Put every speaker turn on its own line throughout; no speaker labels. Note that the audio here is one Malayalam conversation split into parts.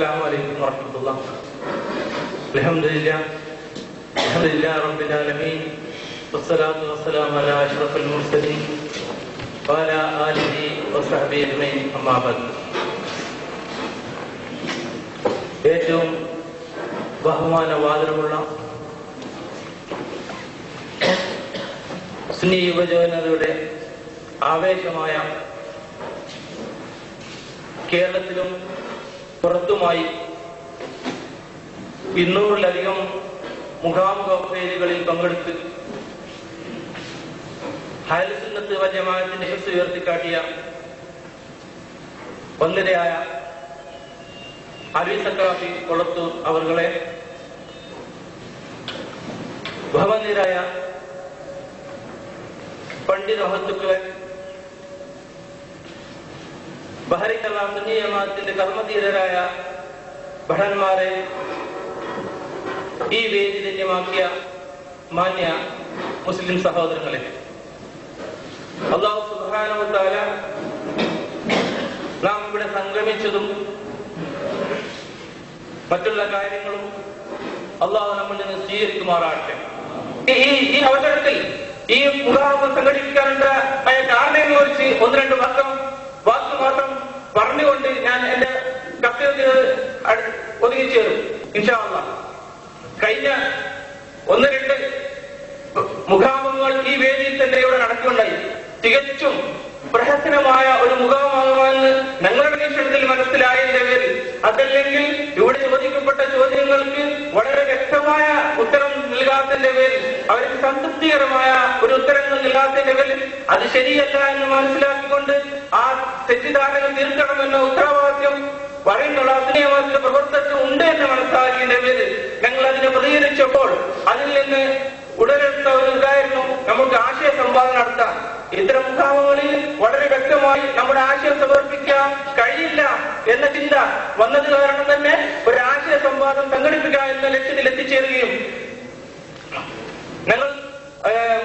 Assalamu alaikum warahmatullah. Alhamdulillah rabbil alamin. Wassalatu wassalamu ala ashrafil mursalin wa ala alihi wa sahbihi ajma'in. Amma ba'd. ഏറ്റവും ബഹുമാനവാദമുള്ള സുന്നി യുവജനതയുടെ ആവേശമായ കേരളത്തിലും പുറത്തുമായി 200-ലധികം മുഖാമുഖ വേദികളിൽ പങ്കെടുത്ത് അഹ്ലുൽ സുന്നത്ത് വൽ ജമാഅത്തിന്റെ ഹിഫ്സ് ഉയർത്തിക്കാട്ടിയ വന്ദനയായ അലി സഖാഫി കൊളത്തൂർ അവരുടെ ബഹുമാന്യരായ പണ്ഡിത മഹത്തുക്കളെ, ബഹരിക്കള്ള സുന്നി ജമാഅത്തിന്റെ കർമ്മധീരരായ ഭടന്മാരെ, ഈ വേദി ധന്യമാക്കിയ മാന്യ മുസ്ലിം സഹോദരങ്ങളെ, അല്ലാഹു സുബ്ഹാനഹു വ തആല നാം ഇവിടെ സംഗമിച്ചതും മറ്റുള്ള കാര്യങ്ങളും അല്ലാഹു നമ്മിൽ നിന്ന് സ്വീകരിക്കുമാറാകട്ടെ. ഈ അവസരത്തിൽ ഈ മുഖാമുഖം സംഘടിപ്പിക്കാനുണ്ടായ കാരണങ്ങളെ കുറിച്ച് 1-2 വാക്ക് മാത്രം പറഞ്ഞുകൊണ്ട് ഞാൻ എന്റെ കർത്തവ്യത്തിന് ഒതുങ്ങിച്ചേരും ഇൻഷാ അല്ലാഹ്. കഴിഞ്ഞ 1-2 മുഖാമുഖങ്ങൾ ഈ വേദിയിൽ തന്നെ ഇവിടെ നടക്കുകയുണ്ടായി. തികച്ചും പ്രഹസനമായ ഒരു മുഖാമുഖമെന്ന് ഞങ്ങളുടെ വീക്ഷണത്തിൽ മനസ്സിലായതിന്റെ പേരിൽ, അതല്ലെങ്കിൽ ഇവിടെ ചോദിക്കപ്പെട്ട ചോദ്യങ്ങൾക്ക് വളരെ വ്യക്തമായ ഉത്തരം നൽകാത്തതിന്റെ പേരിൽ, അവർക്ക് സംതൃപ്തികരമായ ഒരു ഉത്തരങ്ങൾ നൽകാത്തതിന്റെ പേരിൽ അത് ശരിയല്ല എന്ന് മനസ്സിലാക്കിക്കൊണ്ട് ആ തെറ്റിദ്ധാരണകൾ തീർക്കണമെന്ന ഉത്തരവാദിത്യം പറയുന്നുള്ള അധിനിയമത്തിന്റെ പ്രവർത്തനം ഉണ്ട് എന്ന് മനസ്സിലാക്കിയതിന്റെ പേരിൽ ഞങ്ങൾ അതിനെ പ്രതികരിച്ചപ്പോൾ അതിൽ നിന്ന് ഉടലെടുത്ത ഒരു ഇതായിരുന്നു നമുക്ക് ആശയ സംവാദം നടത്താം. ഇത്തരം മുഖാമുഖങ്ങളിൽ വളരെ വ്യക്തമായി നമ്മുടെ ആശയം സമർപ്പിക്കാൻ കഴിയില്ല എന്ന ചിന്ത വന്നത് കാരണം തന്നെ ഒരു ആശയ സംവാദം സംഘടിപ്പിക്കുക എന്ന ലക്ഷ്യത്തിൽ എത്തിച്ചേരുകയും ഞങ്ങൾ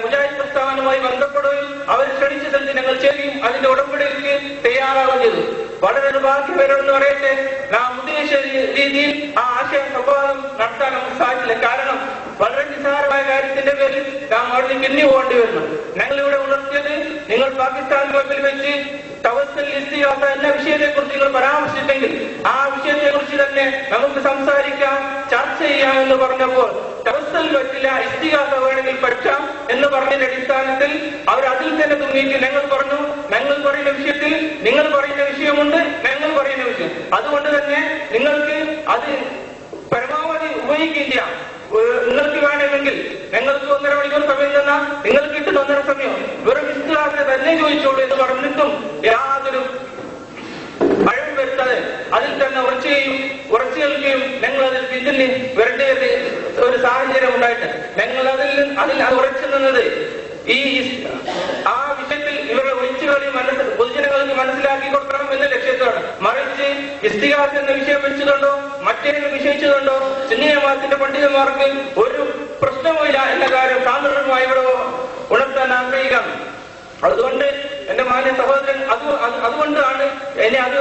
മുജാഹിദ് പ്രസ്ഥാനവുമായി ബന്ധപ്പെടുകയും അവർ ക്ഷണിച്ചതെന്ന് ഞങ്ങൾ ചെയ്യുകയും അതിന്റെ ഉടമ്പടിക്ക് തയ്യാറാവുകയും ചെയ്തു. വളരെ നിർഭാഗ്യപരമെന്ന് പറയട്ടെ, നാം ഉദ്ദേശിച്ച രീതിയിൽ ആ ആശയ സംവാദം നടത്താൻ നമുക്ക് സാധിച്ചില്ല. കാരണം വളരെ നിസ്സാരമായ കാര്യത്തിന്റെ പേരിൽ നാം അവിടെ പിന്നി പോകേണ്ടി വരുന്നു. ഞങ്ങളിവിടെ ഉണർത്തിയത്, നിങ്ങൾ പാകിസ്ഥാൻ ക്ലബിൽ വെച്ച് തവസ്സുൽ ഇസ്തിഗാസ എന്ന വിഷയത്തെ കുറിച്ച് നിങ്ങൾ പരാമർശിച്ചെങ്കിൽ ആ വിഷയത്തെ കുറിച്ച് തന്നെ നമുക്ക് സംസാരിക്കാം, ചർച്ച ചെയ്യാം എന്ന് പറഞ്ഞപ്പോൾ തവസ്സുൽ പറ്റില്ല, ഇസ്തിഗാസ വേണമെങ്കിൽ പഠിക്കാം എന്ന് പറഞ്ഞതിന്റെ അടിസ്ഥാനത്തിൽ അവർ അതിൽ തന്നെ തൂങ്ങിയിട്ട് ഞങ്ങൾ പറഞ്ഞു, ഞങ്ങൾ പറയുന്ന വിഷയത്തിൽ നിങ്ങൾ പറയുന്ന വിഷയമുണ്ട്, ഞങ്ങൾ പറയുന്ന വിഷയം, അതുകൊണ്ട് തന്നെ നിങ്ങൾക്ക് അത് പരമാവധി ഉപയോഗിക്കുകയും ചെയ്യാം. നിങ്ങൾക്ക് വേണമെങ്കിൽ ഞങ്ങൾക്ക് 1.5 മണിക്കൂർ സമയം തന്നാൽ നിങ്ങൾക്ക് കിട്ടുന്ന 1.5 സമയം വെറും ഇസ്തിഗാസ തന്നെ ചോദിച്ചോളൂ എന്ന് പറഞ്ഞിട്ടും യാതൊരു അഴം വരുത്താതെ അതിൽ തന്നെ ഉറച്ചു നിൽക്കുകയും ഞങ്ങൾ അതിൽ പിന്നിൽ വരേണ്ട ഒരു സാഹചര്യം ഉണ്ടായിട്ട് ഞങ്ങൾ അതിൽ ഉറച്ചു നിന്നത് ആ വിഷയത്തിൽ ഇവരുടെ ഒഴിച്ചുകളി പൊതുജനങ്ങൾക്ക് മനസ്സിലാക്കി കൊടുക്കണം എന്ന ലക്ഷ്യത്തോടെ, മറിച്ച് ഇസ്തിഗാസ എന്ന വിഷയം വെച്ചതുകൊണ്ടോ മറ്റേതെങ്കിലും വിഷയിച്ചതുകൊണ്ടോ സുന്നി ജമാഅത്തിന്റെ പണ്ഡിതന്മാർക്ക് ഒരു പ്രശ്നവുമില്ല എന്ന കാര്യം സാന്ദർഭികമായി ഇവിടെ ഉണർത്താൻ ആഗ്രഹിക്കാം. അതുകൊണ്ട് എന്റെ മാന്യ സഹോദരൻ അതുകൊണ്ടാണ് എന്നെ അത്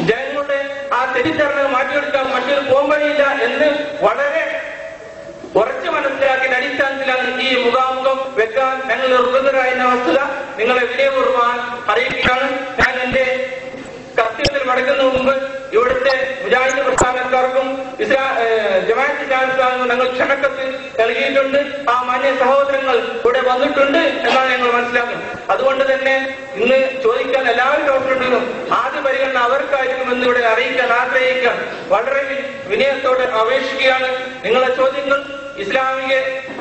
ജനങ്ങളുടെ ആ തെറ്റിദ്ധാരണ മാറ്റിയെടുക്കാൻ മറ്റൊരു പോംവഴിയില്ല എന്ന് വളരെ ഉറച്ചു മനസ്സിലാക്കിയ അടിസ്ഥാനത്തിലാണ് ഈ മുഖാമുഖം വെക്കാൻ ഞങ്ങൾ നിർബന്ധരായ വസ്തുത നിങ്ങളെ വിനയപൂർവ്വം അറിയിക്കുകയാണ്. ഞാൻ എന്റെ കർത്തവ്യത്തിൽ മടങ്ങുന്ന മുമ്പ് ഇവിടുത്തെ മുജാഹിദ് പ്രസ്ഥാനക്കാർക്കും ജമാഅത്ത് ഇസ്ലാമിക്കും ഞങ്ങൾ ക്ഷണക്കത്ത് നൽകിയിട്ടുണ്ട്. ആ മാന്യ സഹോദരങ്ങൾ ഇവിടെ വന്നിട്ടുണ്ട് എന്നാണ് ഞങ്ങൾ മനസ്സിലാക്കുന്നത്. അതുകൊണ്ട് തന്നെ ഇന്ന് ചോദിക്കാൻ എല്ലാവരും അവസരമുണ്ടെങ്കിലും ആദ്യ പരിഗണന അവർക്കായിരിക്കും എന്ന് ഇവിടെ അറിയിക്കാൻ ആഗ്രഹിക്കാൻ വളരെ വിനയത്തോടെ അപേക്ഷിക്കുകയാണ്. നിങ്ങളെ ചോദ്യങ്ങൾ ഇസ്ലാമിക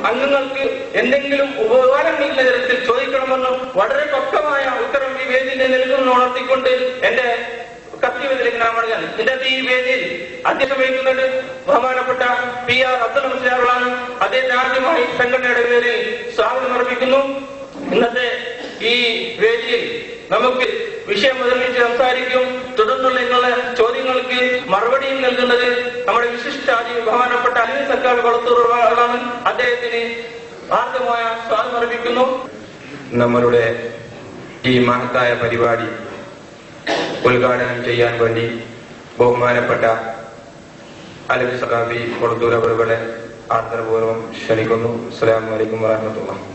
അംഗങ്ങൾക്ക് എന്തെങ്കിലും ഉപകാരം നൽകുന്ന തരത്തിൽ ചോദിക്കണമെന്നും വളരെ പക്വമായ ഉത്തരം ഈ വേദിയിൽ നൽകുമെന്ന് ഉണർത്തിക്കൊണ്ട് എന്റെ കർത്തവ്യത്തിലേക്ക് നാം മടങ്ങാൻ ഇന്നത്തെ ഈ വേദിയിൽ അധ്യക്ഷം വഹിക്കുന്നുണ്ട് ബഹുമാനപ്പെട്ട PR അബ്ദുൽ മുസ്ലിയാറാണ്. അദ്ദേഹത്തെ ആദ്യമായി സംഘടനയുടെ പേരിൽ സ്വാഗതം അർപ്പിക്കുന്നു. ഇന്നത്തെ ഈ വേദിയിൽ നമുക്ക് വിഷയം അവതരിപ്പിച്ച് സംസാരിക്കും. തുടർന്നുള്ള നിങ്ങളുടെ ചോദ്യങ്ങൾക്ക് മറുപടിയും നൽകുന്നത് നമ്മുടെ വിശിഷ്ടാതി ബഹുമാനപ്പെട്ട അലി സഖാഫി കൊളത്തൂറാണ്. അദ്ദേഹത്തിന് ആർദ്രമായ സ്വാഗതം അർപ്പിക്കുന്നു.
നമ്മളുടെ ഈ മഹത്തായ പരിപാടി ഉദ്ഘാടനം ചെയ്യാൻ വേണ്ടി
ബഹുമാനപ്പെട്ട അലവി സഖാഫി കൊടുത്തൂർ അവരുടെ ആദരപൂർവ്വം ക്ഷണിക്കുന്നു. അസ്സലാമു അലൈക്കും വറഹ്മത്തുള്ളാഹി.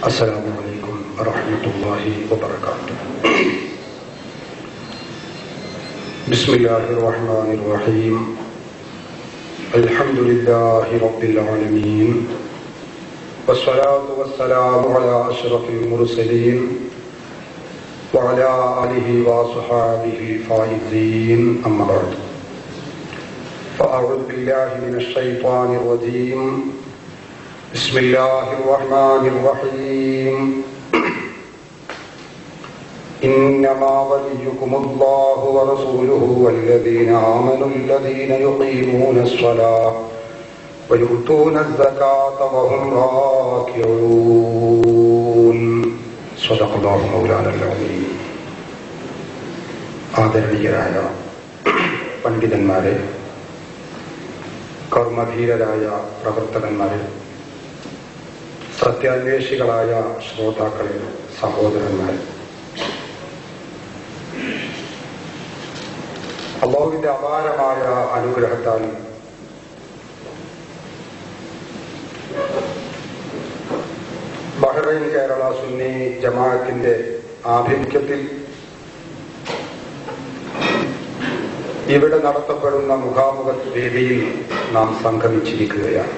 അസ്സലാമു അലൈക്കും വറഹ്മത്തുള്ളാഹി വബറകാതുഹു. ബിസ്മില്ലാഹിർ റഹ്മാനിർ റഹീം. അൽഹംദുലില്ലാഹി റബ്ബിൽ ആലമീൻ. വസ്സലാത്തു വസ്സലാമു അലാ അഷ്റഫിൽ മുർസലീൻ വഅലാ ആലിഹി വസ്വഹാബിഹിൽ ഫായിസീൻ. അമ്മാ ബഅദ്. ഫഅഊദു ബില്ലാഹി മിനശ് ശൈത്വാനിർ റജീം. ബിസ്മില്ലാഹിർ റഹ്മാനിർ റഹീം. إنما وليكم الله ورسوله والذين آمنوا الذين يقيمون الصلاة ويؤتون الزكاة وهم راكعون. صدق الله مولانا العظيم. ആദരണീയരായ പണ്ഡിതന്മാരെ, കർമ്മധീരരായ പ്രവർത്തകന്മാരെ, സത്യാന്വേഷികളായ ശ്രോതാക്കളെ, സഹോദരന്മാരെ, അല്ലാഹുവിന്റെ അപാരമായ അനുഗ്രഹത്താൽ ബഹ്റൈൻ കേരള സുന്നി ജമാഅത്തിന്റെ ആഭിമുഖ്യത്തിൽ ഇവിടെ നടത്തപ്പെടുന്ന മുഖാമുഖ വേദിയിൽ നാം സംഗമിച്ചിരിക്കുകയാണ്.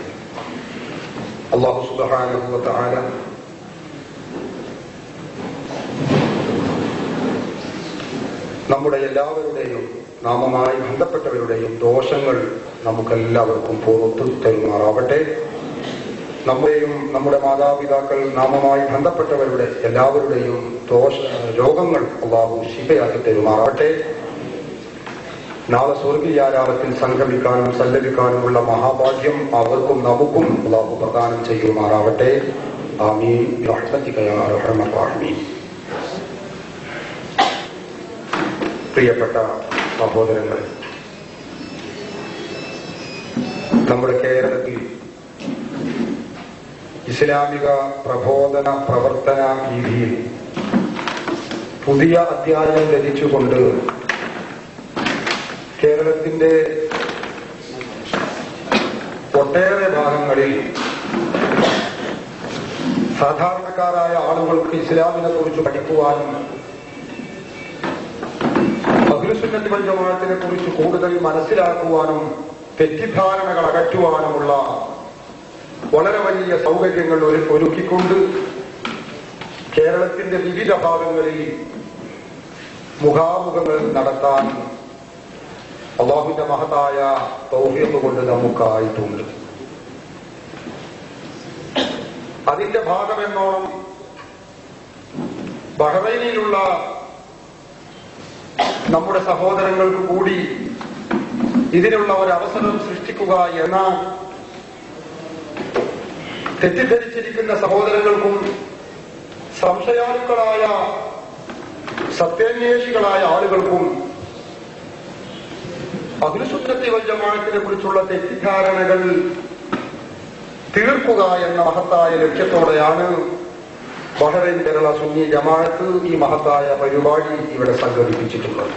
അല്ലാഹു സുബ്ഹാനഹു വ തആല നമ്മുടെ എല്ലാവരുടെയും നാമുമായി ബന്ധപ്പെട്ടവരുടെയും ദോഷങ്ങൾ നമുക്കെല്ലാവർക്കും പുറത്തു തരുമാറാവട്ടെ. നമ്മുടെയും നമ്മുടെ മാതാപിതാക്കൾ, നാമുമായി ബന്ധപ്പെട്ടവരുടെ എല്ലാവരുടെയും രോഗങ്ങൾ അല്ലാഹു ശിഫയാക്കി തരുമാറാവട്ടെ. നാളെ സ്വർഗീയാരാമത്തിൽ സംഗമിക്കാനും സല്ലപിക്കാനുമുള്ള മഹാഭാഗ്യം അവർക്കും നമുക്കും അല്ലാഹു പ്രദാനം ചെയ്യുമാറാവട്ടെ. ആമീൻ ബിറഹ്മതിക യാ അർഹമർ റഹീമീൻ. പ്രിയപ്പെട്ട സഹോദരങ്ങളെ, നമ്മുടെ കേരളത്തിൽ ഇസ്ലാമിക പ്രബോധന പ്രവർത്തന രീതിയിൽ പുതിയ അധ്യായം രചിച്ചുകൊണ്ട് കേരളത്തിന്റെ ഒട്ടേറെ ഭാഗങ്ങളിൽ സാധാരണക്കാരായ ആളുകൾക്ക് ഇസ്ലാമിനെ കുറിച്ച് പഠിക്കുവാനും അഹ്ലുസുന്നത്ത് വൽ ജമാഅത്തിനെ കുറിച്ച് കൂടുതൽ മനസ്സിലാക്കുവാനും തെറ്റിദ്ധാരണകൾ അകറ്റുവാനുമുള്ള വളരെ വലിയ സൗകര്യങ്ങൾ ഒരുക്കിക്കൊണ്ട് കേരളത്തിന്റെ വിവിധ ഭാഗങ്ങളിൽ മുഖാമുഖങ്ങൾ നടത്താൻ അല്ലാഹുവിന്റെ മഹത്തായ തൗഫീഖ് കൊണ്ട് നമുക്കായിട്ടുണ്ട്. അതിന്റെ ഭാഗമെന്നോണം ബഹ്റൈനിലുള്ള നമ്മുടെ സഹോദരങ്ങൾക്ക് കൂടി ഇതിനുള്ള ഒരു അവസരം സൃഷ്ടിക്കുക എന്ന തെറ്റിദ്ധരിച്ചിരിക്കുന്ന സഹോദരങ്ങൾക്കും സംശയാലുക്കളായ സത്യാന്വേഷികളായ ആളുകൾക്കും അഹ്ലുസുന്നത്തി വൽ ജമാഅത്തിനെ കുറിച്ചുള്ള തെറ്റിദ്ധാരണകൾ തീർക്കുക എന്ന മഹത്തായ ലക്ഷ്യത്തോടെയാണ് ബഹ്റൈൻ കേരള സുന്നി ജമാഅത്ത് ഈ മഹത്തായ പരിപാടി ഇവിടെ സംഘടിപ്പിച്ചിട്ടുള്ളത്.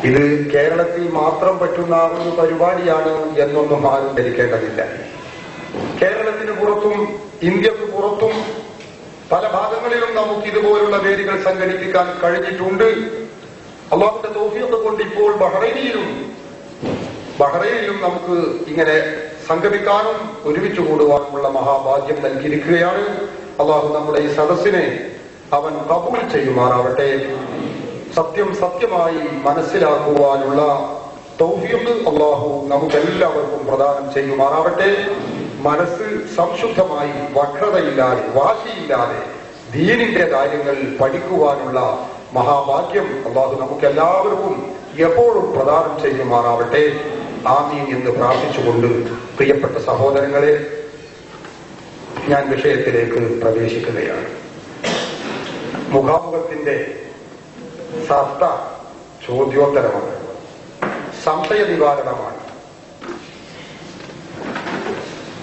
ഇത് കേരളത്തിൽ മാത്രം പറ്റുന്ന ഒരു പരിപാടിയാണ് എന്നൊന്നും ആരും ധരിക്കേണ്ടതില്ല. കേരളത്തിന് പുറത്തും ഇന്ത്യക്ക് പുറത്തും പല ഭാഗങ്ങളിലും നമുക്ക് ഇതുപോലുള്ള വേദികൾ സംഘടിപ്പിക്കാൻ കഴിഞ്ഞിട്ടുണ്ട്. അല്ലാഹുവിന്റെ തൗഫീഖ് കൊണ്ട് ഇപ്പോൾ ബഹ്റൈനിലും നമുക്ക് ഇങ്ങനെ സംഗമിക്കാനും ഒരുമിച്ച് കൂടുവാനുമുള്ള മഹാഭാഗ്യം നൽകിയിരിക്കുകയാണ്. അല്ലാഹു നമ്മുടെ ഈ സദസ്സിനെ അവൻ കബൂൽ ചെയ്യുമാറാവട്ടെ. സത്യം സത്യമായി മനസ്സിലാക്കുവാനുള്ള തൗഫീഖ് അല്ലാഹു നമുക്കെല്ലാവർക്കും പ്രദാനം ചെയ്യുമാറാവട്ടെ. മനസ്സ് സംശുദ്ധമായി വക്രതയില്ലാതെ വാശിയില്ലാതെ ദീനിന്റെ കാര്യങ്ങൾ പഠിക്കുവാനുള്ള മഹാഭാഗ്യം അല്ലാഹു നമുക്കെല്ലാവർക്കും എപ്പോഴും പ്രദാനം ചെയ്യുമാറാവട്ടെ. ആമീൻ എന്ന് പ്രാർത്ഥിച്ചുകൊണ്ട് പ്രിയപ്പെട്ട സഹോദരങ്ങളെ, ഞാൻ വിഷയത്തിലേക്ക് പ്രവേശിക്കുകയാണ്. മുഖാമുഖത്തിന്റെ സത്ത ചോദ്യോത്തരമാണ്, സംശയ നിവാരണമാണ്.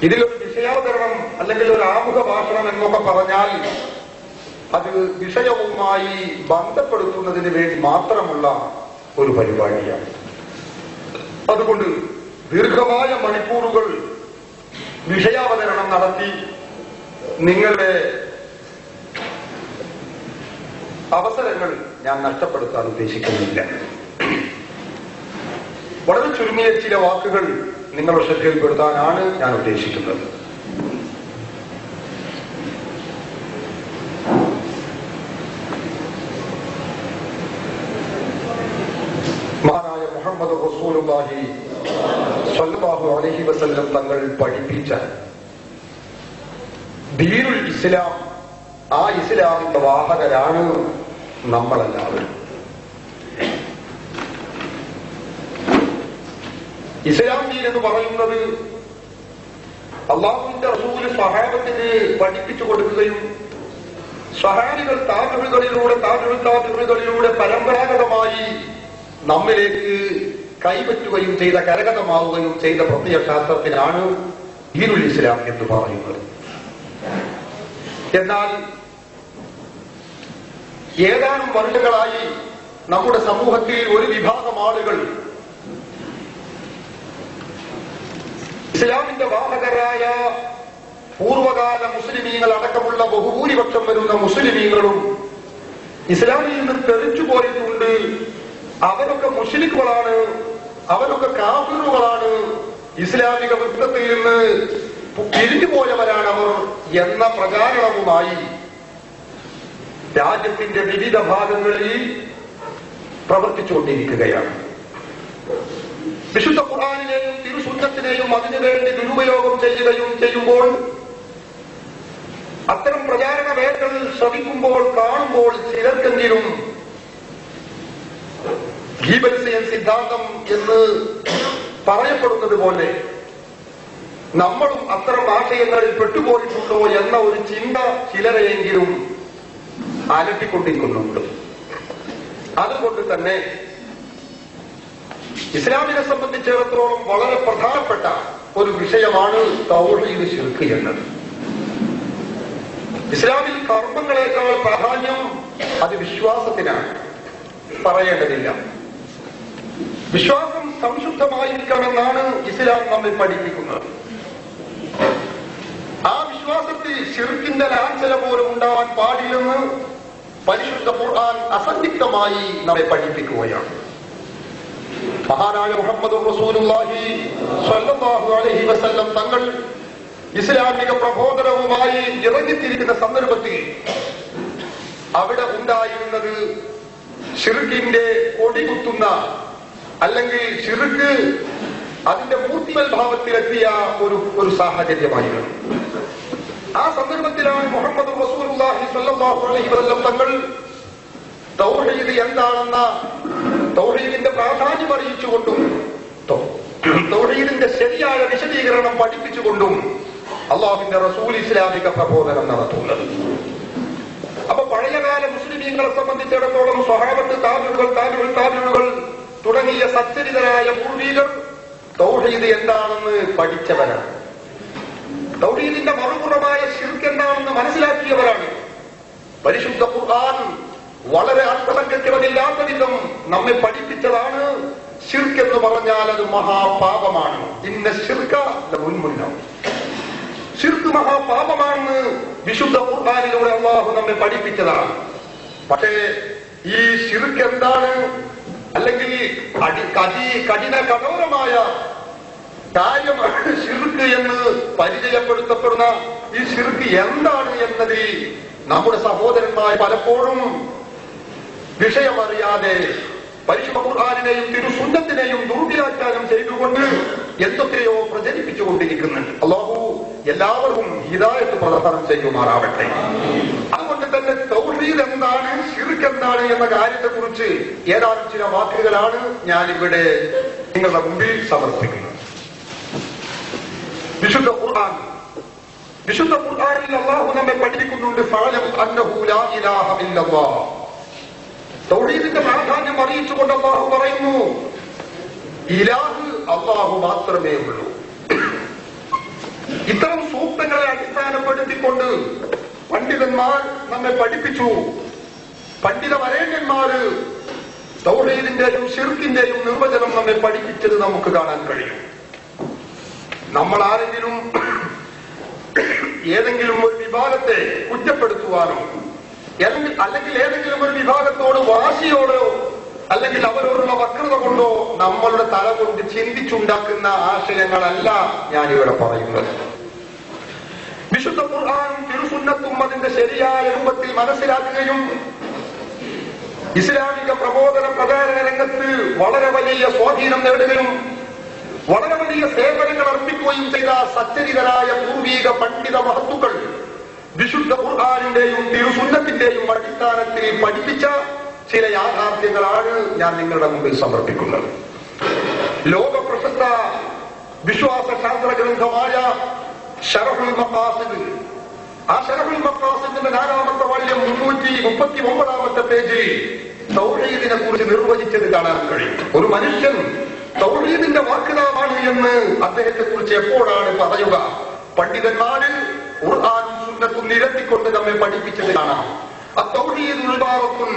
ഇതിലൊരു വിഷയാവതരണം അല്ലെങ്കിൽ ഒരു ആമുഖ ഭാഷണം എന്നൊക്കെ പറഞ്ഞാൽ അത് വിഷയവുമായി ബന്ധപ്പെടുത്തുന്നതിന് വേണ്ടി മാത്രമുള്ള ഒരു പരിപാടിയാണ്. അതുകൊണ്ട് ദീർഘമായ മണിക്കൂറുകൾ വിഷയാവതരണം നടത്തി നിങ്ങളുടെ അവസരങ്ങൾ ഞാൻ നഷ്ടപ്പെടുത്താൻ ഉദ്ദേശിക്കുന്നില്ല. വളരെ ചുരുങ്ങിയ ചില വാക്കുകൾ നിങ്ങളുടെ ശ്രദ്ധയിൽപ്പെടുത്താനാണ് ഞാൻ ഉദ്ദേശിക്കുന്നത്. മഹാനായ മുഹമ്മദ് റസൂലുള്ളാഹി സ്വല്ലല്ലാഹു അലൈഹി വസല്ലം തങ്ങൾ പഠിപ്പിച്ച ദീനുൽ ഇസ്ലാം, ആ ഇസ്ലാമിന്റെ വാഹകരാണ് നമ്മളെല്ലാവരും. ഇസ്ലാം ദീൻ എന്ന് പറയുന്നത് അള്ളാഹുവിന്റെ റസൂല് സ്വഹാബത്തിന് പഠിപ്പിച്ചു കൊടുക്കുകയും സ്വഹാബികൾ താബിഈകളിലൂടെ പരമ്പരാഗതമായി നമ്മിലേക്ക് കൈപറ്റുകയും ചെയ്ത, കരഗതമാവുകയും ചെയ്ത പ്രത്യയശാസ്ത്രത്തിനാണ് ദീനുൽ ഇസ്ലാം എന്ന് പറയുന്നത്. എന്നാൽ ഏതാനും വർഷങ്ങളായി നമ്മുടെ സമൂഹത്തിൽ ഒരു വിഭാഗം ആളുകൾ ഇസ്ലാമിന്റെ വാഹകരായ പൂർവകാല മുസ്ലിമീങ്ങൾ അടക്കമുള്ള ബഹുഭൂരിപക്ഷം വരുന്ന മുസ്ലിമീങ്ങളും ഇസ്ലാമിൽ നിന്ന് തെറിച്ചു പോയിട്ടുണ്ട്. അവരൊക്കെ മുശ്രിക്കുകളാണ്, അവരൊക്കെ കാഫിറുകളാണ്, ഇസ്ലാമിക വൃത്തത്തിൽ നിന്ന് പിരിഞ്ഞുപോയവരാണ് അവർ എന്ന പ്രചാരണവുമായി രാജ്യത്തിന്റെ വിവിധ ഭാഗങ്ങളിൽ പ്രവർത്തിച്ചുകൊണ്ടിരിക്കുകയാണ്. വിശുദ്ധ ഖുർആനിനെയും തിരുസുന്നത്തിനെയും അതിനുവേണ്ടി ദുരുപയോഗം ചെയ്യുമ്പോൾ അത്തരം പ്രചാരണ വേലകൾ ശ്രമിക്കുമ്പോൾ കാണുമ്പോൾ ചിലർക്കെങ്കിലും ഗീബൽസിയൻ സിദ്ധാന്തം എന്ന് പറയപ്പെടുന്നത് പോലെ നമ്മളും അത്തരം ആശയങ്ങളിൽ പെട്ടുപോയിട്ടുണ്ടോ എന്ന ഒരു ചിന്ത ചിലരെയെങ്കിലും അലട്ടിക്കൊണ്ടിരിക്കുന്നുണ്ട്. അതുകൊണ്ട് തന്നെ ഇസ്ലാമിനെ സംബന്ധിച്ചിടത്തോളം വളരെ പ്രധാനപ്പെട്ട ഒരു വിഷയമാണ് തൗഹീദ് ശിർക്ക് എന്നത്. ഇസ്ലാമിൽ കർമ്മങ്ങളെക്കാൾ പ്രാധാന്യം അത് വിശ്വാസത്തിനാണ്, പറയേണ്ടതില്ല. വിശ്വാസം സംശുദ്ധമായിരിക്കണമെന്നാണ് ഇസ്ലാം നമ്മെ പഠിപ്പിക്കുന്നത്. ആ വിശ്വാസത്തിൽ ശിർക്കിന്റെ ലാഞ്ചന പോലും ഉണ്ടാവാൻ പാടില്ലെന്ന് പരിശുദ്ധ ഖുർആൻ അസന്നിഗ്ധമായി നമ്മെ പഠിപ്പിക്കുകയാണ്. മഹാനായ മുഹമ്മദ് റസൂലുള്ളാഹി സ്വല്ലല്ലാഹു അലൈഹി വസല്ലം തങ്ങൾ ഇസ്ലാമിക പ്രബോധനവുമായി ഇറങ്ങിത്തിരിക്കുന്ന സന്ദർഭത്തിൽ അവിടെ ഉണ്ടായിരുന്നത് ശിർക്കിന്റെ കൊടികുത്തുന്ന, അല്ലെങ്കിൽ ശിർക്ക് അതിന്റെ മൂർത്തിമൽ ഭാവത്തിലെത്തിയ ഒരു സാഹചര്യമായിരുന്നു. ആ സന്ദർഭത്തിലാണ് മുഹമ്മദ് റസൂലുള്ളാഹി സ്വല്ലല്ലാഹു അലൈഹി വസല്ലം തങ്ങൾ തൗഹീദ് എന്താണെന്ന, തൗഹീദിന്റെ പ്രാധാന്യം അറിയിച്ചുകൊണ്ടും തൗഹീദിന്റെ ശരിയായ വിശദീകരണം പഠിപ്പിച്ചുകൊണ്ടും അള്ളാഹുവിന്റെ റസൂൽ ഇസ്ലാമിക പ്രബോധനം നടത്തുന്നത്. അപ്പൊ പഴയകാല മുസ്ലിമീങ്ങളെ സംബന്ധിച്ചിടത്തോളം സ്വഹാബത്ത്, താബിഈകൾ തുടങ്ങിയ സച്ചരിതരായ പൂർവീകർ തൗഹീദ് എന്താണെന്ന് പഠിച്ചവരാണ്. തൗഹീദിന്റെ മറുപുറമായ ശിർക്ക് എന്താണെന്ന് മനസ്സിലാക്കിയവരാണ്. പരിശുദ്ധ ഖുർആൻ വളരെ അർത്ഥസംഖ്യമില്ലാത്ത വിധം നമ്മെ പഠിപ്പിച്ചതാണ് ശിർക്ക് എന്ന് പറഞ്ഞാൽ അത് മഹാപാപമാണ്. ഇന്ന ശിർക ലമുൻമുൻ, ശിർക്ക് മഹാപാപമാണെന്ന് വിശുദ്ധ ഖുർആനിലൂടെ അല്ലാഹു നമ്മെ പഠിപ്പിച്ചതാണ്. പക്ഷേ ഈ ശിർക്ക് എന്താണ്, അല്ലെങ്കിൽ കഠിന കഠോരമായ കാര്യമാണ് ശിർക്ക് എന്ന് പരിചയപ്പെടുത്തപ്പെടുന്ന ഈ ശിർക്ക് എന്താണ് എന്നതിൽ നമ്മുടെ സഹോദരന്മാർ പലപ്പോഴും വിഷയമറിയാതെ പരിശുദ്ധ ഖുർആനിനെയും തിരുസുന്നത്തിനെയും ദുർവ്യാഖ്യാനം ചെയ്തുകൊണ്ട് എന്തൊക്കെയോ പ്രചരിപ്പിച്ചുകൊണ്ടിരിക്കുന്നുണ്ട്. അല്ലാഹു എല്ലാവർക്കും ഹിദായത്ത് പ്രദാനം ചെയ്യുമാറാവട്ടെ. അതുകൊണ്ട് തന്നെ തൗഹീദ് എന്താണ്, ശിർക്ക് എന്താണ് എന്ന കാര്യത്തെക്കുറിച്ച് ഏതാനും ചില വാക്കുകളാണ് ഞാനിവിടെ നിങ്ങളുടെ മുമ്പിൽ സമർപ്പിക്കുന്നത്. വിശുദ്ധ ഖുർആനിൽ അല്ലാഹു നമ്മെ പഠിപ്പിക്കുന്നുണ്ട്, ഫഅലം അന്നഹു ലാ ഇലാഹ ഇല്ലല്ലാഹ്. തൗഹീദിന്റെ പ്രാധാന്യം അറിയിച്ചുകൊണ്ട് അല്ലാഹു പറയുന്നു, ഇലാഹ് അല്ലാഹു മാത്രമേ ഉള്ളൂ. ഇത്തരം സൂക്തങ്ങളെ അടിസ്ഥാനപ്പെടുത്തിക്കൊണ്ട് പണ്ഡിതന്മാർ നമ്മെ പഠിപ്പിച്ചു. പണ്ഡിത വരേണ്യന്മാര് തൗഹീദിന്റെയും ശിർക്കിന്റെയും നിർവചനം നമ്മെ പഠിപ്പിച്ചത് നമുക്ക് കാണാൻ കഴിയും. നമ്മൾ ആരെങ്കിലും ഏതെങ്കിലും ഒരു വിഭാഗത്തെ കുറ്റപ്പെടുത്തുവാനോ അല്ലെങ്കിൽ ഏതെങ്കിലും ഒരു വിഭാഗത്തോട് വാശിയോടോ അല്ലെങ്കിൽ അവരോടുള്ള വക്രത കൊണ്ടോ നമ്മളുടെ തല കൊണ്ട് ചിന്തിച്ചുണ്ടാക്കുന്ന ആശയങ്ങളല്ല ഞാനിവിടെ പറയുന്നത്. വിശുദ്ധ ഖുർആനും തിരുസുന്നത്തും അതിന്റെ ശരിയായ രൂപത്തിൽ മനസ്സിലാക്കുകയും ഇസ്ലാമിക പ്രബോധന പ്രചാരണ രംഗത്ത് വളരെ വലിയ സ്വാധീനം നേടുകയും വളരെ വലിയ സേവനങ്ങൾ അർപ്പിക്കുകയും ചെയ്ത സച്ചരിതരായ പൂർവീക പണ്ഡിത മഹത്തുക്കൾ വിശുദ്ധ ഖുർആനിന്റെയും തിരുസുന്നത്തിന്റെയും അടിസ്ഥാനത്തിൽ പഠിപ്പിച്ച ചില യാഥാർത്ഥ്യങ്ങളാണ് ഞാൻ നിങ്ങളുടെ മുമ്പിൽ സമർപ്പിക്കുന്നത്. ലോക പ്രശസ്ത വിശ്വാസ ശാസ്ത്ര ഗ്രന്ഥമായ ശറഹുൽ മഖാസിദ്, ആ ശറഹുൽ മഖാസിദിന്റെ 4ാമത്തെ വാല്യം 339 പേജിൽ തൗഹീദിനെ കുറിച്ച് നിർവചിച്ചത് കാണാൻ കഴിയും. ഒരു മനുഷ്യൻ തൗഹീദിന്റെ വാക്താവാണ് എന്ന് അദ്ദേഹത്തെ കുറിച്ച് എപ്പോഴാണ് പറയുക? പണ്ഡിതന്മാര് ഖുർആനും സുന്നത്തും നിരത്തിക്കൊണ്ട് നമ്മെ പഠിപ്പിച്ചത് കാണാം. അത്തൗഹീദ് ഇബാറത്തുൻ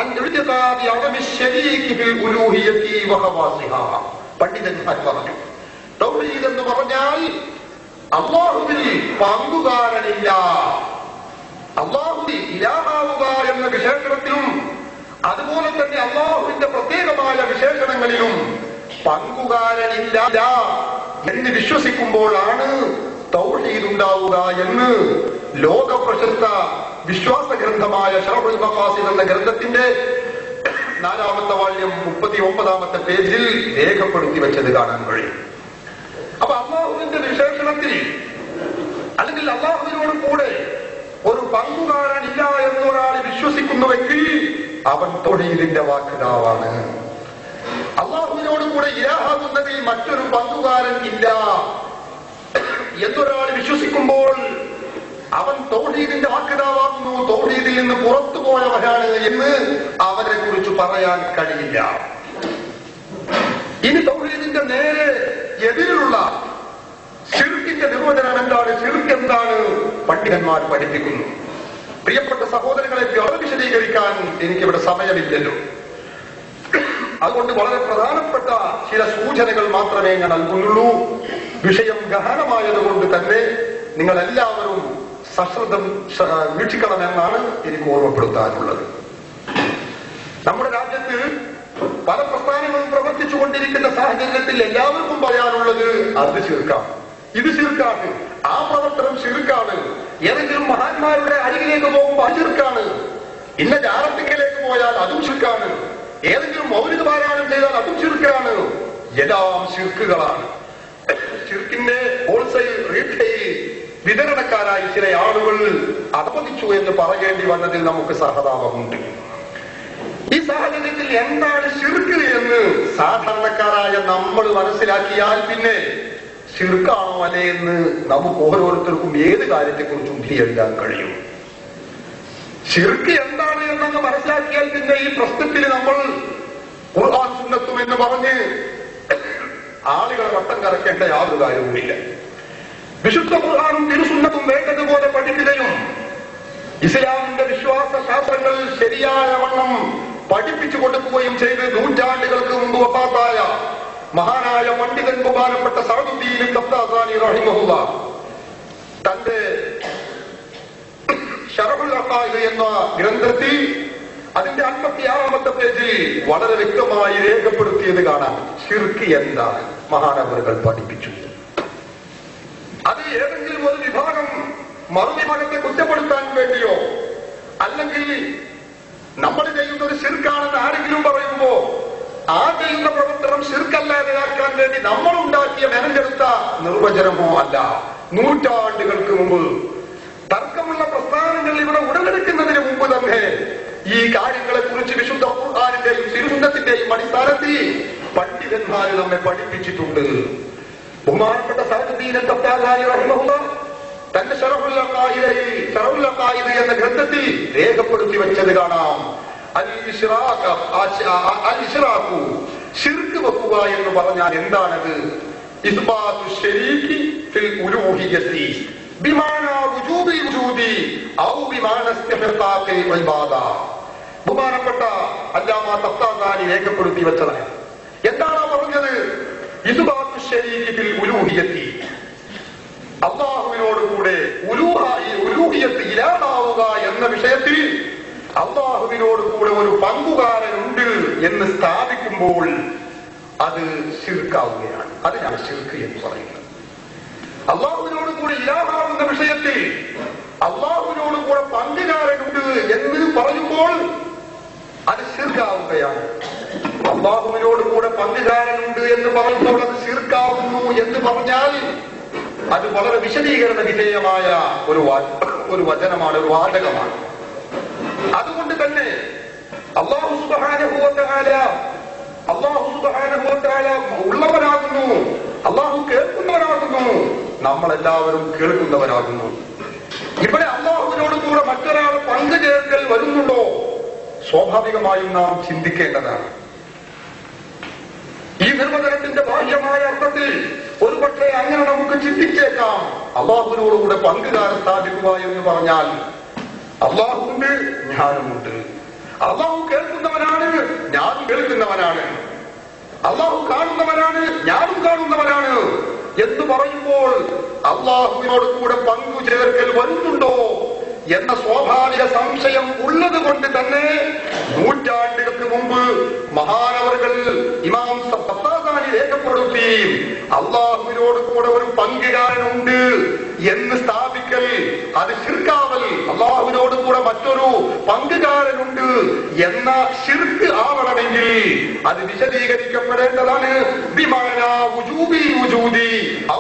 അൻ ഇഅ്തിഖാദി അദമി ശരീകി ഫിൽ ഉലൂഹിയ്യതി വഖവാസിഹാ. പണ്ഡിതന്മാർ പറഞ്ഞു, തൗഹീദ് എന്ന് പറഞ്ഞാൽ അല്ലാഹുവിൽ പങ്കുകാരനില്ല, അല്ലാഹുവിൽ ഇലാഹാവുക എന്ന വിശേഷണത്തിലും അതുപോലെ തന്നെ അല്ലാഹുവിന്റെ പ്രത്യേകമായ വിശേഷണങ്ങളിലും പങ്കുകാരനില്ല എന്ന് വിശ്വസിക്കുമ്പോഴാണ് തൗഹീദ് ഉണ്ടാവുക എന്ന് ലോക പ്രശസ്ത വിശ്വാസ ഗ്രന്ഥമായ ശറഹുൽ മഖാസിദ് എന്ന ഗ്രന്ഥത്തിന്റെ 4ാമത്തെ വാല്യം 39 പേജിൽ രേഖപ്പെടുത്തി വെച്ചത് കാണാൻ കഴിയും. അപ്പൊ അല്ലാഹുവിന്റെ വിശേഷണത്തിൽ അല്ലെങ്കിൽ അല്ലാഹുവിനോട് കൂടെ ഒരു പങ്കുകാരനില്ല എന്നൊരാൾ വിശ്വസിക്കുന്നുവെങ്കിൽ അവൻ തൗഹീദിന്റെ വാക്താവാണ്. അല്ലാഹുവിനോട് കൂടെ ഇലാഹാകുന്നതിൽ മറ്റൊരു പങ്കുകാരൻ ഇല്ല എന്നൊരാൾ വിശ്വസിക്കുമ്പോൾ അവൻ തൗഹീദിന്റെ വാക്താവാകുന്നു, തൗഹീദിൽ നിന്ന് പുറത്തുപോയവരാണ് എന്ന് അവരെ കുറിച്ച് പറയാൻ കഴിയില്ല. ഇനി തൗഹീദിന്റെ നേരെ എതിരിലുള്ള ശിർക്കിന്റെ നിർവചനം എന്താണ്, ശിർക്ക് എന്താണ് പണ്ഡിതന്മാർ പഠിപ്പിക്കുന്നു. പ്രിയപ്പെട്ട സഹോദരങ്ങളെ, വളരെ വിശദീകരിക്കാൻ എനിക്കിവിടെ സമയമില്ലല്ലോ. അതുകൊണ്ട് വളരെ പ്രധാനപ്പെട്ട ചില സൂചനകൾ മാത്രമേ ഞാൻ നൽകുന്നുള്ളൂ. വിഷയം ഗഹനമായതുകൊണ്ട് തന്നെ നിങ്ങൾ എല്ലാവരും സശ്രദ്ധം വീക്ഷിക്കണമെന്നാണ് എനിക്ക് ഓർമ്മപ്പെടുത്താനുള്ളത്. നമ്മുടെ രാജ്യത്ത് പല പ്രസ്ഥാനങ്ങളും പ്രവർത്തിച്ചുകൊണ്ടിരിക്കുന്ന സാഹചര്യത്തിൽ എല്ലാവർക്കും പറയാനുള്ളത് അത് ശിർക്കാണ്, ഇത് ശിർക്കാണ്, ആ പ്രവർത്തനം ശിർക്കാണ്. ഏതെങ്കിലും മഹാന്മാരുടെ അരികിലേക്ക് പോകുമ്പോൾ അത് ശിർക്കാണ്, ഇന്ന ജാറത്തിക്കലേക്ക് പോയാൽ അതും ശിർക്കാണ്, ഏതെങ്കിലും മൗലിക പാരായണം ചെയ്താൽ അതും ശിർക്കാണ്. എല്ലാം ശിർക്കുകളാണ്. ശിർക്കിന്റെ ഹോൾസെയിൽ റീറ്റെയിൽ വിതരണക്കാരായി ചില ആളുകൾ അധപതിച്ചു എന്ന് പറയേണ്ടി വന്നതിൽ നമുക്ക് സഹതാപമുണ്ട്. ഈ സാഹചര്യത്തിൽ എന്താണ് ശിർക്ക് എന്ന് സാധാരണക്കാരായ നമ്മൾ മനസ്സിലാക്കിയാൽ പിന്നെ ശിർക്കാണോ അല്ലേ എന്ന് നമുക്ക് ഓരോരുത്തർക്കും ഏത് കാര്യത്തെക്കുറിച്ചും തിരിച്ചറിയാൻ കഴിയും. ശിർക്ക് എന്താണ് എന്നൊന്ന് മനസ്സിലാക്കിയാൽ പിന്നെ ഈ പ്രശ്നത്തിൽ നമ്മൾ ഖുർആൻ സുന്നത്തും എന്ന് പറഞ്ഞ് ആളുകളെ വട്ടം കറക്കേണ്ട യാതൊരു കാര്യവുമില്ല. വിശുദ്ധ ഖുർആനും തിരുസുന്നത്തും വേണ്ടതുപോലെ പഠിക്കുകയും ഇസ്ലാമിന്റെ വിശ്വാസ ശാസ്ത്രങ്ങൾ ശരിയായ വണ്ണം പഠിപ്പിച്ചു കൊടുക്കുകയും ചെയ്ത് നൂറ്റാണ്ടുകൾക്ക് മുമ്പ് വഫാത്തായ മഹാനായ പണ്ഡിതൻ ബഹുമാനപ്പെട്ട സഅദുദ്ദീൻ ഖഫ്താസാനി റഹിമഹുല്ലാഹ് തന്റെ ശറഹുൽ അഖായിദ് എന്ന ഗ്രന്ഥത്തിൽ അതിന്റെ 56ാമത്തെ പേജിൽ വളരെ വ്യക്തമായി രേഖപ്പെടുത്തിയത് കാണാം. ശിർക്ക് എന്താണ് മഹാനവറുകൾ പഠിപ്പിച്ചു. അത് ഏതെങ്കിലും ഒരു വിഭാഗം മറുവിഭാഗത്തെ കുറ്റപ്പെടുത്താൻ വേണ്ടിയോ അല്ലെങ്കിൽ നമ്മൾ ചെയ്യുന്ന ഒരു ശിർക്കാണെന്ന് ആരെങ്കിലും പറയുമ്പോ ആ ചെയ്യുന്ന പ്രവർത്തനം ശിർക്കല്ലാതെയാക്കാൻ വേണ്ടി നമ്മൾ ഉണ്ടാക്കിയ മെനഞ്ഞെടുത്ത നിർവചനമോ അല്ല. നൂറ്റാണ്ടുകൾക്ക് മുമ്പ് തർക്കമുള്ള പ്രസ്ഥാനങ്ങൾ ഇവിടെ ഉടലെടുക്കുന്നതിന് മുമ്പ് തന്നെ ഈ കാര്യങ്ങളെ കുറിച്ച് വിശുദ്ധ ഖുർആനിന്റെയും തിരുസുന്നത്തിന്റെയും അടിസ്ഥാനത്തിൽ പണ്ഡിതന്മാർ നമ്മെ പഠിപ്പിച്ചിട്ടുണ്ട്. ബഹുമാനപ്പെട്ട സഅദുദ്ദീൻ ഖഫ്താസാനി റഹിമഹുല്ലാഹ് തന്റെ ശറഹുൽ അഖായിദ് എന്ന ഗ്രന്ഥത്തിൽ രേഖപ്പെടുത്തി വെച്ചത് കാണാം. ശിർക്ക് വെക്കുക എന്ന് പറഞ്ഞാൽ എന്താണത്? ഇസ്ബാത്തു ശരീകി ഫിൽ ഉലൂഹിയ്യത്തി, ബിമാനാ വുജൂബി വുജൂദി ഔ ബിമാന ഇസ്തിഹ്ഖാഖിൽ ഇബാദ. ബഹുമാനപ്പെട്ട അല്ലാമ തഫ്താസാനി രേഖപ്പെടുത്തി വെച്ചതാണ്. എന്താണ് പറഞ്ഞത്? ഇസ്ബാത്തു ശരീഅത്തി ഫിൽ ഉലൂഹിയത്തി, അല്ലാഹുവിനോട് കൂടെ ഉലൂഹിയത്ത് ഇലാഹാവുക എന്ന വിഷയത്തിൽ അല്ലാഹുവിനോട് കൂടെ ഒരു പങ്കുകാരനുണ്ട് എന്ന് സ്ഥാപിക്കുമ്പോൾ അത് ശിർക്കാവുകയാണ്. അതിനാണ് ശിർക്ക് എന്ന് പറയുന്നത്. അല്ലാഹുവിനോട് കൂടെ ഇലാഹാവുന്ന വിഷയത്തിൽ അല്ലാഹുവിനോട് കൂടെ പങ്കുകാരനുണ്ട് എന്ന് പറയുമ്പോൾ അത് ശിർക്കാവുകയാണ്. അല്ലാഹുവിനോട് കൂടെ പങ്കുകാരനുണ്ട് എന്ന് പറയുമ്പോൾ അത് ശിർക്കാവുന്നു എന്ന് പറഞ്ഞാൽ അത് വളരെ വിശദീകരണ വിധേയമായ ഒരു വചനമാണ്, ഒരു വാചകമാണ്. അതുകൊണ്ട് തന്നെ അല്ലാഹു സുബ്ഹാനഹു വ തആല ഉള്ളവനാകുന്നു, അല്ലാഹു കേൾക്കുന്നവനാകുന്നു, നമ്മളെല്ലാവരും കേൾക്കുന്നവരാകുന്നു. ഇവിടെ അല്ലാഹുവിനോട് കൂടെ മറ്റൊരാൾ പങ്കു ചേർക്കൽ വരുന്നുണ്ടോ? സ്വാഭാവികമായും നാം ചിന്തിക്കേണ്ടതാണ്. ഈ നിർവചനത്തിന്റെ ബാഹ്യമായ അർത്ഥത്തിൽ ഒരുപക്ഷെ അങ്ങനെ നമുക്ക് ചിന്തിച്ചേക്കാം. അല്ലാഹുവിനോടുകൂടെ പങ്കുകാരൻ സ്ഥാപിക്കുക എന്ന് പറഞ്ഞാൽ അല്ലാഹുണ്ട്, ഞാനുമുണ്ട്. അല്ലാഹു കേൾക്കുന്നവനാണ്, ഞാനും കേൾക്കുന്നവനാണ്. അല്ലാഹു കാണുന്നവനാണ്, ഞാനും കാണുന്നവനാണ് എന്ന് പറയുമ്പോൾ അല്ലാഹുവിനോട് കൂടെ പങ്കു ചേർക്കൽ വരുന്നുണ്ടോ എന്ന സ്വാഭാവിക സംശയം ഉള്ളത് കൊണ്ട് തന്നെ നൂറ്റാണ്ടുകൾക്ക് മുമ്പ് മഹാനവറുകൾ ഇമാം തഫ്താസാനി രേഖപ്പെടുത്തി അല്ലാഹുവിനോട് കൂടെ ഒരു പങ്കുകാരനുണ്ട് എന്ന് സ്ഥാപിക്കൽ അത് ശിർക്കാവൽ, അല്ലാഹുവിനോട് കൂടെ മറ്റൊരു പങ്കുകാരനുണ്ട് എന്ന ശിർക്ക് ആവണമെങ്കിൽ അത് വിശദീകരിക്കപ്പെടേണ്ടതാണ്. ബിമാനാ വുജൂബി വുജൂദി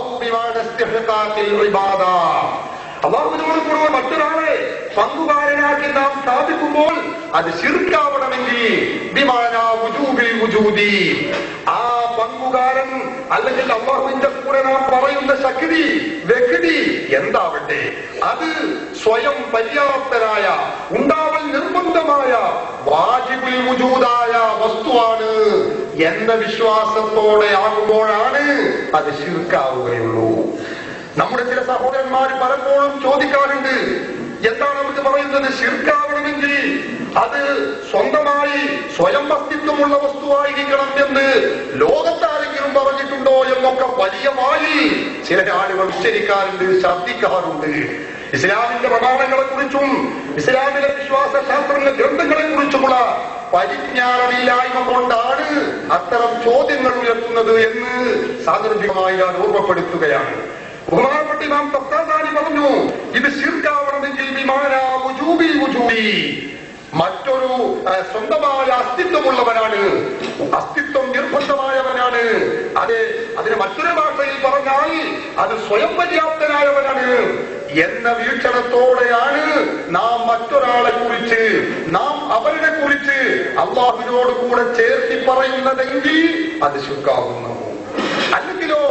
ഔ ബിമാന ഇസ്തിഹ്ഖാഖിൽ ഇബാദ. അല്ലാഹുവിനോട് കൂടെ മറ്റൊരാളെ പങ്കുകാരനാക്കി നാം സ്ഥാപിക്കുമ്പോൾ അത് ശിർക്കാവണമെങ്കിൽ ബിമാനാ വുജൂബിൽ വുജൂദി, ആ പങ്കുകാരൻ അല്ലെങ്കിൽ അല്ലാഹുവിന്റെ കൂടെ നാം പറയുന്ന ശക്തി വ്യക്തി എന്താവട്ടെ അത് സ്വയം പര്യാപ്തനായ, ഉണ്ടാവൽ നിർബന്ധമായ, വാജിബുൽ വുജൂദായ വസ്തുവാണ് എന്ന വിശ്വാസത്തോടെ ആകുമ്പോഴാണ് അത് ശിർക്കാവുകയുള്ളൂ. നമ്മുടെ ചില സഹോദരന്മാർ പലപ്പോഴും ചോദിക്കാറുണ്ട്, എന്താണ് അവർക്ക് പറയുന്നത്? ശിർക്കാവണമെങ്കിൽ അത് സ്വന്തമായി സ്വയം അസ്തിത്വമുള്ള വസ്തുവായിരിക്കണം എന്ന് ലോകത്താരെങ്കിലും പറഞ്ഞിട്ടുണ്ടോ എന്നൊക്കെ വലിയ വായിൽ ചില ആളുകൾ ഉച്ചരിക്കാറുണ്ട്, ശബ്ദിക്കാറുണ്ട്. ഇസ്ലാമിന്റെ പ്രമാണങ്ങളെ കുറിച്ചും ഇസ്ലാമിലെ വിശ്വാസ ശാസ്ത്ര ഗ്രന്ഥങ്ങളെ കുറിച്ചുമുള്ള പരിജ്ഞാനമില്ലായ്മ കൊണ്ടാണ് അത്തരം ചോദ്യങ്ങൾ ഉയർത്തുന്നത് എന്ന് സാന്ദർഭികമായി ഞാൻ ഓർമ്മപ്പെടുത്തുകയാണ്. ബഹുമാനപ്പെട്ട ഇമാം തഫ്താസാനി പറഞ്ഞു, ഇത് ശിർക്കാവണമെങ്കിൽ ബിമാനാ വുജൂബി വുജൂബി, മറ്റൊരു സ്വന്തമായ അസ്തിത്വമുള്ളവനാണ്, അസ്തിത്വം നിർബന്ധമായവനാണ്. അതിന് മറ്റൊരു ഭാഷയിൽ പറഞ്ഞാൽ അത് സ്വയം പര്യാപ്തനായവനാണ് എന്ന വീക്ഷണത്തോടെയാണ് നാം മറ്റൊരാളെ കുറിച്ച്, നാം അവരുടെ കുറിച്ച് അല്ലാഹുവിനോട് കൂടെ ചേർത്തി പറയുന്നതെങ്കിൽ അത് ശിർക്കാവുന്നു. അല്ലെങ്കിലോ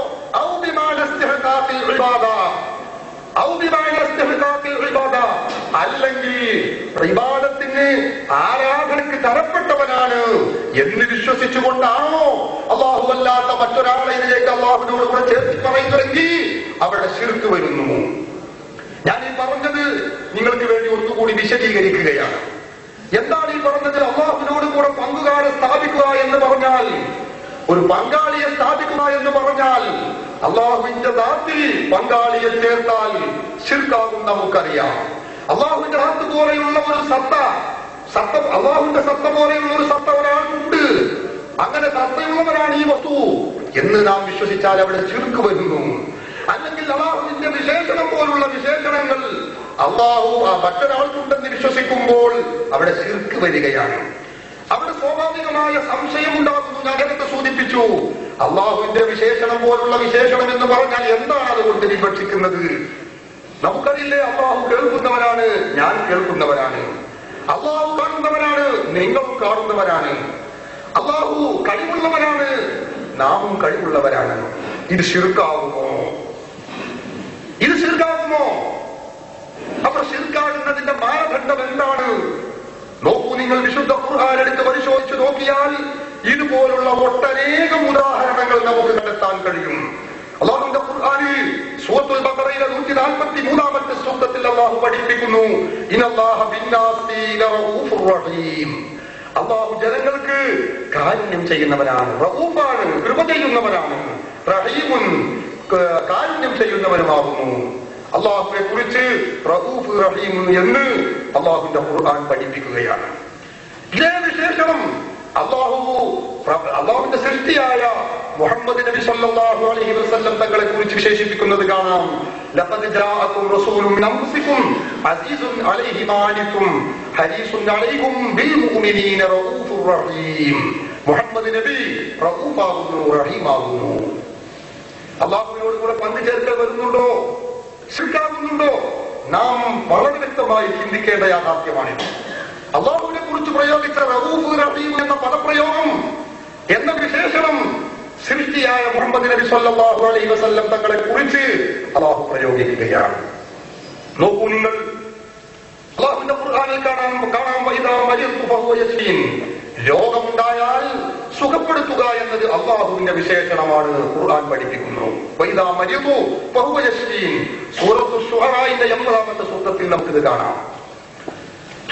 അല്ലെങ്കിൽ ഇബാദത്തിന് ആരാധനക്ക് തരപ്പെട്ടവനാണ് എന്ന് വിശ്വസിച്ചുകൊണ്ടാണോ അല്ലാഹു അല്ലാത്ത മറ്റൊരാളെ ഇതിലേക്ക് അല്ലാഹുവിനോട് കൂടെ ചേർത്തി പറയുന്നതെങ്കിൽ അവിടെ ശിർക്ക് വരുന്നു. ഞാൻ ഈ പറഞ്ഞത് നിങ്ങൾക്ക് വേണ്ടി ഒന്നുകൂടി വിശദീകരിക്കുകയാണ്. എന്താണ് ഈ പറഞ്ഞത്? അല്ലാഹുവിനോട് കൂടെ പങ്കുകാരെ സ്ഥാപിക്കുക എന്ന് പറഞ്ഞാൽ, ഒരു പങ്കാളിയെ സ്ഥാപിക്കുക എന്ന് പറഞ്ഞാൽ അല്ലാഹുവിന്റെ ദാത്തിൽ പങ്കാളിയെ ചേർത്താൽ ശിർക്കാകും നമുക്കറിയാം. അല്ലാഹുവിന്റെ ദാത്ത് പോലെയുള്ള ഒരു സത്ത, അല്ലാഹുവിന്റെ സത്ത പോലെയുള്ള ഒരു സത്ത ഒരാൾക്കുണ്ട്, അങ്ങനെ സത്തയുള്ളവരാണ് ഈ വസ്തു എന്ന് നാം വിശ്വസിച്ചാൽ അവിടെ ശിർക്ക് വരുന്നു. അല്ലെങ്കിൽ അല്ലാഹുവിന്റെ വിശേഷണം പോലുള്ള വിശേഷണങ്ങൾ അല്ലാഹു മറ്റൊരാൾക്കുണ്ടെന്ന് വിശ്വസിക്കുമ്പോൾ അവിടെ ശിർക്ക് വരികയാണ്. അവിടെ സ്വാഭാവികമായ സംശയം ഉണ്ടാകുന്നു. ഞാൻ നേരത്തെ സൂചിപ്പിച്ചു, അല്ലാഹുവിന്റെ വിശേഷണം പോലുള്ള വിശേഷണം എന്ന് പറഞ്ഞാൽ എന്താണ് അതുകൊണ്ട് വിവക്ഷിക്കുന്നത്? നമുക്കറിയില്ലേ, അല്ലാഹു കേൾക്കുന്നവനാണ്, ഞാൻ കേൾക്കുന്നവനാണ്. അല്ലാഹു കാണുന്നവനാണ്, നിങ്ങളും കാണുന്നവരാണ്. അല്ലാഹു കഴിവുള്ളവനാണ്, നാമും കഴിവുള്ളവരാണ്. ഇത് ശിർക്കാകുമോ? ഇത് ശിർക്കാകുമോ? അപ്പൊ ശിർക്കാകുന്നതിന്റെ മാനദണ്ഡം എന്താണ്? നോക്കൂ, നിങ്ങൾ വിശുദ്ധ ഖുർആൻ എടുത്ത് പരിശോധിച്ച് നോക്കിയാൽ ഇതുപോലുള്ള ഒട്ടനേകം ഉദാഹരണങ്ങൾ നമുക്ക് കണ്ടെത്താൻ കഴിയും. അല്ലാഹുവിന്റെ ഖുർആനിൽ സൂറത്തുൽ ബഖറയിലെ 143-ാമത്തെ സൂക്തത്തിൽ അല്ലാഹു പഠിപ്പിക്കുന്നു, ഇന്നല്ലാഹ ബിന്നാസി ലറഊഫുർ റഹീം. അല്ലാഹു ജനങ്ങൾക്ക് കാരുണ്യം ചെയ്യുന്നവനാണ്, റഊഫാണ്, കൃപ ചെയ്യുന്നവനാണ്, റഹീമുൻ കാരുണ്യം ചെയ്യുന്നവനുമാകുന്നു. അല്ലാഹുവിനെ കുറിച്ച് റഊഫ് റഹീം എന്ന് അല്ലാഹുവിന്റെ ഖുർആൻ പഠിപ്പിക്കുകയാണ്. ഇതേ വിശേഷണം അല്ലാഹുവിന്റെ സൃഷ്ടിയായ മുഹമ്മദ് നബി സല്ലല്ലാഹു അലൈഹി വസല്ലം തങ്ങളെ കുറിച്ച് വിശേഷിപ്പിക്കുന്നത് കാണാം. ലഖദ് ജാഅകും റസൂലുൻ മിൻ അൻഫുസികും അസീസുൻ അലൈഹി മാ അനിതും ഹരീസുൻ അലൈക്കും ബിൽ മുഅ്മിനീന റഊഫുർ റഹീം. മുഹമ്മദ് നബി റഊഫാകുന്നു, റഹീമാകുന്നു. അല്ലാഹുവിനോട് കൂടെ പങ്കുചേർക്കൽ വരുന്നുണ്ടോ, ശിർക്കാകുന്നുണ്ടോ? നാം വളരെ വ്യക്തമായി ചിന്തിക്കേണ്ട യാഥാർത്ഥ്യമാണിത്. അല്ലാഹുവിനെ കുറിച്ച് പ്രയോഗിച്ച റഊഫ് റഹീം എന്ന പദപ്രയോഗം എന്ന വിശേഷണം സൃഷ്ടിയായ മുഹമ്മദ് നബി സല്ലല്ലാഹു അലൈഹി വസല്ലം തങ്ങളെ കുറിച്ച് അല്ലാഹു പ്രയോഗിക്കുകയാണ്. നോക്കൂ, നിങ്ങൾ അല്ലാഹുവിന്റെ ഖുർആനിൽ കാണാം വൈദാ മരിതു ഫഹുവ യസ്ഫീൻ. രോഗമുണ്ടായാൽ സുഖപ്പെടുത്തുക എന്നത് അല്ലാഹുവിന്റെ വിശേഷണമാണ്. ഖുർആൻ പഠിപ്പിക്കുന്നു വൈദാ മരിതു ഫഹുവ യസ്ഫീൻ. സൂറത്തു ശുഅറായിന്റെ 80-ാമത്തെ സൂക്തത്തിൽ നമുക്കിത് കാണാം.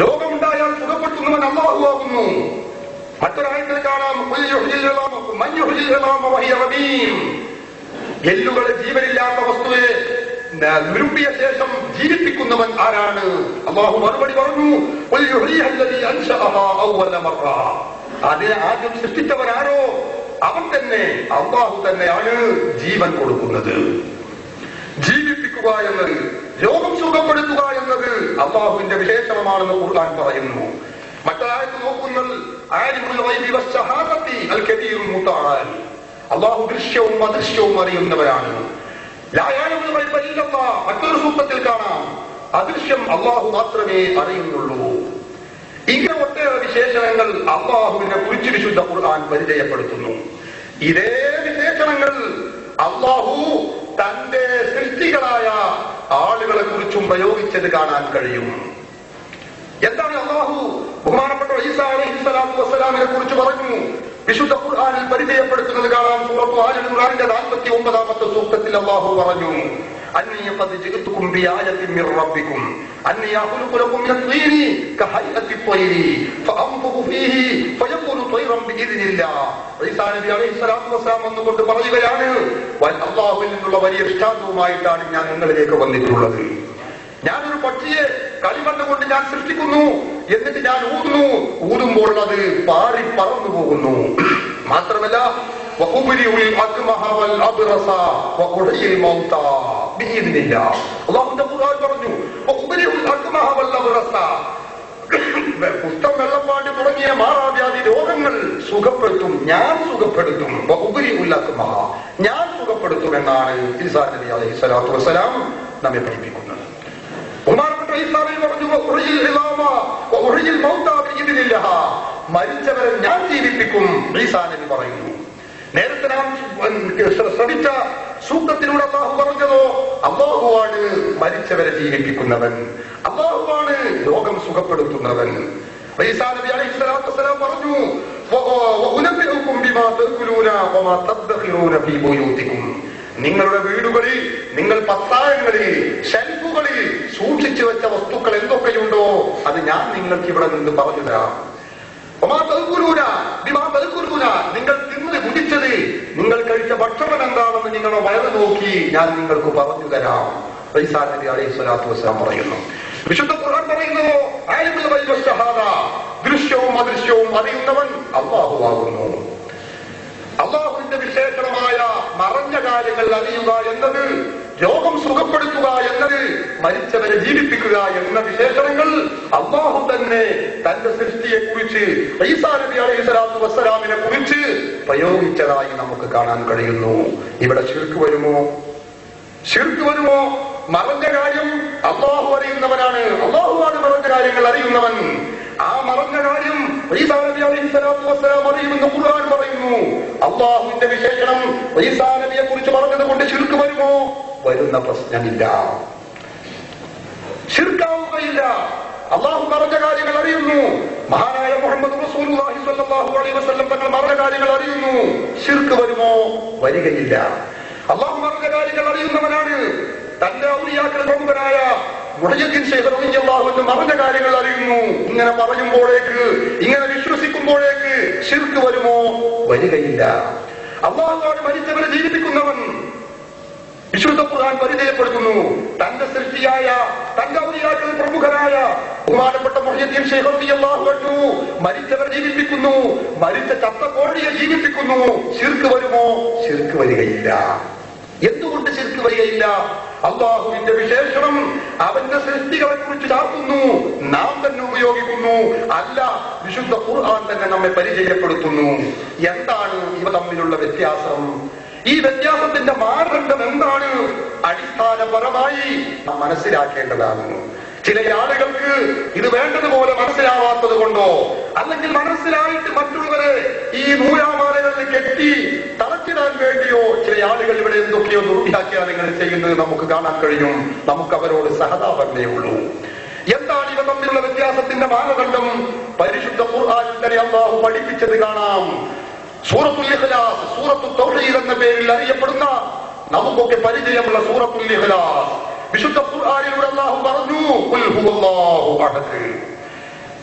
രോഗമുണ്ടായാൽ സുഖപ്പെടുത്തുന്നവൻ അല്ലാഹു ആകുന്നു. മറ്റൊരായത്തിൽ കാണാം എല്ലുകളെ ജീവനില്ലാത്ത വസ്തുവെ നിരൂപിയ ശേഷം ജീവിപ്പിക്കുന്നവൻ ആരാണ്? അല്ലാഹു മറുപടി പറഞ്ഞു, അതിനെ ആദ്യം സൃഷ്ടിച്ചവനാരോ അവൻ തന്നെ, അല്ലാഹു തന്നെയാണ് ജീവൻ കൊടുക്കുന്നത്. ജീവിപ്പിക്കുക എന്നത്, രോഗം സുഖപ്പെടുത്തുക എന്നത് അല്ലാഹുവിന്റെ വിശേഷണമാണെന്ന് ഖുർആൻ പറയുന്നു. മറ്റൊരായത്ത് നോക്കുന്നത് ആലിമുൽ ഗൈബി വശ്ശഹാദത്തി അൽ കബീറുൽ മുതആൽ. അല്ലാഹു ദൃശ്യവും അദൃശ്യവും അറിയുന്നവരാണ്. ലാ യഅലമുൽ ഗൈബ ഇല്ലല്ലാഹ്. മറ്റൊരു സൂക്തത്തിൽ കാണാം, അദൃശ്യം അല്ലാഹു മാത്രമേ അറിയുന്നുള്ളൂ. ഇങ്ങനെ ഒട്ടേറെ വിശേഷണങ്ങൾ അല്ലാഹുവിനെ കുറിച്ച് വിശുദ്ധ ഖുർആൻ പരിചയപ്പെടുത്തുന്നു. ഇതേ വിശേഷണങ്ങൾ അല്ലാഹു തന്റെ സൃഷ്ടികളായ ആളുകളെ കുറിച്ചും പ്രയോഗിച്ചത് കാണാൻ കഴിയും. എന്താണ് അല്ലാഹു ബഹുമാനപ്പെട്ട ഈസാ അലൈഹിസ്സലാത്തു വസ്സലാമിനെ കുറിച്ച് പറഞ്ഞു? വിശുദ്ധ ഖുർആനിൽ പരിചയപ്പെടുത്തുന്നത് കാണാം. സൂറത്തു ആൽ ഇംറാനിന്റെ 49-ാമത്തെ സൂക്തത്തിൽ അല്ലാഹു പറഞ്ഞു, അന്നീ ഖദ് ജിഅ്തുകും ബിആയത്തിൻ മിർ റബ്ബികും അന്നീ അഖ്ലുഖു ലക്കും മിനൽ തീനി കഹയ്യത്തി ത്വയ്രി ഫഅൻഫുഖു ഫീഹി ഫയഖൂലു ത്വയ്റൻ ബിഇദ്നില്ലാഹ്. ഈസാ നബി അലൈഹിസ്സലാത്തു വസ്സലാം വന്നുകൊണ്ട് പറയുകയാണ്, അല്ലാഹുവിൽ നിന്നുള്ള വലിയ ദൃഷ്ടാന്തവുമായിട്ടാണ് ഞാൻ നിങ്ങളിലേക്ക് വന്നിട്ടുള്ളത്. ഞാനൊരു പക്ഷിയെ കളിമണ്ണ് കൊണ്ട് ഞാൻ സൃഷ്ടിക്കുന്നു, എന്നിട്ട് ഞാൻ ഊതുമ്പോൾ അത് പാറി പറന്നു പോകുന്നു. മാത്രമല്ല പറഞ്ഞു, കുഷ്ഠം, വെള്ളപ്പാണ്ട് തുടങ്ങിയ മാറാവ്യാധി രോഗങ്ങൾ സുഖപ്പെടുത്തും, ഞാൻ സുഖപ്പെടുത്തും. ഞാൻ സുഖപ്പെടുത്തും എന്നാണ് ഈസാ നബി അലൈഹിസ്സലാത്തു വസ്സലാം നമ്മെ പഠിപ്പിക്കുന്നത്. ബഹുമാനപ്പെട്ട ഈസാ നബി പറഞ്ഞു, മരിച്ചവരെ ഞാൻ ജീവിപ്പിക്കും. ഈസാ നബി പറയുന്നു. നേരത്തെ നാം ശ്രമിച്ച സൂക്തത്തിലൂടെ അല്ലാഹു പറഞ്ഞതോ, അല്ലാഹുവാണ് മരിച്ചവരെ ജീവിപ്പിക്കുന്നവൻ, അല്ലാഹുവാണ് രോഗം സുഖപ്പെടുത്തുന്നവൻ. ഈസാ നബി അലൈഹിസ്സലാത്തു വസ്സലാം പറഞ്ഞു, വഉനബ്ബിഉകും ബിമാ തഅകുലൂന വമാ തദ്ഖിറൂന ഫീ ബുയൂതികും. നിങ്ങളുടെ വീടുകളിൽ, നിങ്ങൾ പത്തായങ്ങളിൽ, ഷെൽഫുകളിൽ സൂക്ഷിച്ചു വെച്ച വസ്തുക്കൾ എന്തൊക്കെയുണ്ടോ അത് ഞാൻ നിങ്ങൾക്ക് ഇവിടെ നിന്ന് പറഞ്ഞു തരാം. നിങ്ങൾ തിന്ന് കുടിച്ചത്, നിങ്ങൾ കഴിച്ച ഭക്ഷണം എന്താണെന്ന് നിങ്ങളുടെ വയറ് നോക്കി ഞാൻ നിങ്ങൾക്ക് പറഞ്ഞു തരാം. ഈസാ നബി അലൈഹിസ്സലാത്തു വസ്സലാം പറയുന്നു. വിശുദ്ധ ഖുർആൻ പറയുന്നതോ, ആലിമുൽ ഗൈബി വശ്ശഹാദ, ദൃശ്യവും അദൃശ്യവും അറിയുന്നവൻ അല്ലാഹു ആകുന്നു. അല്ലാഹുവിന്റെ വിശേഷണമായ മറഞ്ഞ കാര്യങ്ങൾ അറിയുക എന്നത്, രോഗം സുഖപ്പെടുത്തുക എന്നത്, മരിച്ചവരെ ജീവിപ്പിക്കുക എന്ന വിശേഷണങ്ങൾ അല്ലാഹു തന്നെ തന്റെ സൃഷ്ടിയെ കുറിച്ച്, ഈസാ നബി അലൈഹിസ്സലാത്തു വസ്സലാമിനെ കുറിച്ച് പ്രയോഗിച്ചതായി നമുക്ക് കാണാൻ കഴിയുന്നു. ഇവിടെ ശിർക്ക് വരുമോ? ശിർക്ക് വരുമോ? മറഞ്ഞ കാര്യം അല്ലാഹു അറിയുന്നവനാണ്. അല്ലാഹുവാണ് മറഞ്ഞ കാര്യങ്ങൾ അറിയുന്നവൻ. ആ മറഞ്ഞ കാര്യം ഈസാ നബി അലൈഹിസ്സലാത്തു വസ്സലാം അറിയുമെന്ന് ഖുർആൻ പറയുന്നു. അല്ലാഹുവിന്റെ വിശേഷണം ഈസാ നബിയെ കുറിച്ച് പറഞ്ഞത് കൊണ്ട് ശിർക്ക് വരുമോ? വരുന്ന പ്രശ്നമില്ല, ശിർക്കാവുകയില്ല. അല്ലാഹു മറഞ്ഞ കാര്യങ്ങൾ അറിയുന്നു. മഹാനായ മുഹമ്മദ് റസൂലുള്ളാഹി സ്വല്ലല്ലാഹു അലൈഹി വസല്ലം തങ്ങൾ മറഞ്ഞ കാര്യങ്ങൾ അറിയുന്നു. ശിർക്ക് വരുമോ? വരികയില്ല. അള്ളാഹു മറഞ്ഞ കാര്യങ്ങൾ അറിയുന്നവനാണ്. തന്റെ ഔലിയാക്കൾ പ്രമുഖനായ മുഹയ്യിദ്ദീൻ ശൈഖ് റളിയല്ലാഹു അൻഹു മറഞ്ഞ കാര്യങ്ങൾ അറിയുന്നു. ഇങ്ങനെ പറയുമ്പോഴേക്ക്, ഇങ്ങനെ വിശ്വസിക്കുമ്പോഴേക്ക് ശിർക്ക് വരുമോ? വരികയില്ല. അള്ളാഹുവാണ് മരിച്ചവരെ ജീവിപ്പിക്കുന്നവൻ. വിശുദ്ധ ഖുർആൻ പരിചയപ്പെടുത്തുന്നു. തന്റെ സൃഷ്ടിയായ, തന്റെ ഔലിയാക്കളിൽ പ്രമുഖനായ ബഹുമാനപ്പെട്ട മുഹയ്യിദ്ദീൻ ശൈഖ് റളിയല്ലാഹു അൻഹു മരിച്ചവരെ ജീവിപ്പിക്കുന്നു, മരിച്ച ചത്ത കോഴിയെ ജീവിപ്പിക്കുന്നു. ശിർക്ക് വരുമോ? ശിർക്ക് വരികയില്ല. എന്തുകൊണ്ട് ശിർക്ക് വരികയില്ല? അള്ളാഹുവിന്റെ വിശേഷണം അവന്റെ സൃഷ്ടികളെ കുറിച്ച് ചാർത്തുന്നു, നാം തന്നെ ഉപയോഗിക്കുന്നു. അല്ല, വിശുദ്ധ ഖുർആൻ തന്നെ നമ്മെ പരിചയപ്പെടുത്തുന്നു. എന്താണ് ഇവ തമ്മിലുള്ള വ്യത്യാസം? ഈ വ്യത്യാസത്തിന്റെ മാനദണ്ഡം എന്താണ്? അടിസ്ഥാനപരമായി നാം മനസ്സിലാക്കേണ്ടതാണ്. ചില ആളുകൾക്ക് ഇത് വേണ്ടതുപോലെ മനസ്സിലാവാത്തത് കൊണ്ടോ, അല്ലെങ്കിൽ മനസ്സിലായിട്ട് മറ്റുള്ളവരെ ഈ നൂലാമാലകളിൽ കെട്ടി തളച്ചിടാൻ വേണ്ടിയോ ചില ആളുകൾ ഇവിടെ എന്തൊക്കെയോ ദുർവ്യാഖ്യാനങ്ങൾ ചെയ്യുന്നത് നമുക്ക് കാണാൻ കഴിയും. നമുക്ക് അവരോട് സഹതാപമേ ഉള്ളൂ. എന്താണ് ഇവ തമ്മിലുള്ള വ്യത്യാസത്തിന്റെ മാനദണ്ഡം? പരിശുദ്ധ ഖുർആനിൽ തന്നെ അല്ലാഹു പഠിപ്പിച്ചത് കാണാം. സൂറത്തുൽ ഇഖ്ലാസ്, സൂറത്തുൽ തൗഹീദ് എന്ന പേരിൽ അറിയപ്പെടുന്ന, നമുക്കൊക്കെ പരിചയമുള്ള സൂറത്തുൽ ഇഖ്ലാസ് വിശുദ്ധ ഖുർആനിലൂടെ അല്ലാഹു പറഞ്ഞു, ഖുൽ ഹുവല്ലാഹു അഹദ്.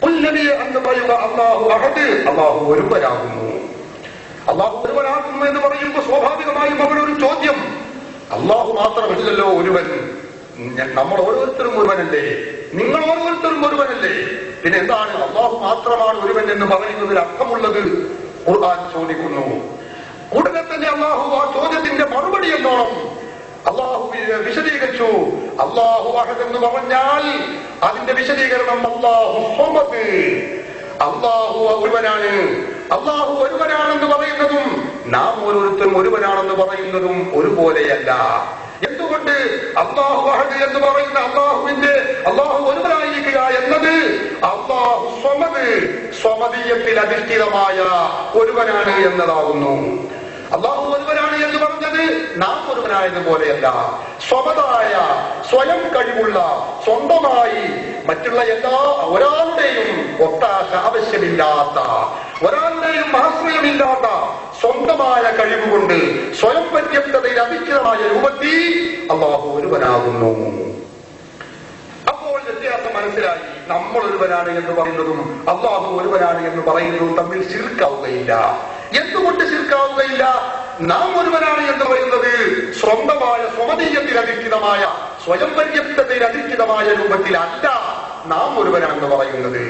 ഖുൽ നബിയെ എന്ന് പറയുക, അല്ലാഹു അഹദ്, അല്ലാഹു ഒരുവനാകുന്നു. അല്ലാഹു ഒരുവനാകുന്നു എന്ന് പറയുമ്പോൾ സ്വാഭാവികമായും അവിടെ ഒരു ചോദ്യം, അല്ലാഹു മാത്രമല്ലല്ലോ ഒരുവൻ, നമ്മൾ ഓരോരുത്തരും ഒരുവനല്ലേ, നിങ്ങൾ ഓരോരുത്തരും ഒരുവനല്ലേ, പിന്നെ എന്താണ് അല്ലാഹു മാത്രമാണ് ഒരുവൻ എന്ന് പറയുന്നതിൽ അർത്ഥമുള്ളത്? ഖുർആൻ ചോദിക്കുന്നു. ഉടനെ തന്നെ അല്ലാഹു ആ ചോദ്യത്തിന്റെ മറുപടി എന്നോണം അല്ലാഹു വിശദീകരിച്ചു. അല്ലാഹു അഹദ് എന്ന് പറഞ്ഞാൽ അതിന്റെ വിശദീകരണം അല്ലാഹു സ്വമദ്, അല്ലാഹു ഒരുവനാണ്. അല്ലാഹു ഒരുവനാണെന്ന് പറയുന്നതും നാം ഓരോരുത്തരും ഒരുവനാണെന്ന് പറയുന്നതും ഒരുപോലെയല്ല. എന്തുകൊണ്ട്? അല്ലാഹു അഹദ് എന്ന് പറയുന്ന അല്ലാഹു ഒരുവനായിരിക്കുക എന്നത് അല്ലാഹു സ്വമദ്, സ്വമദീയത്തിൽ അധിഷ്ഠിതമായ ഒരുവനാണ് എന്നതാകുന്നു. അല്ലാഹു ഒരുവനാണ് എന്ന് പറഞ്ഞത് നാം ഒരുവനായതുപോലെയല്ല. സ്വമതായ, സ്വയം കഴിവുള്ള, സ്വന്തമായി മറ്റുള്ള എല്ലാ ഒരാളുടെയും ഒത്താശ ആവശ്യമില്ലാത്ത, ഒരാളുടെയും ആശ്രയമില്ലാത്ത സ്വന്തമായ കഴിവുകൊണ്ട് സ്വയം പര്യാപ്തതയിൽ അധിഷ്ഠിതമായ രൂപത്തിൽ അല്ലാഹു ഒരുവനാകുന്നു. അപ്പോൾ വ്യത്യാസം മനസ്സിലായി. നമ്മൾ ഒരുവനാണ് എന്ന് പറയുന്നതും അല്ലാഹു ഒരുവനാണ് എന്ന് പറയുന്നതും തമ്മിൽ ശിർക്കാവുകയില്ല. എന്തുകൊണ്ട് ശിർക്കാവുകയില്ല? നാം ഒരുവനാണ് എന്ന് പറയുന്നത് സ്വന്തമായ, സ്വമതീയത്തിൽ അധിഷ്ഠിതമായ, സ്വയം പര്യാപ്തതയിൽ അധിഷ്ഠിതമായ രൂപത്തിലല്ല നാം ഒരുവനാണെന്ന് പറയുന്നത്.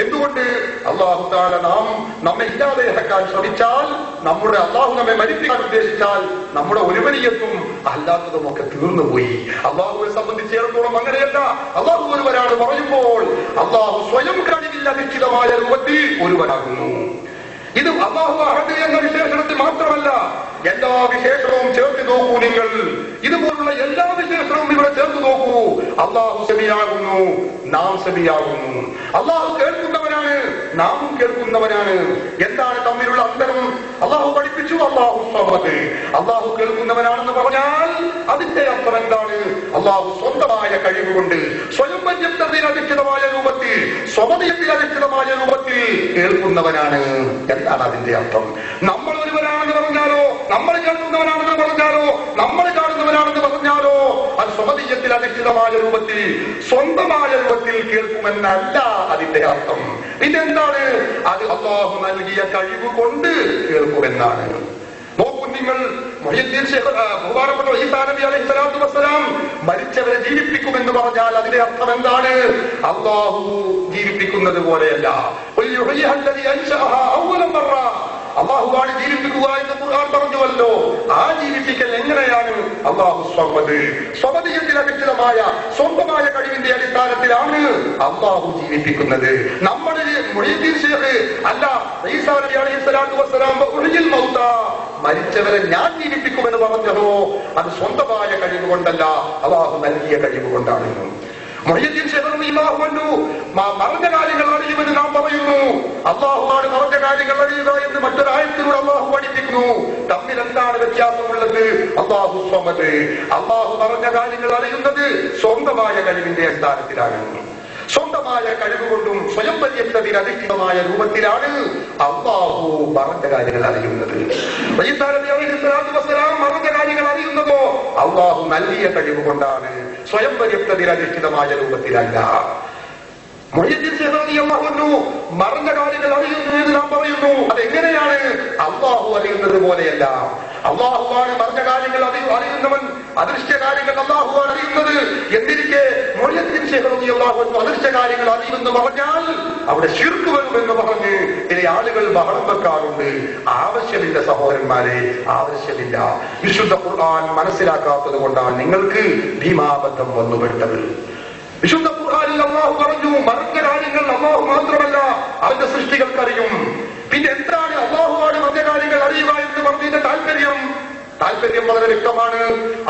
എന്തുകൊണ്ട്? അല്ലാഹു തആല നമ്മെ ഇല്ലാതെയാക്കാൻ ശ്രമിച്ചാൽ, നമ്മുടെ അല്ലാഹു നമ്മെ മരിപ്പിക്കാൻ ഉദ്ദേശിച്ചാൽ നമ്മുടെ ഒരുവനിയത്തും അല്ലാത്തതും ഒക്കെ തീർന്നുപോയി. അല്ലാഹുവിനെ സംബന്ധിച്ചിടത്തോളം അങ്ങനെയല്ല. അല്ലാഹു ഒരുവനാണ് പറയുമ്പോൾ അല്ലാഹു സ്വയം കഴിവിൽ അധിഷ്ഠിതമായ രൂപത്തിൽ ഒരുവനാകുന്നു. ഇത് അല്ലാഹു അഹദ് എന്ന വിശേഷണത്തിൽ മാത്രമല്ല, എല്ലാ വിശേഷണവും ചേർത്ത് നോക്കൂ നിങ്ങൾ. ഇതുപോലുള്ള എല്ലാ വിശേഷണവും ഇവിടെ ചേർത്ത് നോക്കൂ. അല്ലാഹു സമീആകുന്നു, നാം സമീആകുന്നു. അല്ലാഹു കേൾക്കുന്നവനാണ്, നാമും കേൾക്കുന്നവനാണ്. എന്താണ് തമ്മിലുള്ള അന്തരം? അല്ലാഹു പഠിപ്പിച്ചു, അല്ലാഹു സമദ്. അല്ലാഹു കേൾക്കുന്നവനാണെന്ന് പറഞ്ഞാൽ അതിന്റെ അർത്ഥം എന്താണ്? അല്ലാഹു സ്വന്തമായ കഴിവുകൊണ്ട്, സ്വയം പര്യാപ്തതയിൽ അധിഷ്ഠിതമായ രൂപത്തിൽ, സ്വമതയിൽ അധിഷ്ഠിതമായ രൂപത്തിൽ കേൾക്കുന്നവനാണ്. എന്താണ് അതിന്റെ അർത്ഥം? നമ്മൾ ഒരുവനാണെന്ന് പറഞ്ഞാലോ, നമ്മൾ കേൾക്കുന്നവനാണെന്ന് പറഞ്ഞാലോ, നമ്മൾ കാണുന്നവനാണെന്ന് പറഞ്ഞാലോ അത് സ്വമതീയത്തിൽ അധിഷ്ഠിതമായ രൂപത്തിൽ, സ്വന്തമായ രൂപത്തിൽ കേൾക്കുമെന്നല്ല അതിന്റെ അർത്ഥം. ഇതെന്താണ്? അത് അല്ലാഹു നൽകിയ കഴിവ് കൊണ്ട് കേൾക്കുമെന്നാണ്. നോക്കൂ നിങ്ങൾ, മുഹയ്യിദ്ദീൻ ശൈഖ് ബഹുമാനപ്പെട്ട ഈസാ നബി അലൈഹി സ്വലാത്തു വസ്സലാം മരിച്ചവരെ ജീവിപ്പിക്കുമെന്ന് പറഞ്ഞാൽ അതിന്റെ അർത്ഥം എന്താണ്? അല്ലാഹു ജീവിപ്പിക്കുന്നത് പോലെയല്ല. അല്ലാഹുവാണ് ജീവിപ്പിക്കുക എന്ന് ഖുർആൻ പറഞ്ഞുവല്ലോ. ആ ജീവിപ്പിക്കൽ എങ്ങനെയാണ്? അല്ലാഹു സ്വമദ്, സ്വമദീയത്തിൽ അധിഷ്ഠിതമായ സ്വന്തമായ കഴിവിന്റെ അടിസ്ഥാനത്തിലാണ് അല്ലാഹു ജീവിപ്പിക്കുന്നത്. നമ്മുടെ മുഹയ്യിദ്ദീൻ ശൈഖ് അല്ല, ഈസാ നബി അലൈഹി സ്വലാത്തു വസ്സലാം ഉഹ്യിൽ മൗത, മരിച്ചവരെ ഞാൻ ജീവിപ്പിക്കുമെന്ന് പറഞ്ഞതോ അത് സ്വന്തമായ കഴിവ് കൊണ്ടല്ല, അല്ലാഹു നൽകിയ കഴിവ് കൊണ്ടാണ്. മുഹയ്യിദ്ദീൻ ശൈഖ് റളിയല്ലാഹു അൻഹു മറഞ്ഞ കാര്യങ്ങൾ അറിയുമെന്ന് നാം പറയുന്നു. അല്ലാഹുവാണ് മറഞ്ഞ കാര്യങ്ങൾ അറിയുക എന്ന് മറ്റൊരായത്തിലൂടെ അല്ലാഹു പഠിപ്പിക്കുന്നു. തമ്മിൽ എന്താണ് വ്യത്യാസമുള്ളത്? അല്ലാഹു സ്വമദ്, അല്ലാഹു മറഞ്ഞ കാര്യങ്ങൾ അറിയുന്നത് സ്വന്തമായ കഴിവിന്റെ അടിസ്ഥാനത്തിലാണ്. സ്വന്തമായ കഴിവുകൊണ്ടും സ്വയം പര്യാപ്തതയിൽ അധിഷ്ഠിതമായ രൂപത്തിലാണ് അല്ലാഹു മറഞ്ഞ കാര്യങ്ങൾ അറിയുന്നത്. ഈസാ നബി അലൈഹി സ്വലാത്തു വസ്സലാം മറഞ്ഞ കാര്യങ്ങൾ അറിയുക അള്ളാഹു നൽകിയ കഴിവ് കൊണ്ടാണ്, സ്വയം പര്യാപ്തതയിലധിഷ്ഠിതമായ രൂപത്തിലല്ല. മുഹ്യിദ്ദീൻ ശൈഖ് റളിയല്ലാഹു അൻഹു മറഞ്ഞ കാര്യങ്ങൾ അറിയുന്നു എന്ന് നാം പറയുന്നു. അതെങ്ങനെയാണ്? അള്ളാഹു അറിയുന്നത് പോലെയല്ല. അള്ളാഹുവാണ് മറഞ്ഞ കാര്യങ്ങൾ അറിയുന്നവൻ, അദൃശ്യ കാര്യങ്ങൾ അള്ളാഹുവാണ് അറിയുന്നത്. എന്നിരിക്കെ മുഹ്യിദ്ദീൻ ശൈഖ് റളിയല്ലാഹു അൻഹു അദൃശ്യ കാര്യങ്ങൾ അറിയുമെന്ന് പറഞ്ഞാൽ അവിടെ ശിർക്ക് വരുമെന്ന് പറഞ്ഞ് ചില ആളുകൾ ബഹളം വെക്കാറുണ്ട്. ആവശ്യമില്ല സഹോദരന്മാരെ, ആവശ്യമില്ല. വിശുദ്ധ ഖുർആൻ മനസ്സിലാക്കാത്തത് കൊണ്ടാണ് നിങ്ങൾക്ക് ഭീമാബദ്ധം വന്നുപെട്ടത്. വിശുദ്ധ ഖുർആനിൽ അല്ലാഹു പറഞ്ഞു, മറഞ്ഞ കാര്യങ്ങൾ അല്ലാഹു മാത്രമല്ല അവന്റെ സൃഷ്ടികൾക്കറിയും. പിന്നെ എന്താണ് അല്ലാഹുവാണ് മറഞ്ഞ കാര്യങ്ങൾ അറിയുക എന്ന് പറഞ്ഞതിന്റെ താല്പര്യം വളരെ വ്യക്തമാണ്.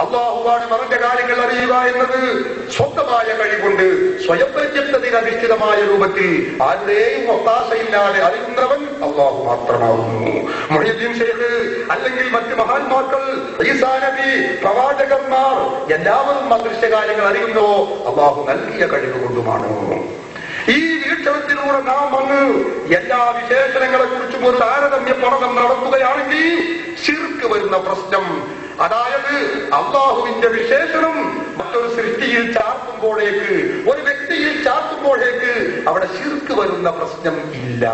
അല്ലാഹുവാണ് മറഞ്ഞ കാര്യങ്ങൾ അറിയുക എന്നത് സ്വന്തമായ കഴിവുകൊണ്ട് സ്വയം പര്യാപ്തതയിൽ അധിഷ്ഠിതമായ രൂപത്തിൽ ആരുടെയും ഒത്താശയില്ലാതെ അറിയുന്നവൻ അല്ലാഹു മാത്രമാകുന്നു. മുഹ്യിദ്ദീൻ ശൈഖ് അല്ലെങ്കിൽ മറ്റ് മഹാന്മാക്കൾ, ഈസാ നബി, പ്രവാചകന്മാർ എല്ലാവരും അദൃശ്യ കാര്യങ്ങൾ അറിയുന്നോ അല്ലാഹു നൽകിയ കഴിവ് കൊണ്ടുമാണ്. ഈ വീക്ഷണത്തിലൂടെ നാം അങ്ങ് എല്ലാ വിശേഷണങ്ങളെ കുറിച്ചും ഒരു താരതമ്യ പഠനം നടത്തുകയാണെങ്കിൽ ശിർക്ക് വരുന്ന പ്രശ്നം, അതായത് അല്ലാഹുവിന്റെ വിശേഷണം മറ്റൊരു സൃഷ്ടിയിൽ ചാർത്തുമ്പോഴേക്ക്, ഒരു വ്യക്തിയിൽ ചാർത്തുമ്പോഴേക്ക് അവിടെ ശിർക്ക് വരുന്ന പ്രശ്നം ഇല്ല.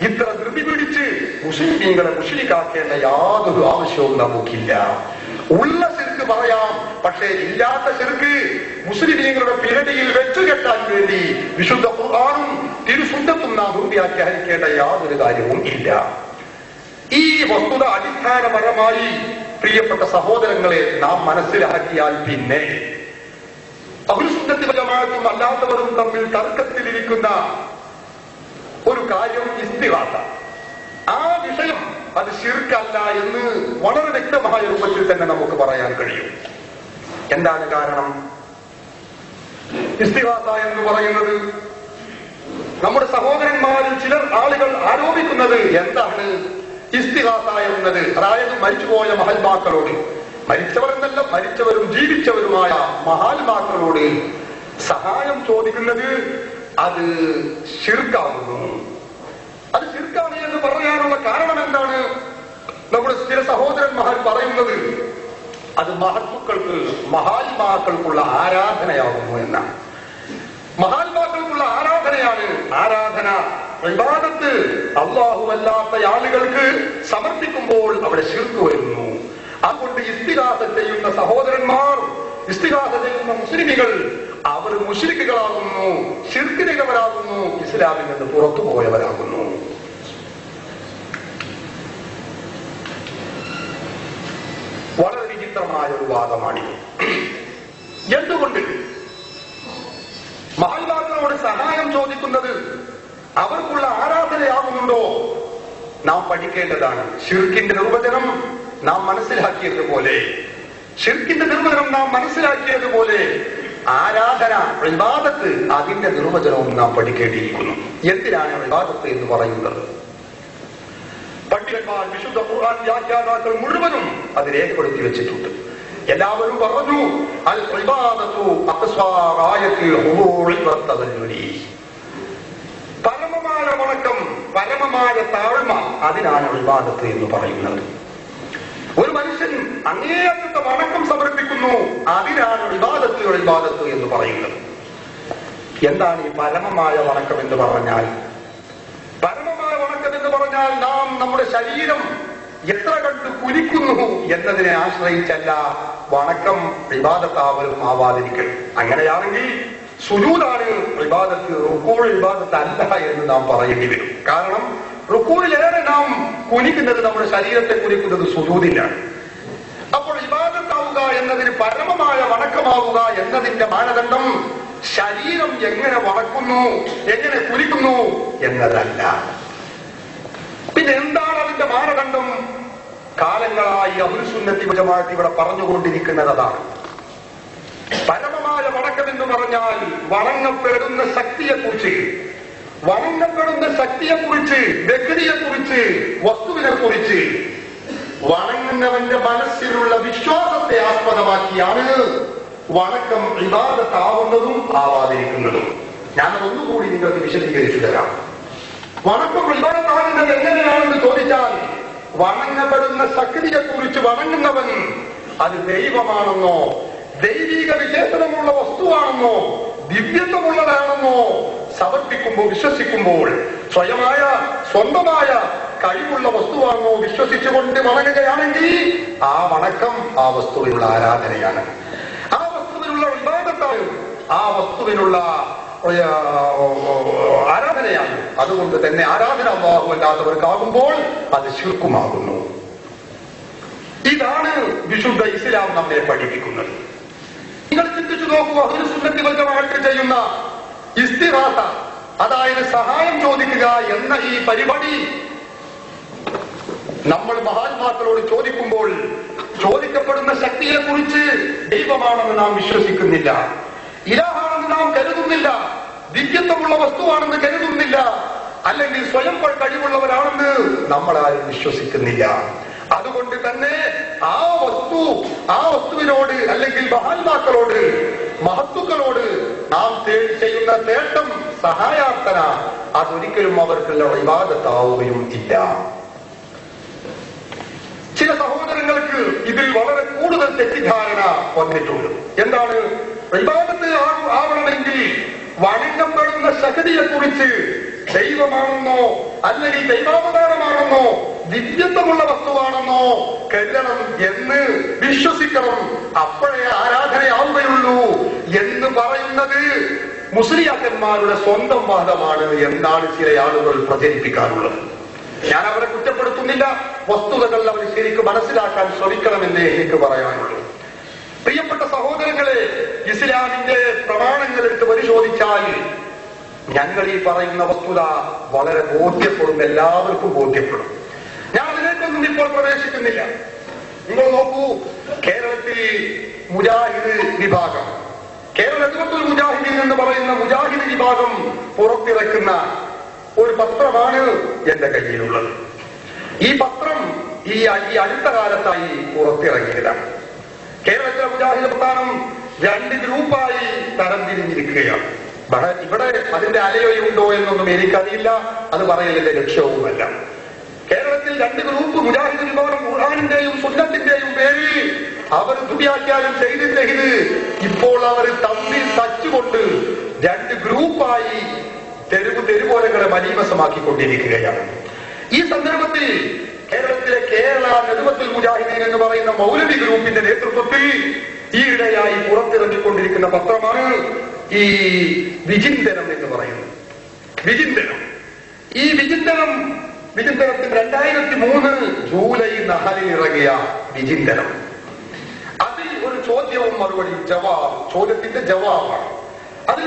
ഇത്ര ധൃതി പിടിച്ച് മുസ്ലിമീങ്ങളെ മുശ്രിക്കാക്കേണ്ട യാതൊരു ആവശ്യവും നമുക്കില്ല. ഉള്ള ശിർക്ക് പറയാം, പക്ഷേ ഇല്ലാത്ത ശിർക്ക് മുസ്ലിമീങ്ങളുടെ പിരടിയിൽ വെച്ചുകെട്ടാൻ വേണ്ടി വിശുദ്ധ ഖുർആനും തിരുസുന്നത്തും നാം വ്യാഖ്യാനിക്കേണ്ട യാതൊരു കാര്യവും ഇല്ല. ഈ വസ്തുത അടിസ്ഥാനപരമായി പ്രിയപ്പെട്ട സഹോദരങ്ങളെ നാം മനസ്സിലാക്കിയാൽ പിന്നെ അഹ്ലുസുന്നത്തി വൽ ജമാഅത്തും അല്ലാത്തവരും തമ്മിൽ തർക്കത്തിലിരിക്കുന്ന ഒരു കാര്യം ഇസ്തിഗാസ. ആ വിഷയം അത് ശിർക്കല്ല എന്ന് വളരെ വ്യക്തമായ രൂപത്തിൽ തന്നെ നമുക്ക് പറയാൻ കഴിയും. എന്താണ് കാരണം? ഇസ്തിഗാസ എന്ന് പറയുന്നത് നമ്മുടെ സഹോദരന്മാരിൽ ചിലർ ആളുകൾ ആരോപിക്കുന്നത് എന്താണ്? ഇസ്തിഗാസ എന്നത്, അതായത് മരിച്ചുപോയ മഹാത്മാക്കളോട്, മരിച്ചവർ എന്നല്ല മരിച്ചവരും ജീവിച്ചവരുമായ മഹാത്മാക്കളോട് സഹായം ചോദിക്കുന്നത് അത് ശിർക്കാകുന്നു. അത് ശിർക്കാണ് എന്ന് പറയാനുള്ള കാരണം എന്താണ്? നമ്മുടെ ചില സഹോദരന്മാർ പറയുന്നത് അത് മഹത്വക്കൾക്ക്, മഹാത്മാക്കൾക്കുള്ള ആരാധനയാകുന്നു എന്നാണ്. മഹാത്മാക്കൾക്കുള്ള ആരാധനയാണ്. ആരാധന, ഇബാദത്ത് അല്ലാഹുവല്ലാത്ത ആളുകൾക്ക് സമർപ്പിക്കുമ്പോൾ അവിടെ ശിർക്ക് വരുന്നു. അതുകൊണ്ട് ഇസ്തിഗാസ ചെയ്യുന്ന സഹോദരന്മാർ, ഇസ്തിഗാസ ചെയ്യുന്ന മുസ്ലിമികൾ അവർ മുശ്രിക്കുകളാകുന്നു, ശിർക്കിനികവരാകുന്നു, ഇസ്ലാമിൽ നിന്ന് പുറത്തുപോയവരാകുന്നു. വളരെ വിചിത്രമായ ഒരു വാദമാണിത്. എന്തുകൊണ്ട് മഹാത്മാക്കളോട് സഹായം ചോദിക്കുന്നത് അവർക്കുള്ള ആരാധനയാകുന്നുണ്ടോ? നാം പഠിക്കേണ്ടതാണ്. ശിർക്കിന്റെ നിർവചനം നാം മനസ്സിലാക്കിയതുപോലെ, ശിർക്കിന്റെ നിർവചനം നാം മനസ്സിലാക്കിയതുപോലെ ആരാധന, ഇബാദത്ത്, അതിന്റെ നിർവചനവും നാം പഠിക്കേണ്ടിയിരിക്കുന്നു. എന്തിനാണ് ഇബാദത്ത് എന്ന് പറയുന്നത്? പണ്ഡിതന്മാർ, വിശുദ്ധ ഖുർആൻ വ്യാഖ്യാതാക്കൾ മുഴുവനും അത് രേഖപ്പെടുത്തി വെച്ചിട്ടുണ്ട്. എല്ലാവരും പറഞ്ഞു അൽ ഇബാദത്തു അഖ്സാ ഗായത്തിൽ ഹുദൂഇ വത്തദല്ലുലി. പരമമായ വണക്കം, പരമമായ താഴ്മ, അതിനാണ് ഇബാദത്ത് എന്ന് പറയുന്നത്. ഒരു മനുഷ്യൻ അങ്ങേയറ്റത്തെ വണക്കം സമർപ്പിക്കുന്നു, അതിനാണ് ഇബാദത്ത് എന്ന് പറയുന്നത്. എന്താണ് ഈ പരമമായ വണക്കം എന്ന് പറഞ്ഞാൽ? പരമമായ വണക്കം എന്ന് പറഞ്ഞാൽ നാം നമ്മുടെ ശരീരം എത്ര കണ്ട് കുലിക്കുന്നു എന്നതിനെ ആശ്രയിച്ചല്ല വണക്കം ഇബാദത്താവലും ആവാതിരിക്കൽ. അങ്ങനെയാണെങ്കിൽ സുജൂദാണ് ഇബാദത്ത്, റുക്കൂഉ ഇബാദത്ത് അല്ല എന്ന് നാം പറയേണ്ടി വരും. കാരണം റുക്കൂഇലേറെ നാം കുനിക്കുന്നത്, നമ്മുടെ ശരീരത്തെ കുനിക്കുന്നത് സുജൂദിലാണ്. അപ്പോൾ ഇബാദത്താവുക എന്നതിന്, പരമമായ വണക്കമാവുക എന്നതിന്റെ മാനദണ്ഡം ശരീരം എങ്ങനെ വണക്കുന്നു, എങ്ങനെ കുനിക്കുന്നു എന്നതല്ല. പിന്നെ എന്താണ് അതിന്റെ മാനദണ്ഡം? കാലങ്ങളായി അഹ്ലുസുന്നത്തി വൽ ജമാഅത്ത് ഇവിടെ പറഞ്ഞുകൊണ്ടിരിക്കുന്നത് അതാണ്. പരമമായ വണക്കം എന്ന് പറഞ്ഞാൽ വണങ്ങപ്പെടുന്ന ശക്തിയെക്കുറിച്ച്, വ്യക്തിയെക്കുറിച്ച്, വസ്തുവിനെ കുറിച്ച് വണങ്ങുന്നവന്റെ മനസ്സിലുള്ള വിശ്വാസത്തെ ആസ്പദമാക്കിയാണ് വണക്കം ഇബാദത്താവുന്നതും ആവാതിരിക്കുന്നതും. ഞാനതൊന്നുകൂടി നിങ്ങൾക്ക് വിശദീകരിച്ചു തരാം. വണക്കം ഇബാദത്താകുന്നത് എങ്ങനെയാണെന്ന് ചോദിച്ചാൽ, വണങ്ങപ്പെടുന്ന ശക്തിയെക്കുറിച്ച് വണങ്ങുന്നവൻ അത് ദൈവമാണെന്നോ ദൈവിക വിശേഷണമുള്ള വസ്തുവാണെന്നോ ദിവ്യത്വമുള്ളതാണെന്നോ സമർപ്പിക്കുമ്പോൾ വിശ്വസിക്കുമ്പോൾ സ്വന്തമായ കഴിവുള്ള വസ്തുവാണെന്നോ വിശ്വസിച്ചുകൊണ്ട് വണങ്ങുകയാണെങ്കിൽ ആ വണക്കം ആ വസ്തുവിനുള്ള ആരാധനയാണ്, ആ വസ്തുവിനുള്ള ഇബാദത്താണ്, ആ വസ്തുവിനുള്ള ആരാധനയാണ്. അതുകൊണ്ട് തന്നെ ആരാധന അല്ലാഹു അല്ലാത്തവർക്കാകുമ്പോൾ അത് ശിർക്കുമാകുന്നു. ഇതാണ് വിശുദ്ധ ഇസ്ലാം നമ്മെ പഠിപ്പിക്കുന്നത്. നിങ്ങൾ ചിന്തിച്ചു നോക്കൂ, അഹ്ലു സുന്നത്തി വൽ ജമാഅത്ത് ചെയ്യുന്ന ഇസ്തിഗാസ, അതായത് സഹായം ചോദിക്കുക എന്ന ഈ പരിപാടി നമ്മൾ മഹാത്മാക്കളോട് ചോദിക്കുമ്പോൾ ചോദിക്കപ്പെടുന്ന ശക്തിയെ കുറിച്ച് ദൈവമാണെന്ന് നാം വിശ്വസിക്കുന്നില്ല, ഇലാഹാണെന്ന് നാം കരുതുന്നില്ല, ദിവ്യത്വമുള്ള വസ്തുവാണെന്ന് കരുതുന്നില്ല, അല്ലെങ്കിൽ സ്വയം കഴിവുള്ളവരാണെന്ന് നമ്മളാരും വിശ്വസിക്കുന്നില്ല. അതുകൊണ്ട് തന്നെ ആ വസ്തുവിനോട് അല്ലെങ്കിൽ മഹാത്മാക്കളോട് മഹത്തുക്കളോട് നാം ചെയ്യുന്ന തേട്ടം സഹായാർത്ഥന അതൊരിക്കലും അവർക്കുള്ള ഇബാദത്താവുകയും ഇല്ല. ചില സഹോദരങ്ങൾക്ക് ഇതിൽ വളരെ കൂടുതൽ തെറ്റിദ്ധാരണ വന്നിട്ടുണ്ട്. എന്താണ്? ഇബാദത്ത് ആവണമെങ്കിൽ വണങ്ങപ്പെടുന്ന ശക്തിയെ കുറിച്ച് ദൈവമാണെന്നോ അല്ലെങ്കിൽ ദൈവാവതാരമാണെന്നോ ദിവ്യത്വമുള്ള വസ്തുവാണെന്നോ കരുതണം എന്ന് വിശ്വസിക്കണം, അപ്പോഴേ ആരാധനയാവുകയുള്ളൂ എന്ന് പറയുന്നത് മുസ്ലിയാക്കന്മാരുടെ സ്വന്തം വാദമാണ് എന്നാണ് ചില ആളുകൾ പ്രചരിപ്പിക്കാറുള്ളത്. ഞാൻ അവരെ കുറ്റപ്പെടുത്തുന്നില്ല, വസ്തുതകൾ അവർ ശരിക്കും മനസ്സിലാക്കാൻ ശ്രമിക്കണമെന്നേ എനിക്ക് പറയാനുള്ളൂ. പ്രിയപ്പെട്ട സഹോദരങ്ങളെ, ഇസ്ലാമിന്റെ പ്രമാണങ്ങൾ എടുത്ത് പരിശോധിച്ചാൽ ഞങ്ങൾ ഈ പറയുന്ന വസ്തുത വളരെ ബോധ്യപ്പെടും, എല്ലാവർക്കും ബോധ്യപ്പെടും. ഞാൻ അതിലേക്കൊന്നും ഇപ്പോൾ പ്രവേശിക്കുന്നില്ല. നിങ്ങൾ നോക്കൂ, കേരളത്തിൽ മുജാഹിദ് വിഭാഗം, കേരള നേതൃത്വത്തിൽ മുജാഹിദീൻ എന്ന് പറയുന്ന മുജാഹിദ് വിഭാഗം പുറത്തിറക്കുന്ന ഒരു പത്രമാണ് എന്റെ കയ്യിലുള്ളത്. ഈ പത്രം ഈ അടുത്ത കാലത്തായി പുറത്തിറങ്ങിയതാണ്. കേരളത്തിലെ മുജാഹിദ് പ്രസ്ഥാനം 2 ഗ്രൂപ്പായി തരംതിരിഞ്ഞിരിക്കുകയാണ്. ഇവിടെ അതിന്റെ അലയൊയുണ്ടോ എന്നൊന്നും എനിക്കറിയില്ല, അത് പറയലിന്റെ ലക്ഷ്യവുമല്ല. കേരളത്തിൽ 2 ഗ്രൂപ്പ് മുജാഹിദ് വിഭാഗം ഖുർആനിന്റെയും സുന്നത്തിന്റെയും പേരിൽ അവർ ദുര്യാഖ്യാനം ചെയ്ത് ഇപ്പോൾ അവർ തമ്മിൽ തച്ചുകൊണ്ട് 2 ഗ്രൂപ്പായി തെരുവോരങ്ങളെ മലീമസമാക്കിക്കൊണ്ടിരിക്കുകയാണ്. ഈ സന്ദർഭത്തിൽ കേരളത്തിലെ കേരള നേതൃത്വത്തിൽ മുജാഹിദീൻ എന്ന് പറയുന്ന മൗലവി ഗ്രൂപ്പിന്റെ നേതൃത്വത്തിൽ ഈയിടെയായി പുറത്തിറങ്ങിക്കൊണ്ടിരിക്കുന്ന പത്രമാണ് ഈ വിചിന്തനം എന്ന് പറയുന്നത്. ഈ വിചിന്തനത്തിൽ 2003 ജൂലൈ 4 ഇറങ്ങിയ വിചിന്തനം. അതിൽ ഒരു ചോദ്യവും മറുപടിയും ചോദ്യത്തിന്റെ ജവാബാണ്. അതിൽ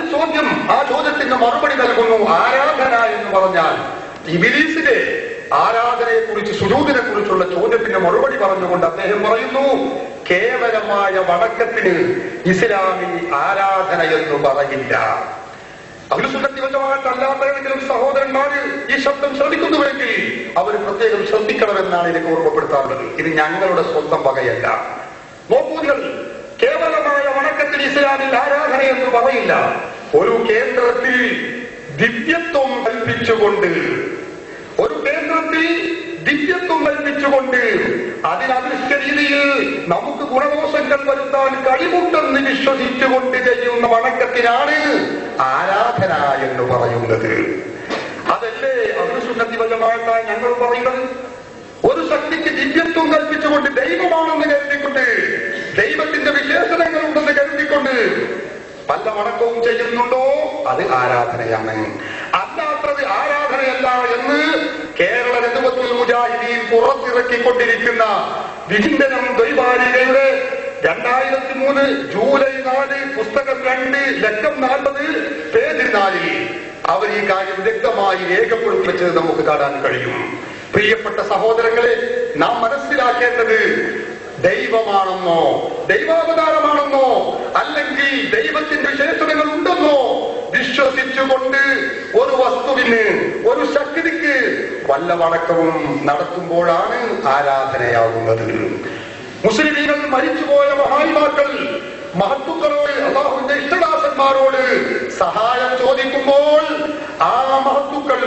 ആ ചോദ്യത്തിന് മറുപടി നൽകുന്നു. ആരാധന എന്ന് പറഞ്ഞാൽ ഇബ്ലീസിന്റെ ആരാധനയെ കുറിച്ച്, സുജൂദിനെ കുറിച്ചുള്ള ചോദ്യത്തിന് മറുപടി പറഞ്ഞുകൊണ്ട് അദ്ദേഹം പറയുന്നു, കേവലമായ വണക്കത്തിന് ഇസ്ലാമിൽ ആരാധന എന്ന് പറയില്ല. അഹ്ലു സുന്നത്തി വൽ ജമാഅത്ത് അല്ലാത്തവരെങ്കിലും സഹോദരന്മാര് ഈ ശബ്ദം ശ്രദ്ധിക്കുന്നുവെങ്കിൽ അവർ പ്രത്യേകം ശ്രദ്ധിക്കണമെന്നാണ് എനിക്ക് ഓർമ്മപ്പെടുത്താറുള്ളത്. ഇത് ഞങ്ങളുടെ സ്വന്തം വകയല്ല. നോക്കൂ, കേവലമായ വണക്കത്തിന് ഇസ്ലാമിൽ ആരാധന എന്ന് പറയില്ല. ഒരു കേന്ദ്രത്തിൽ ദിവ്യത്വം കൽപ്പിച്ചുകൊണ്ട് അതിനദൃഷ്ട രീതിയിൽ നമുക്ക് ഗുണദോഷങ്ങൾ വരുത്താൻ കഴിവുണ്ടെന്ന് വിശ്വസിച്ചുകൊണ്ട് ചെയ്യുന്ന വണക്കത്തിനാണ് ആരാധന എന്ന് പറയുന്നത്. അതല്ലേ അഹ്ലു സുന്നത്തി വൽ ജമാഅത്ത് ഞങ്ങൾ പറയുന്നത്? ഒരു ശക്തിക്ക് ദിവ്യത്വം കൽപ്പിച്ചുകൊണ്ട് ദൈവമാണെന്ന് കരുതിക്കൊണ്ട്, ദൈവത്തിന്റെ വിശേഷണങ്ങളുണ്ടെന്ന് കരുതിക്കൊണ്ട് പല വണക്കവും ചെയ്യുന്നുണ്ടോ അത് ആരാധനയാണ്, അല്ലാത്തത് ആരാധനയല്ല എന്ന് കേരള നേതൃത്വത്തിൽ മുജാഹിദീൻ പുറത്തിറക്കിക്കൊണ്ടിരിക്കുന്ന വിചിന്തനം ദ്വൈവാരികയുടെ 2003 ജൂലൈ 4 പുസ്തകം 2 ലക്കം 40 പേജ് 4 അവർ ഈ കാര്യം വ്യക്തമായി രേഖപ്പെടുത്തി വെച്ചത് നമുക്ക് കാണാൻ കഴിയും. പ്രിയപ്പെട്ട സഹോദരങ്ങളെ, നാം മനസ്സിലാക്കേണ്ടത് ദൈവമാണെന്നോ ദൈവാവതാരമാണെന്നോ അല്ലെങ്കിൽ ദൈവത്തിന്റെ വിശേഷണങ്ങൾ ഉണ്ടെന്നോ വിശ്വസിച്ചുകൊണ്ട് ഒരു വസ്തുവിന്, ഒരു ശക്തിക്ക് വല്ല വണക്കവും നടത്തുമ്പോഴാണ് ആരാധനയാകുന്നത്. മുസ്ലിമീങ്ങൾ മരിച്ചുപോയ മഹാത്മാക്കൾ മഹത്തുക്കളോട്, അള്ളാഹുവിന്റെ ഇഷ്ടദാസന്മാരോട് സഹായം ചോദിക്കുമ്പോൾ ആ മഹത്തുക്കൾ,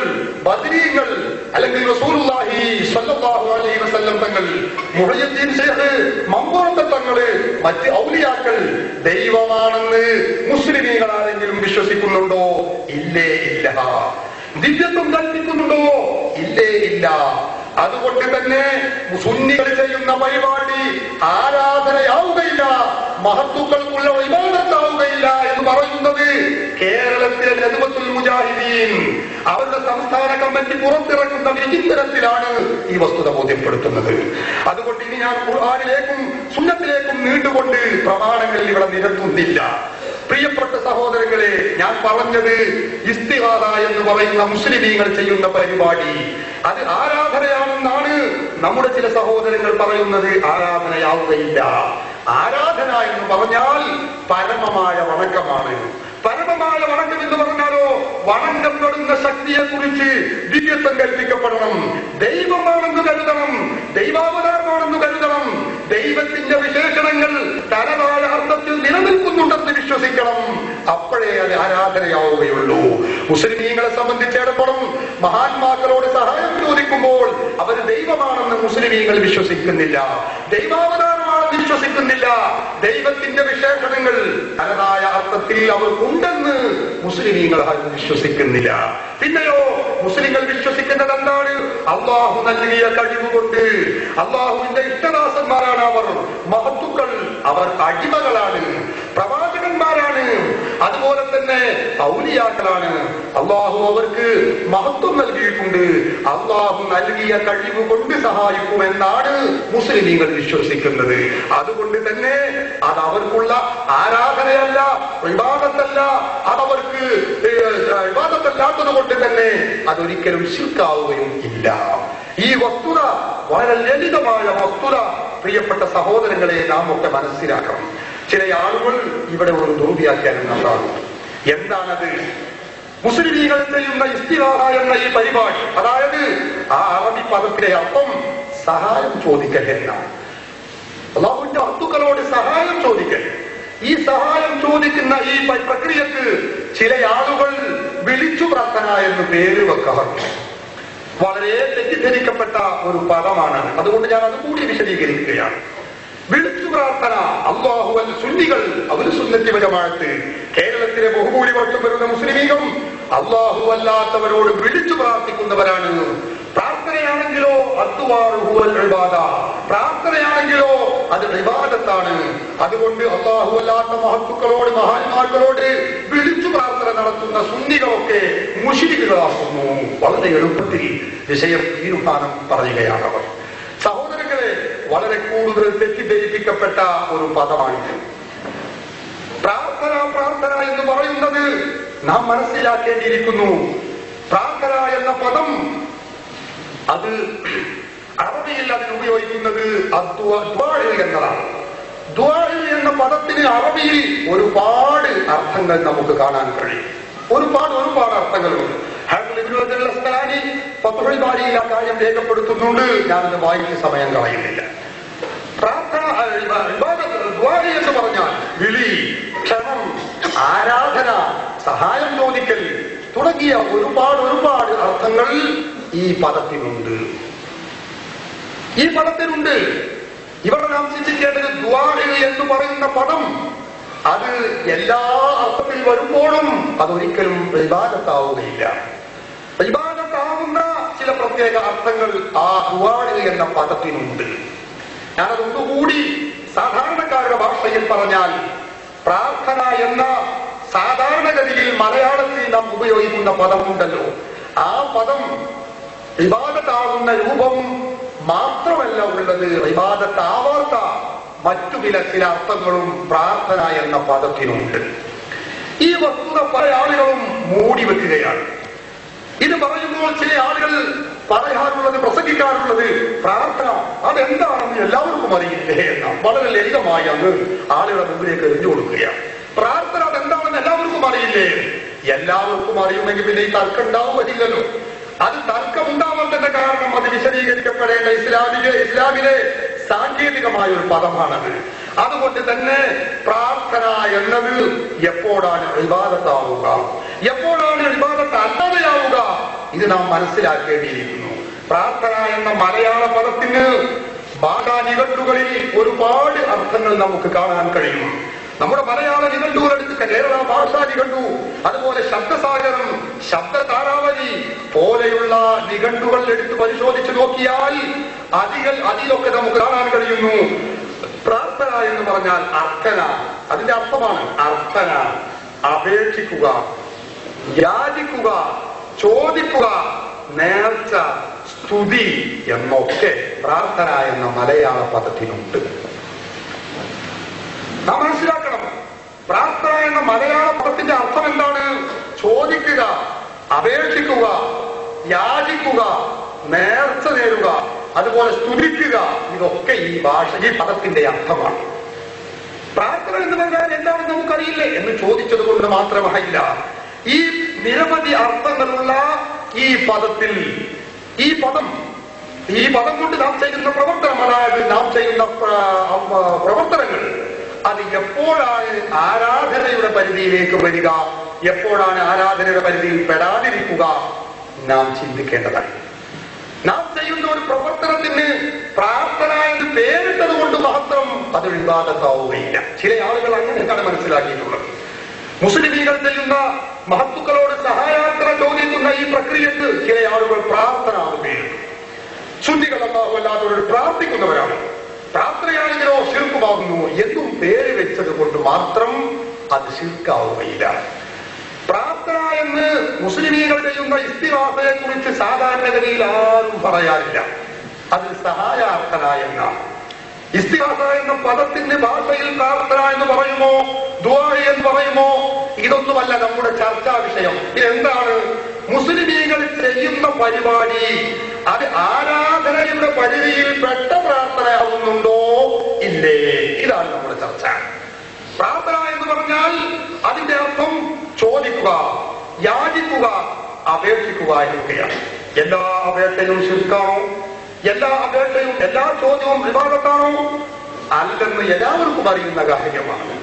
ബദരീങ്ങൾ, അല്ലെങ്കിൽ റസൂലുള്ളാഹി സ്വല്ലല്ലാഹു അലൈഹി വസല്ലം തങ്ങൾ, മുഹയ്യിദ്ദീൻ ശൈഖ്, മമ്പുറത്തെ തങ്ങള്, മറ്റ് ഔലിയാക്കൾ ദൈവമാണെന്ന് മുസ്ലിമീങ്ങൾ ആരെങ്കിലും വിശ്വസിക്കുന്നുണ്ടോ? ഇല്ലേ ഇല്ല. ദിവ്യത്വം കൽപ്പിക്കുന്നുണ്ടോ? ഇല്ലേ ഇല്ല. അതുകൊണ്ട് തന്നെ സുന്നികൾ ചെയ്യുന്ന പരിപാടി ആരാധനയാവുകയില്ല, മഹത്തുക്കൾക്കുള്ള ഇബാദത്താവുകയില്ല എന്ന് പറയുന്നത് കേരളത്തിലെ നദ്വത്തുൽ മുജാഹിദീൻ അവരുടെ സംസ്ഥാന കമ്മിറ്റി പുറത്തിറക്കുന്ന വിചിന്തനത്തിലാണ് ഈ വസ്തുത ബോധ്യപ്പെടുത്തുന്നത്. അതുകൊണ്ട് ഇനി ഞാൻ ഖുർആനിലേക്കും സുന്നത്തിലേക്കും നീണ്ടുകൊണ്ട് പ്രമാണങ്ങളിൽ ഇവിടെ നിരത്തുന്നില്ല. പ്രിയപ്പെട്ട സഹോദരങ്ങളെ, ഞാൻ പറഞ്ഞത് ഇസ്തിഗാസ എന്ന് പറയുന്ന മുസ്ലിമീങ്ങൾ ചെയ്യുന്ന പരിപാടി അത് ആരാധനയാണെന്നാണ് നമ്മുടെ ചില സഹോദരങ്ങൾ പറയുന്നത്. ആരാധനയാവുകയില്ല. ആരാധന എന്ന് പറഞ്ഞാൽ പരമമായ വണക്കമാണ്. പരമമായ വണക്കം എന്ന് പറഞ്ഞാലോ, വണങ്ങപ്പെടുന്ന ശക്തിയെ കുറിച്ച് ദിവ്യത്വം കൽപ്പിക്കപ്പെടണം, ദൈവമാണെന്ന് കരുതണം, ദൈവാവതാരമാണെന്ന് കരുതണം, ദൈവത്തിന്റെ വിശേഷണങ്ങൾ തനതായ അർത്ഥത്തിൽ നിലനിൽക്കുന്നുണ്ടെന്ന് വിശ്വസിക്കണം. അപ്പോഴേ അത് ആരാധനയാവുകയുള്ളൂ. മുസ്ലിമീങ്ങളെ സംബന്ധിച്ചിടത്തോളം മഹാത്മാക്കളോട് സഹായം ചോദിക്കുമ്പോൾ അവർ ദൈവമാണെന്ന് മുസ്ലിമീങ്ങൾ വിശ്വസിക്കുന്നില്ല, ദൈവാവതാരമാണെന്ന് വിശ്വസിക്കുന്നില്ല, ദൈവത്തിന്റെ വിശേഷണങ്ങൾ തനതായ അർത്ഥത്തിൽ അവർക്കുണ്ടെന്ന് മുസ്ലിമീങ്ങൾ വിശ്വസിക്കുന്നില്ല. പിന്നെയോ മുസ്ലിങ്ങൾ വിശ്വസിക്കുന്നത് എന്താണ്? അള്ളാഹു നൽകിയ കഴിവുകൊണ്ട് അള്ളാഹുവിന്റെ ഇഷ്ടദാസന്മാരാണ് അവർ, മഹത്തുക്കൾ അവർ അടിമകളാണ്, പ്രവാചകന്മാരാണ്, അതുപോലെ തന്നെ ഔലിയാക്കളാണ്. അള്ളാഹു അവർക്ക് മഹത്വം നൽകിയിട്ടുണ്ട്, അള്ളാഹു നൽകിയ കഴിവ് കൊണ്ട് സഹായിക്കുമെന്നാണ് മുസ്ലിമീങ്ങൾ വിശ്വസിക്കുന്നത്. അതുകൊണ്ട് തന്നെ അത് അവർക്കുള്ള ആരാധനയല്ല, ഇബാദത്തല്ല, അതവർക്ക് ഇബാദത്തല്ലാത്തത് കൊണ്ട് തന്നെ അതൊരിക്കലും ശിർക്കാവുകയും ഇല്ല. ഈ വസ്തുത വളരെ ലളിതമായ വസ്തുത പ്രിയപ്പെട്ട സഹോദരങ്ങളെ നാം ഒക്കെ മനസ്സിലാക്കണം. ചില ആളുകൾ ഇവിടെ ഒരു ദുർവ്യാഖ്യാനം നടത്താറുണ്ട്. എന്താണത്? മുസ്ലിമീങ്ങൾ ചെയ്യുന്ന ഇസ്തിഗാസ എന്ന ഈ പരിപാടി, അതായത് ആ അറബി പദത്തിലെ അർത്ഥം സഹായം ചോദിക്കൽ എന്നാണ്. അല്ലാഹുവിന്റെ വസ്തുക്കളോട് സഹായം ചോദിക്കൽ. ഈ സഹായം ചോദിക്കുന്ന ഈ പ്രക്രിയക്ക് ചില ആളുകൾ വിളിച്ചു പ്രാർത്ഥന എന്ന് പേര് വെക്കാറുണ്ട്. വളരെ തെറ്റിദ്ധരിക്കപ്പെട്ട ഒരു പദമാണ്. അതുകൊണ്ട് ഞാൻ അതുകൂടി വിശദീകരിക്കുകയാണ്. വിളിച്ചു പ്രാർത്ഥന, അല്ലാഹു അൽ സുന്നികൾ, അവർ സുന്നത്തി ജമാഅത്ത്, കേരളത്തിലെ ബഹുഭൂരിപക്ഷം വരുന്ന മുസ്ലിമീങ്ങളും അല്ലാഹു അല്ലാത്തവരോട് വിളിച്ചു പ്രാർത്ഥിക്കുന്നവരാണ്. പ്രാർത്ഥനയാണെങ്കിലോ പ്രാർത്ഥനയാണെങ്കിലോ അത് ഇബാദത്താണ്. അതുകൊണ്ട് അല്ലാഹു അല്ലാത്ത മഹത്തുക്കളോട്, മഹാന്മാക്കളോട് വിളിച്ചു പ്രാർത്ഥന നടത്തുന്ന സുന്നികളൊക്കെ മുശ്രിക്കുകളാകുന്നു. വളരെ എളുപ്പത്തിൽ വിഷയം തീരുമാനം പറയുകയാണ് അവർ. സഹോദരങ്ങളെ, വളരെ കൂടുതൽ തെറ്റിദ്ധരിപ്പിക്കപ്പെട്ട ഒരു പദമാണിത്. പ്രാർത്ഥന എന്ന് പറയുന്നത് നാം മനസ്സിലാക്കേണ്ടിയിരിക്കുന്നു. പ്രാർത്ഥന എന്ന പദം അത് അറബിയിൽ അതിന് ഉപയോഗിക്കുന്നത് എന്നതാണ്. ദുആ എന്ന പദത്തിന് അറബിയിൽ ഒരുപാട് അർത്ഥങ്ങൾ നമുക്ക് കാണാൻ കഴിയും. ഒരുപാട് അർത്ഥങ്ങളുണ്ട്. ഫത്ഹുൽ ബാരിയിൽ ആ കാര്യം രേഖപ്പെടുത്തുന്നുണ്ട്. ഞാനത് വായിച്ച് സമയം കളയുന്നില്ല. പ്രാർത്ഥന എന്ന് പറഞ്ഞാൽ വിളി, ക്ഷണം, ആരാധന, സഹായം ചോദിക്കൽ തുടങ്ങിയ ഒരുപാട് അർത്ഥങ്ങൾ ഈ പദത്തിനുണ്ട്. ഇവിടെ നാം ചിന്തിക്കേണ്ടത് ദുആ എന്ന് പറയുന്ന പദം അത് എല്ലാ അർത്ഥത്തിൽ വരുമ്പോഴും അതൊരിക്കലും ഇബാദത്താവുകയില്ല. ഇബാദത്താവുന്ന ചില പ്രത്യേക അർത്ഥങ്ങൾ ആ ദുആ എന്ന പദത്തിനുണ്ട്. ഞാനതൊന്നുകൂടി സാധാരണക്കാരുടെ ഭാഷയിൽ പറഞ്ഞാൽ, പ്രാർത്ഥന എന്ന സാധാരണഗതിയിൽ മലയാളത്തിൽ നാം ഉപയോഗിക്കുന്ന പദമുണ്ടല്ലോ, ആ പദം ഇബാദത്താവുന്ന രൂപവും മാത്രമല്ല ഉള്ളത്, ഇബാദത്താവാത്ത മറ്റു ചില അർത്ഥങ്ങളും പ്രാർത്ഥന എന്ന പദത്തിനുണ്ട്. ഈ വസ്തുത പല ആളുകളും മൂടി വെക്കുകയാണ്. ഇത് പറയുമ്പോൾ ചില ആളുകൾ പറയാറുള്ളത്, പ്രസംഗിക്കാറുള്ളത്, പ്രാർത്ഥന അതെന്താണെന്ന് എല്ലാവർക്കും അറിയില്ലേ എന്നാണ്. വളരെ ലളിതമായി അങ്ങ് ആളുകളുടെ മുമ്പിലേക്ക് എറിഞ്ഞു കൊടുക്കുകയാണ്. പ്രാർത്ഥന അതെന്താണെന്ന് എല്ലാവർക്കും അറിയില്ലേ? എല്ലാവർക്കും അറിയുമെങ്കിൽ പിന്നെ ഈ തർക്കം ഉണ്ടാവുകയില്ലല്ലോ. അത് തർക്കമുണ്ടാവേണ്ടതിന്റെ കാരണം അത് വിശദീകരിക്കപ്പെടേണ്ട ഇസ്ലാമിലെ സാങ്കേതികമായ ഒരു പദമാണത്. അതുകൊണ്ട് തന്നെ പ്രാർത്ഥന എന്നത് എപ്പോഴാണ് ഇബാദത്താവുക, എപ്പോഴാണ് ഇബാദത്ത് അല്ലാതെയാവുക, ഇത് നാം മനസ്സിലാക്കേണ്ടിയിരിക്കുന്നു. പ്രാർത്ഥന എന്ന മലയാള പദത്തിന് ഭാഷാ നിഘണ്ടുകളിൽ ഒരുപാട് അർത്ഥങ്ങൾ നമുക്ക് കാണാൻ കഴിയും. നമ്മുടെ മലയാള നിഘണ്ടുകൾ എടുത്ത് കേരള ഭാഷാ നിഘണ്ടു, അതുപോലെ ശബ്ദസാഗരം, ശബ്ദതാരാവലി പോലെയുള്ള നിഘണ്ടുകൾ എടുത്ത് പരിശോധിച്ച് നോക്കിയാൽ അതിലൊക്കെ നമുക്ക് കാണാൻ കഴിയുന്നു. പ്രാർത്ഥന എന്ന് പറഞ്ഞാൽ അർത്ഥന, അതിന്റെ അർത്ഥമാണ് അർത്ഥന, അപേക്ഷിക്കുക, യാചിക്കുക, ചോദിക്കുക, നേർച്ച, സ്തുതി എന്നൊക്കെ പ്രാർത്ഥന എന്ന മലയാള പദത്തിനുണ്ട്. നാം മനസ്സിലാക്കണം, പ്രാർത്ഥന എന്ന മലയാള പദത്തിന്റെ അർത്ഥം എന്താണ്? ചോദിക്കുക, അപേക്ഷിക്കുക, യാചിക്കുക, നേർച്ച നേരുക, അതുപോലെ സ്തുതിക്കുക. ഇതൊക്കെ ഈ പദത്തിന്റെ അർത്ഥമാണ്. പ്രാർത്ഥന എന്ന് പറഞ്ഞാൽ എന്താണെന്ന് നമുക്കറിയില്ലേ എന്ന് ചോദിച്ചത് കൊണ്ട് മാത്രമായില്ല. ഈ നിരവധി അർത്ഥങ്ങളുള്ള ഈ പദത്തിൽ ഈ പദം കൊണ്ട് നാം ചെയ്യുന്ന പ്രവർത്തനം, അതായത് നാം ചെയ്യുന്ന പ്രവർത്തനങ്ങൾ, അത് എപ്പോഴാണ് ആരാധനയുടെ പരിധിയിലേക്ക് വരിക, എപ്പോഴാണ് ആരാധനയുടെ പരിധിയിൽ പെടാതിരിക്കുക, നാം ചിന്തിക്കേണ്ടതാണ്. നാം ചെയ്യുന്ന ഒരു പ്രവർത്തനത്തിന് പ്രാർത്ഥന എന്ന് പേരിട്ടത് കൊണ്ട് മാത്രം അത് ഇബാദത്താവുകയില്ല. ചില ആളുകൾ അങ്ങനെയാണ് മനസ്സിലാക്കിയിട്ടുള്ളത്. മുസ്ലിമീങ്ങൾ ചെയ്യുന്ന മഹത്തുക്കളോട് സഹായാർത്ഥന ചോദിക്കുന്ന ഈ പ്രക്രിയക്ക് ചില ആളുകൾ പ്രാർത്ഥന എന്ന് പേരിട്ടു. സുന്നികൾ അല്ലാഹു അല്ലാത്തവരോട് പ്രാർത്ഥിക്കുന്നവരാണ്. പ്രാർത്ഥനയാണെങ്കിലോ ശിർക്കുമാകുന്നു എന്നും പേര് വെച്ചത് കൊണ്ട് മാത്രം അത് ശിർക്കാവുകയില്ല. പ്രാർത്ഥന എന്ന് മുസ്ലിമീങ്ങൾ ചെയ്യുന്ന ഇസ്തിഗാസയെ കുറിച്ച് സാധാരണഗതിയിൽ ആരും പറയാറില്ല. അത് സഹായാർത്ഥന എന്നാണ്. ഇസ്തിഗാസ എന്ന പദത്തിന്റെ ഭാഷയിൽ പ്രാർത്ഥന എന്ന് പറയുമോ, ദുആ എന്ന് പറയുമോ, ഇതൊന്നുമല്ല നമ്മുടെ ചർച്ചാ വിഷയം. ഇതെന്താണ്? മുസ്ലിമീങ്ങൾ ചെയ്യുന്ന പരിപാടി അത് ആരാധനയുടെ പരിധിയിൽ പെട്ട പ്രാർത്ഥനയാവുന്നുണ്ടോ ഇല്ലേ, ഇതാണ് നമ്മുടെ ചർച്ച. പ്രാർത്ഥന എന്ന് പറഞ്ഞാൽ അതിന്റെ അർത്ഥം ചോദിക്കുക, യാചിക്കുക, അപേക്ഷിക്കുക എന്നൊക്കെയാണ്. എല്ലാ അപേക്ഷയും ശിർക്കാണോ? എല്ലാ അപേക്ഷയും എല്ലാ ചോദ്യവും വിവാദത്താണോ? അല്ലെന്ന് എല്ലാവർക്കും അറിയുന്ന കാര്യമാണ്.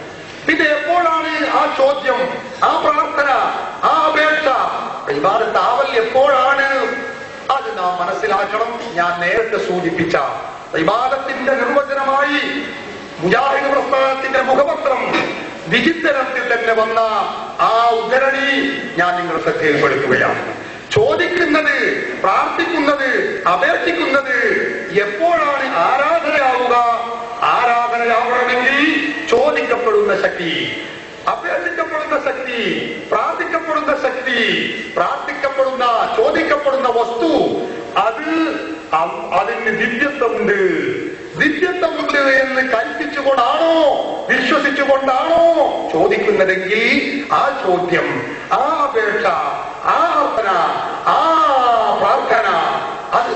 പിന്നെ എപ്പോഴാണ് ആ ചോദ്യം, ആ പ്രാർത്ഥന, ആ അപേക്ഷ വിവാദത്താവൽ എപ്പോഴാണ്? അത് നാം മനസ്സിലാക്കണം. ഞാൻ നേരത്തെ സൂചിപ്പിച്ച വിവാദത്തിന്റെ നിർവചനമായി മുജാഹിദ് പ്രസ്ഥാനത്തിന്റെ മുഖപത്രം വിചിന്തനത്തിൽ തന്നെ വന്ന ആ ഉദ്ധരണി ഞാൻ നിങ്ങളുടെ ശ്രദ്ധയിൽപ്പെടുത്തുകയാണ്. ചോദിക്കുന്നത്, പ്രാർത്ഥിക്കുന്നത്, അപേക്ഷിക്കുന്നത് എപ്പോഴാണ് ആരാധനയാവുക? ആരാധനയാവണമെങ്കിൽ ചോദിക്കപ്പെടുന്ന ശക്തി, അപേക്ഷിക്കപ്പെടുന്ന ശക്തി, പ്രാർത്ഥിക്കപ്പെടുന്ന ശക്തി, ചോദിക്കപ്പെടുന്ന വസ്തു, അതിന് ദിവ്യത്വമുണ്ട് എന്ന് കൽപ്പിച്ചുകൊണ്ടാണോ, വിശ്വസിച്ചുകൊണ്ടാണോ ചോദിക്കുന്നതെങ്കിൽ ആ ചോദ്യം, ആ അപേക്ഷ, ആ അർത്ഥന, ആ പ്രാർത്ഥന അത്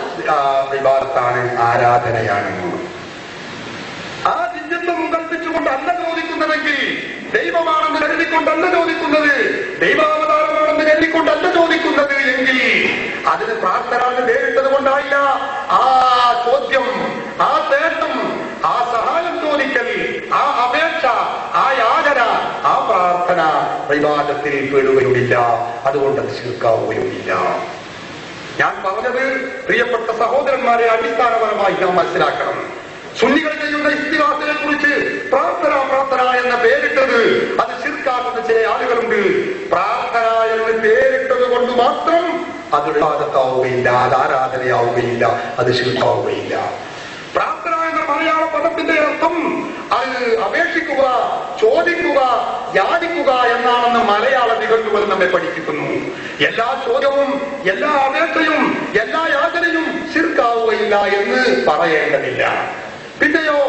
ഇബാദത്താണ്, ആരാധനയാണ്. ആ ദിവ്യത്വം കൽപ്പിച്ചുകൊണ്ടല്ല ചോദിക്കുന്നതെങ്കിൽ, ദൈവമാണെന്ന് കരുതിക്കൊണ്ടല്ല ചോദിക്കുന്നത്, ദൈവാവതാരമാണെന്ന് കരുതിക്കൊണ്ടല്ല ചോദിക്കുന്നത് എങ്കിൽ അതിന് പ്രാർത്ഥന എന്ന് പേരിട്ടത് കൊണ്ടായില്ല. ആ ചോദ്യം, ആ തേട്ടം, ആ സഹായം ചോദിക്കൽ, ആ അപേക്ഷ, ആ യാചന, ആ പ്രാർത്ഥന ഇബാദത്തിൽ പെടുകയുമില്ല. അതുകൊണ്ട് അത് ശിർക്കാവുകയുമില്ല. ഞാൻ പറഞ്ഞത് പ്രിയപ്പെട്ട സഹോദരന്മാരെ അടിസ്ഥാനപരമായി നാം മനസ്സിലാക്കണം. സുന്നികൾ ചെയ്യുന്ന ഇസ്തിഗാസയെ കുറിച്ച് പ്രാർത്ഥന എന്ന പേരിട്ടത് അത് ശിർക്കാക്കുന്ന ചില ആളുകളുണ്ട്. പ്രാർത്ഥന എന്ന് പേരിട്ടത് കൊണ്ട് മാത്രം അത് ഇബാദത്താവുകയില്ല, അത് ആരാധനയാവുകയില്ല, അത് ശിർക്കാവുകയില്ല. പ്രാർത്ഥന എന്ന മലയാള പദത്തിന്റെ അർത്ഥം അത് അപേക്ഷിക്കുക, ചോദിക്കുക, യാചിക്കുക എന്നാണെന്ന് മലയാള നിഘണ്ടുകൾ നമ്മെ പഠിപ്പിക്കുന്നു. എല്ലാ ചോദ്യവും, എല്ലാ അപേക്ഷയും, എല്ലാ യാചനയും ശിർക്കാവുകയില്ല എന്ന് പറയേണ്ടതില്ല. പിന്നെയോ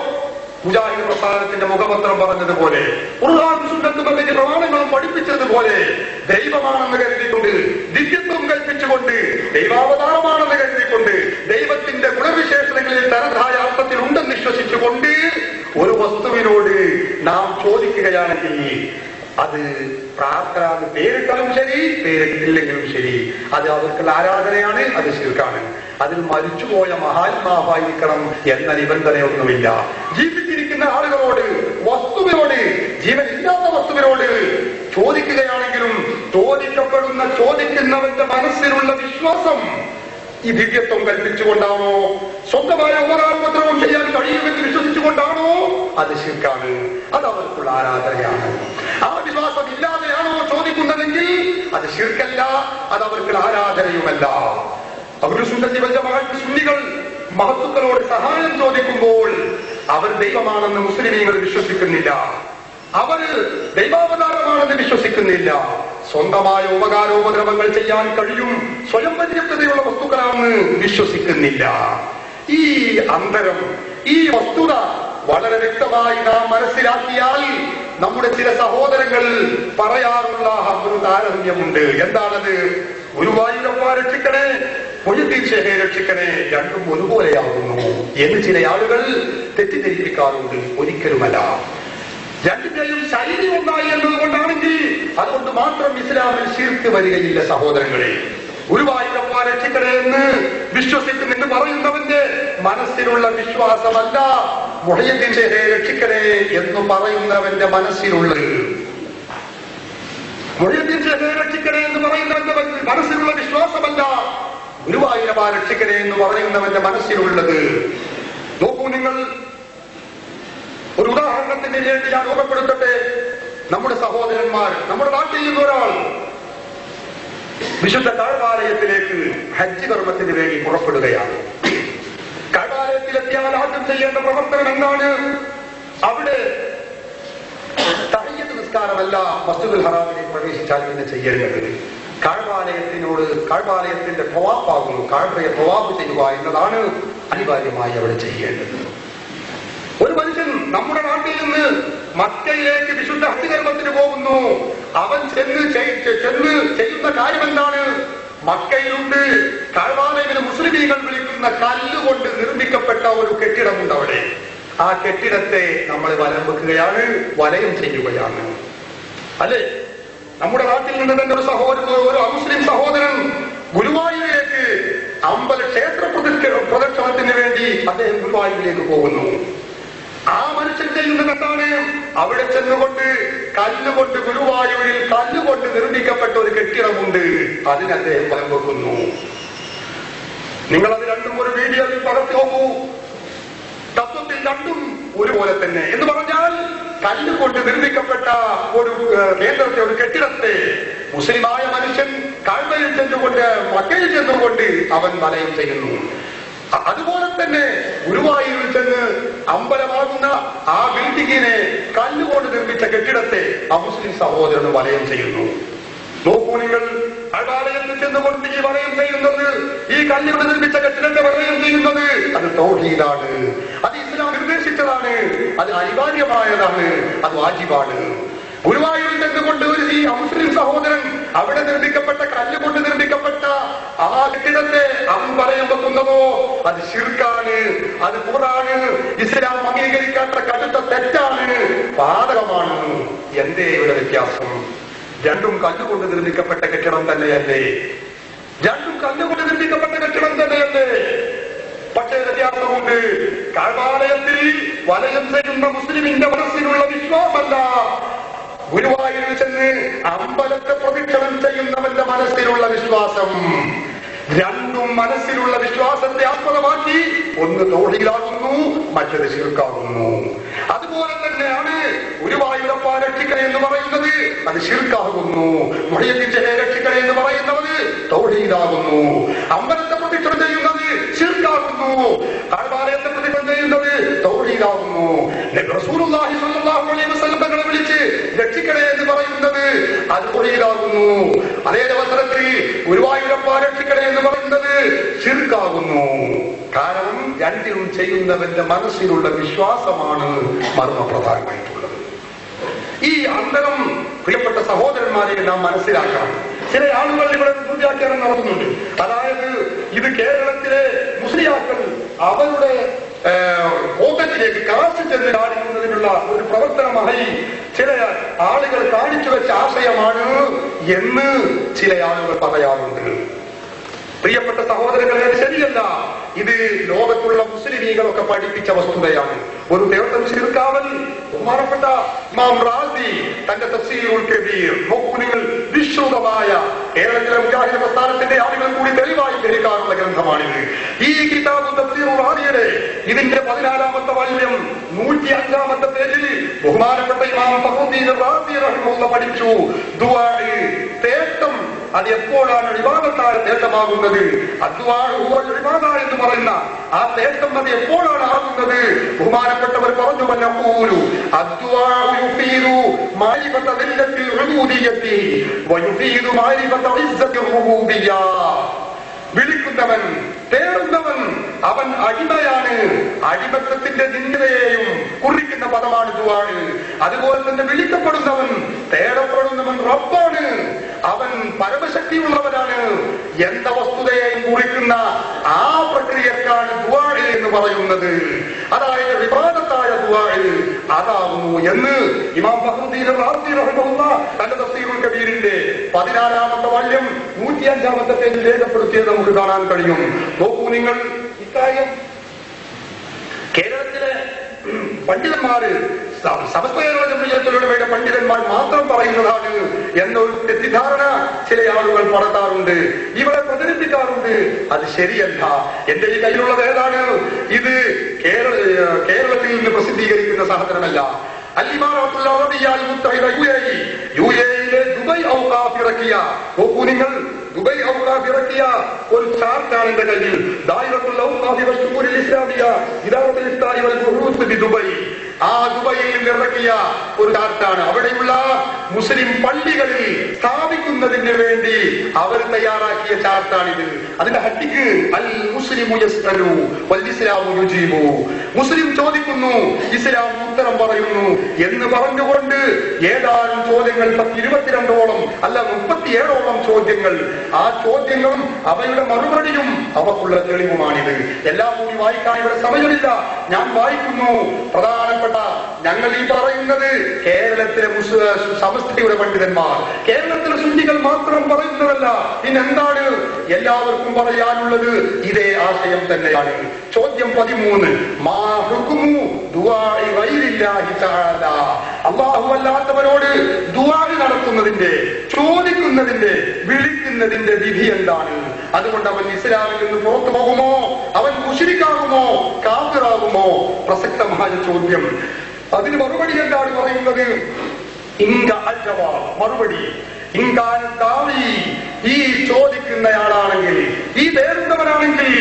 മുജാഹിദ് പ്രസ്ഥാനത്തിന്റെ മുഖപത്രം പറഞ്ഞതുപോലെ, ഖുർആൻ സുന്നത്ത് കമ്മിറ്റി പ്രമാണങ്ങളും പഠിപ്പിച്ചതുപോലെ ദൈവമാണെന്ന് കരുതിക്കൊണ്ട്, ദിവ്യത്വം കൽപ്പിച്ചുകൊണ്ട്, ദൈവാവതാരമാണെന്ന് കരുതിക്കൊണ്ട്, ദൈവത്തിന്റെ ഗുണവിശേഷണങ്ങളിൽ തനതായ അർത്ഥത്തിൽ ഉണ്ടെന്ന് വിശ്വസിച്ചുകൊണ്ട് ഒരു വസ്തുവിനോട് നാം ചോദിക്കുകയാണെങ്കിൽ അത് പ്രാർത്ഥന പേരിട്ടാലും ശരി, പേരിട്ടില്ലെങ്കിലും ശരി, അത് അവർക്കുള്ള ആരാധനയാണ്, അത് ശിർക്കാണ്. അതിൽ മരിച്ചുപോയ മഹാത്മാവായിരിക്കണം എന്ന നിബന്ധനയൊന്നുമില്ല. ജീവിച്ചിരിക്കുന്ന ആളുകളോട് മനസ്സിലുള്ള വിശ്വാസം ഈ ദിവ്യത്വം കൽപ്പിച്ചുകൊണ്ടാണോ, സ്വന്തമായ ഉപകാരോപദ്രവം ചെയ്യാൻ കഴിയുമെന്ന് വിശ്വസിച്ചുകൊണ്ടാണോ? അത് ശിർക്കാണ്. അത് അവർക്കുള്ള ആരാധനയാണ്. ആ വിശ്വാസം ഇല്ലാതെയാണോ ചോദിക്കുന്നതെങ്കിൽ അത് ശിർക്കല്ല, അത് അവർക്കുള്ള ആരാധനയുമല്ല. അവർ സുന്നികൾ മഹത്തുക്കളോട് സഹായം ചോദിക്കുമ്പോൾ അവർ ദൈവമാണെന്ന് മുസ്ലിമീങ്ങൾ വിശ്വസിക്കുന്നില്ല, അവർ ദൈവാവതാരമാണെന്ന് വിശ്വസിക്കുന്നില്ല. സ്വന്തമായ ഉപകാരോപദ്രവങ്ങൾ ചെയ്യാൻ കഴിയും, സ്വയം പര്യാപ്തതയുള്ള വസ്തുക്കളാണെന്ന് വിശ്വസിക്കുന്നില്ല. ഈ അന്തരം, ഈ വസ്തുത വളരെ വ്യക്തമായി നാം മനസ്സിലാക്കിയാൽ നമ്മുടെ ചില സഹോദരങ്ങൾ പറയാറുള്ള ഒരു താരതമ്യമുണ്ട്. എന്താണത്? ഗുരുവായൂരപ്പ രക്ഷിക്കണേ, മൊയ്തീൻ ഷേഖെ രക്ഷിക്കണേ, രണ്ടും ഒരുപോലെയാകുന്നു എന്ന് ചില ആളുകൾ തെറ്റിദ്ധരിപ്പിക്കാറുണ്ട്. ഒരിക്കലുമല്ല. രണ്ടിന്റെയും ശൈലി ഒന്നായി എന്നതുകൊണ്ടാണെങ്കിൽ അതുകൊണ്ട് മാത്രം ഇസ്ലാമിൽ ശിർക്ക് വരികയില്ല സഹോദരങ്ങളെ. ഗുരുവായൂരപ്പ രക്ഷിക്കണേ എന്ന് വിശ്വസിക്കുന്നെന്ന് പറയുന്നവന്റെ മനസ്സിലുള്ള വിശ്വാസമല്ല മൊയ്തീൻ ഷേഖെ രക്ഷിക്കണേ എന്ന് പറയുന്നവന്റെ മനസ്സിലുള്ളത്. മൊയ്തീൻ ഷേഖെ രക്ഷിക്കണേ എന്ന് പറയുന്നവന്റെ മനസ്സിലുള്ള വിശ്വാസമല്ല ഗുരുവായൂരപ്പ രക്ഷിക്കണേ എന്ന് പറയുന്നവന്റെ മനസ്സിലുള്ളത്. നോക്കൂ നിങ്ങൾ, ഒരു ഉദാഹരണത്തിന് വേണ്ടി ഞാൻ ഓർമ്മപ്പെടുത്തട്ടെ. നമ്മുടെ സഹോദരന്മാർ, നമ്മുടെ നാട്ടിൽ നിന്ന് ഒരാൾ വിശുദ്ധ കഅബാലയത്തിലേക്ക് ഹജ്ജ് കർമ്മത്തിന് വേണ്ടി പുറപ്പെടുകയാണ്. കഅബാലയത്തിലെത്തിയാൽ ആദ്യം ചെയ്യേണ്ട പ്രവർത്തനം എന്താണ്? അവിടെ തഹയ്യത്ത് നിസ്കാരമല്ല മസ്ജിദുൽ ഹറാമിലേക്ക് പ്രവേശിച്ചാൽ പിന്നെ ചെയ്യേണ്ടത്. കഅബാലയത്തിന്റെ തവാഫാകുന്നു, കഅബയെ തവാഫ് ചെയ്യുക എന്നതാണ് അനിവാര്യമായി അവിടെ ചെയ്യേണ്ടത്. ഒരു മനുഷ്യൻ നമ്മുടെ നാട്ടിൽ നിന്ന് മക്കയിലേക്ക് വിശുദ്ധ ഹജ്ജ് കർമ്മത്തിന് പോകുന്നു. അവൻ ചെന്ന് ചെയ്യുന്ന കാര്യം എന്താണ്? മക്കയിലുണ്ട് കഅബാലയത്തിന് മുസ്ലിമീങ്ങൾ വിളിക്കുന്ന കല്ലുകൊണ്ട് നിർമ്മിക്കപ്പെട്ട ഒരു കെട്ടിടമുണ്ട്. അവിടെ ആ കെട്ടിടത്തെ നമ്മൾ വലം വെക്കുകയാണ്, വലയം ചെയ്യുകയാണ്. അല്ലെ, നമ്മുടെ നാട്ടിൽ നിന്ന് തന്നെ ഒരു മുസ്ലിം സഹോദരൻ ഗുരുവായൂരിലേക്ക് ക്ഷേത്ര പ്രദക്ഷിണത്തിന് വേണ്ടി അദ്ദേഹം ഗുരുവായൂരിലേക്ക് പോകുന്നു. ആ മനുഷ്യൻ ചെയ്യുന്നത് എന്താണ്? അവിടെ ചെന്നുകൊണ്ട് കല്ലുകൊണ്ട്, ഗുരുവായൂരിൽ കല്ലുകൊണ്ട് നിർമ്മിക്കപ്പെട്ട ഒരു കെട്ടിടമുണ്ട്, അതിന് അദ്ദേഹം വലം വെക്കുന്നു. നിങ്ങളത് രണ്ടും ഒരു വീഡിയോയിൽ പകർത്തി നോക്കൂ. തത്വത്തിൽ രണ്ടും ഒരുപോലെ തന്നെ എന്ന് പറഞ്ഞാൽ കല്ലുകൊണ്ട് നിർമ്മിക്കപ്പെട്ട ഒരു കേന്ദ്രത്തെ, ഒരു കെട്ടിടത്തെ മുസ്ലിമായ മനുഷ്യൻ കഅബയിൽ ചെന്നുകൊണ്ട്, മക്കയിൽ ചെന്നുകൊണ്ട് അവൻ വലയം ചെയ്യുന്നു. അതുപോലെ തന്നെ ഗുരുവായൂരിൽ ചെന്ന് അമ്പലമാകുന്ന ആ ബിൽഡിങ്ങിനെ കല്ലുകൊണ്ട് നിർമ്മിച്ച കെട്ടിടത്തെ ആ മുസ്ലിം സഹോദരന് വലയം ചെയ്യുന്നു. നോക്കൂ നിങ്ങൾ, കഅബാലയത്തിൽ ചെന്നുകൊണ്ട് ഈ വലയം ചെയ്യുന്നത്, ഈ കല്ലുകൊണ്ട് നിർമ്മിച്ച കെട്ടിടത്തെ വലയം ചെയ്യുന്നത്, അത് തൗഹീദാണ്, അത് ഇസ്ലാം നിർദ്ദേശിച്ചതാണ്, അത് അനിവാര്യമായതാണ്, അത് വാജിബാണ്. ഗുരുവായൂരിൽ ചെന്നുകൊണ്ട് ഒരു ഈ മുസ്ലിം സഹോദരൻ അവിടെ നിർമ്മിക്കപ്പെട്ട കല്ലുകൊണ്ട് നിർമ്മിക്കപ്പെട്ട ആ കെട്ടിടത്തെ അവൻ വലയം വെക്കുന്നതോ അത് ശിർക്കാണ്, അത് ഖുർആന് ഇസ്ലാം അംഗീകരിക്കാത്ത കടുത്ത തെറ്റാണ്, പാതകമാണ്. എന്തേ ഇവിടെ വ്യത്യാസം? രണ്ടും കല്ലുകൊണ്ട് നിർമ്മിക്കപ്പെട്ട കെട്ടിടം തന്നെയല്ലേ? രണ്ടും കല്ലുകൊണ്ട് നിർമ്മിക്കപ്പെട്ട കെട്ടിടം തന്നെയല്ലേ? പക്ഷേ വ്യത്യാസമുണ്ട്. കഅബാലയത്തിൽ വലയം ചെയ്യുന്ന മുസ്ലിമിന്റെ മനസ്സിലുള്ള വിശ്വാസമല്ല ഗുരുവായൂരിൽ ചെന്ന് അമ്പലത്തെ പ്രദക്ഷിണം ചെയ്യുന്നവന്റെ മനസ്സിലുള്ള വിശ്വാസം. രണ്ടും മനസ്സിലുള്ള വിശ്വാസത്തെ ആസ്പദമാക്കി ഒന്ന് തൗഹീദാകുന്നു, മറ്റത് ശിർക്കാകുന്നു. അതുപോലെ തന്നെയാണ് ഗുരുവായൂരപ്പ രക്ഷിക്കണേ എന്ന് പറയുന്നത്, അത് ശിർക്കാകുന്നു. മൊയ്തീൻ ഷേഖെ രക്ഷിക്കണേ എന്ന് പറയുന്നത് തൗഹീദാകുന്നു. അമ്പലത്തെ പ്രദക്ഷിണം ചെയ്യുന്നത് ശിർക്കാകുന്നു, കഅബാലയത്തെ പ്രദക്ഷിണം ചെയ്യുന്നത് തൗഹീദാകുന്നു. റസൂലുള്ളാഹി സ്വല്ലല്ലാഹു അലൈഹി വസല്ലം തങ്ങളെ വിളിച്ച് രക്ഷിക്കണേ എന്ന് പറയുന്നത് അത് തൗഹീദാകുന്നു. അതേ അവസരത്തിൽ ഗുരുവായൂരപ്പ രക്ഷിക്കണേ എന്ന് പറയുന്നത് ശിർക്കാകുന്നു. കാരണം രണ്ടിലും ചെയ്യുന്നവന്റെ മനസ്സിലുള്ള വിശ്വാസമാണ് മർമ്മപ്രധാനമായിട്ടുള്ളത്. ഈ അന്തരം പ്രിയപ്പെട്ട സഹോദരന്മാരെ നാം മനസ്സിലാക്കണം. ചില ആളുകൾ ഇവിടെ ദുർവ്യാഖ്യാനം നടത്തുന്നുണ്ട്. അതായത് ഇത് കേരളത്തിലെ മുസ്ലിയാക്കൾ അവരുടെ പോക്കറ്റിലേക്ക് കാശ് ചെന്ന് കാണിക്കുന്നതിനുള്ള ഒരു പ്രവർത്തനമായി ചില ആളുകൾ കാണിച്ചു വെച്ച ആശയമാണ് എന്ന് ചില ആളുകൾ പറയാറുണ്ട്. പ്രിയപ്പെട്ട സഹോദരങ്ങളെ, അത് ശരിയല്ല. ഇത് ലോകത്തുള്ള മുസ്ലിമീകളൊക്കെ പഠിപ്പിച്ച വസ്തുതയാണ്. ഒരു ദേവത്വം ശിർക്കാവൽ ബഹുമാനപ്പെട്ട ഇമാം റാസി തന്റെ തഫ്സീറുൽ കബീർ നോക്കൂ നിങ്ങൾ, വിശ്രുതമായ കേരളത്തിലെ മുജാഹിദ് പ്രസ്ഥാനത്തിന്റെ ആളുകൾ കൂടി തെളിവായി ധരിക്കാറുള്ള ഗ്രന്ഥമാണിത്. ഈ കിതാബ് തഫ്സീറുൽ റാദിയുടെ ഇതിന്റെ 14ാമത്തെ വാല്യം 105ാമത്തെ പേജിൽ ബഹുമാനപ്പെട്ട ഇമാം ഫഖറുദ്ദീൻ റാസി റഹിമഹുല്ലാഹ് പഠിച്ചു, ദുആ തേട്ടം അത് എപ്പോഴാണ് ഇബാദത്തായ തേട്ടമാകുന്നത്? അദ്ദുആ ഇബാദ എന്ന് പറയുന്ന ആ തേട്ടം അത് എപ്പോഴാണ് ആകുന്നത്? ബഹുമാനപ്പെട്ടവർ പറഞ്ഞു, വനഖൂലു അദ്ദുആ യുഫീദു മാരിഫത ദില്ലത്തിൽ ഉബൂദിയ്യത്തി വയുഫീദു മാരിഫത ഇസ്സത്തിൽ റുബൂബിയ്യ. വിളിക്കുന്നവൻ, തേടുന്നവൻ അവൻ അടിമയാണ്. അടിമത്തത്തിന്റെ നിന്ദയെയും കുറിക്കുന്ന പദമാണ് ദുആ. അതുപോലെ തന്നെ വിളിക്കപ്പെടുന്നവൻ, തേടപ്പെടുന്നവൻ റബ്ബാണ്, അവൻ പരമശക്തിയുള്ളവനാണ് എന്ന വസ്തുതയെയും കുറിക്കുന്ന ആ പ്രക്രിയക്കാണ് ദുആ എന്ന് പറയുന്നത്. അതായത് ഇബാദത്തായ ദുആ അതാകുന്നു എന്ന് ഇമാം ഫഖറുദ്ദീൻ റാസി റഹിമഹുല്ലാഹ് തന്റെ തഫ്സീറുൽ കബീറിന്റെ 14ാമത്തെ വാല്യം 105ാമത്തെ പേജിൽ രേഖപ്പെടുത്തിയത് നമുക്ക് കാണാൻ കഴിയും. നോക്കൂ നിങ്ങൾ, ഇക്കാര്യം കേരളത്തിലെ പണ്ഡിതന്മാര്, സമസ്തയുടെ പണ്ഡിതന്മാർ മാത്രം പറയുന്നതാണ് എന്നൊരു തെറ്റിദ്ധാരണ ചില ആളുകൾ നടത്താറുണ്ട്, ഇവിടെ പ്രചരിപ്പിക്കാറുണ്ട്. അത് ശരിയല്ല. എന്റെ ഈ കയ്യിലുള്ളത് ഏതാണ്? ഇത് കേരളത്തിൽ നിന്ന് പ്രസിദ്ധീകരിക്കുന്ന സാധനമല്ല. യുഎഇയിലെ ദുബൈ ഔഖാഫ് ഇറക്കിയ, നോക്കൂ നിങ്ങൾ, ദുബൈ ഔഖാഫ് ഇറക്കിയ ഒരു ചാർട്ടാണ് എന്റെ കയ്യിൽ. ദായിറത്തുൽ ഔഖാഫ് വശുകൂരിൽ ഇസ്ലാമിയ ഇദാറത്തുൽ ഇഫ്താഇ വൽ ബുഹൂത്ത് ബി ദുബൈ. ആ ദുബൈയിൽ നിന്ന് ഇറക്കിയ ഒരു ചാർട്ടാണ്. അവിടെയുള്ള മുസ്ലിം പള്ളികളിൽ സ്ഥാപിക്കുന്നതിന് വേണ്ടി അവർ തയ്യാറാക്കിയ ചാർട്ടാണിത്. അതിന്റെ ഹട്ടിക്ക് അൽ മുസ്ലിമു യസ്അലു വൽ ഇസ്ലാമു യുജീബു. മുസ്ലിം ചോദിക്കുന്നു, ഇസ്ലാം ഉത്തരം പറയുന്നു എന്ന് പറഞ്ഞുകൊണ്ട് ഏതാനും ചോദ്യങ്ങൾ, 22ഓളം അല്ല 37ഓളം ചോദ്യങ്ങൾ. ആ ചോദ്യങ്ങളും അവയുടെ മറുപടിയും അവക്കുള്ള തെളിവുമാണിത്. എല്ലാം കൂടി വായിക്കാൻ ഇവിടെ സമയമില്ല. ഞാൻ വായിക്കുന്നു. പ്രധാനപ്പെട്ട ഞങ്ങൾ ഈ പറയുന്നത് കേരളത്തിലെ സമസ്തയുടെ പണ്ഡിതന്മാർ, കേരളത്തിലെ സുന്നികൾ മാത്രം പറയുന്നതല്ല. പിന്നെന്താണ് എല്ലാവർക്കും പറയാനുള്ളത്? ഇതേ ആശയം തന്നെയാണ്. ചോദ്യം 13, മാ ഹുക്മു ദുആഇ ഗൈരില്ലാഹി തആല. അല്ലാഹു അല്ലാത്തവരോട് ദുആ നടത്തുന്നതിന്റെ, ചോദിക്കുന്നതിന്റെ, വിളിക്കുന്നതിന്റെ വിധി എന്താണ്? അതുകൊണ്ട് അവൻ ഇസ്ലാമിൽ നിന്ന് പുറത്തു പോകുമോ? അവൻ മുശ്രിക്കാകുമോ? കാഫിറാകുമോ? പ്രസക്തമായ ചോദ്യം. അതിന് മറുപടി എന്താണ് പറയുന്നത്? മറുപടി ഈ ചോദിക്കുന്നയാളാണെങ്കിൽ, ഈ തേടുന്നവനാണെങ്കിൽ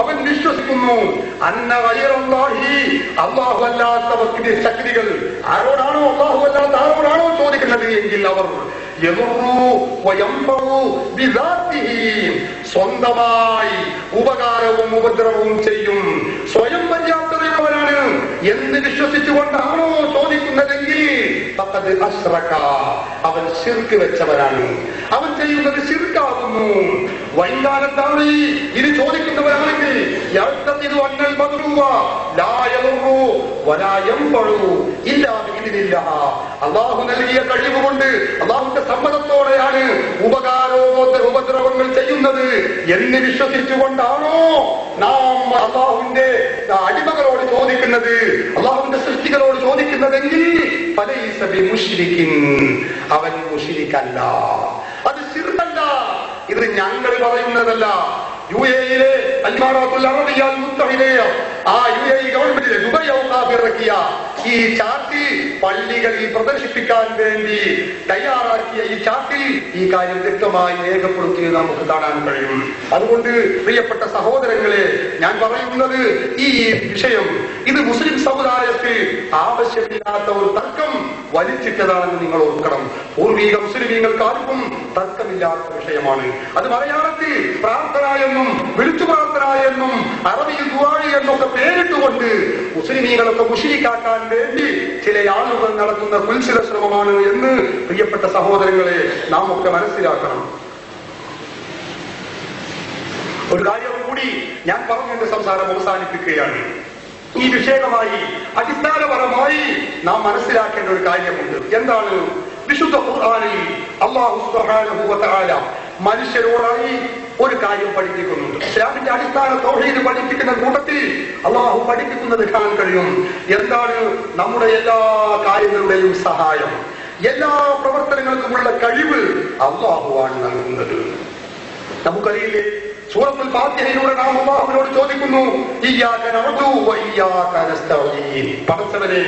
അവൻ വിശ്വസിക്കുന്നു അല്ലാഹു അല്ലാത്തവർക്ക് ശക്തികൾ ആരോടാണോ, അല്ലാഹു അല്ലാത്ത ആരോടാണോ ചോദിക്കുന്നത് എങ്കിൽ അവർ സ്വന്തമായി ഉപകാരവും ഉപദ്രവവും ചെയ്യും. സ്വയം പര്യാപ്തതയുള്ളവനാണ് എന്ന് വിശ്വസിച്ചുകൊണ്ടാണോ ചോദിക്കുന്നതെങ്കിൽ അവൻ ശിർക്ക് വെച്ചവനാണ്. അവൻ ചെയ്യുന്നത് ശിർക്കാകുന്നു. വൈകാലത്താണ് ഇത് ചോദിക്കുന്നവരാണെങ്കിൽ അള്ളാഹു നൽകിയ കഴിവുകൊണ്ട്, അള്ളാഹുന്റെ സമ്മതത്തോടെയാണ് ഉപദ്രവങ്ങൾ ചെയ്യുന്നത് എന്ന് വിശ്വസിച്ചുകൊണ്ടാണോ നാം അള്ളാഹുവിന്റെ അടിമകളോട് ചോദിക്കുന്നത്, അള്ളാഹുവിന്റെ സൃഷ്ടികളോട് ചോദിക്കുന്നതെങ്കിൽ അവൻ മുശ്രിക്കല്ല, അത് ശിർക്കല്ല. ഇത് ഞങ്ങൾ പറയുന്നതല്ല. യുഎഇയിലെ അൽമാറാത്തുൽ അറബിയ്യ അൽ മുത്തഹിദയ, ആ യുഎഇ ഗവൺമെന്റിലെ ദുബൈ ഔഖാഫ് ഇറക്കിയ ഈ ചാർട്ടിൽ, പള്ളികളിൽ പ്രദർശിപ്പിക്കാൻ വേണ്ടി തയ്യാറാക്കിയ ഈ ചാർട്ടിൽ ഈ കാര്യം വ്യക്തമായി രേഖപ്പെടുത്തിയത് നമുക്ക് കാണാൻ കഴിയും. അതുകൊണ്ട് പ്രിയപ്പെട്ട സഹോദരങ്ങളെ, ഞാൻ പറയുന്നത് ഈ വിഷയം, ഇത് മുസ്ലിം സമുദായത്തിൽ ആവശ്യമില്ലാത്ത ഒരു തർക്കം വലിച്ചിട്ടതാണെന്ന് നിങ്ങൾ ഓർക്കണം. പൂർവീക മുസ്ലിമീങ്ങൾക്കാർക്കും തർക്കമില്ലാത്ത വിഷയമാണ്. അത് മലയാളത്തിൽ പ്രാർത്ഥന എന്നും വിളിച്ചു പ്രാർത്ഥന എന്നും അറബിയിൽ ദുആ എന്നൊക്കെ പേരിട്ടുകൊണ്ട് മുസ്ലിമീങ്ങളൊക്കെ മുശ്രിക്കാക്കാൻ വേണ്ടി ചില ആളുകൾ നടത്തുന്ന കുൽസിത ശ്രമമാണ് എന്ന് പ്രിയപ്പെട്ട സഹോദരങ്ങളെ നാം ഒക്കെ മനസ്സിലാക്കണം. ഒരു കാര്യം കൂടി ഞാൻ പറഞ്ഞു എന്റെ സംസാരം അവസാനിപ്പിക്കുകയാണ്. ഈ വിഷയമായി അടിസ്ഥാനപരമായി നാം മനസ്സിലാക്കേണ്ട ഒരു കാര്യമുണ്ട്. എന്താണ്? വിശുദ്ധ ഖുർആനിൽ അല്ലാഹു സുബ്ഹാനഹു വ തആല മനുഷ്യരോടായി ഒരു കാര്യം പഠിപ്പിക്കുന്നുണ്ട്. ഇസ്ലാമിന്റെ അടിസ്ഥാന തൗഹീദ് പഠിപ്പിക്കുന്ന കൂട്ടത്തിൽ അല്ലാഹു പഠിപ്പിക്കുന്നത് കാണാൻ കഴിയും. എന്താണ്? നമ്മുടെ എല്ലാ കാര്യങ്ങളുടെയും സഹായം, എല്ലാ പ്രവർത്തനങ്ങൾക്കുമുള്ള കഴിവ് അല്ലാഹുവാണ് നൽകുന്നത്. നമുക്കറിയില്ലേ, സൂറത്തുൽ ഫാത്തിഹയിലൂടെ നാം അല്ലാഹുവിനോട് ചോദിക്കുന്നു, ഇയ്യാക നഅ്ബുദു വ ഇയ്യാക നസ്തഈൻ. പടച്ചവനെ,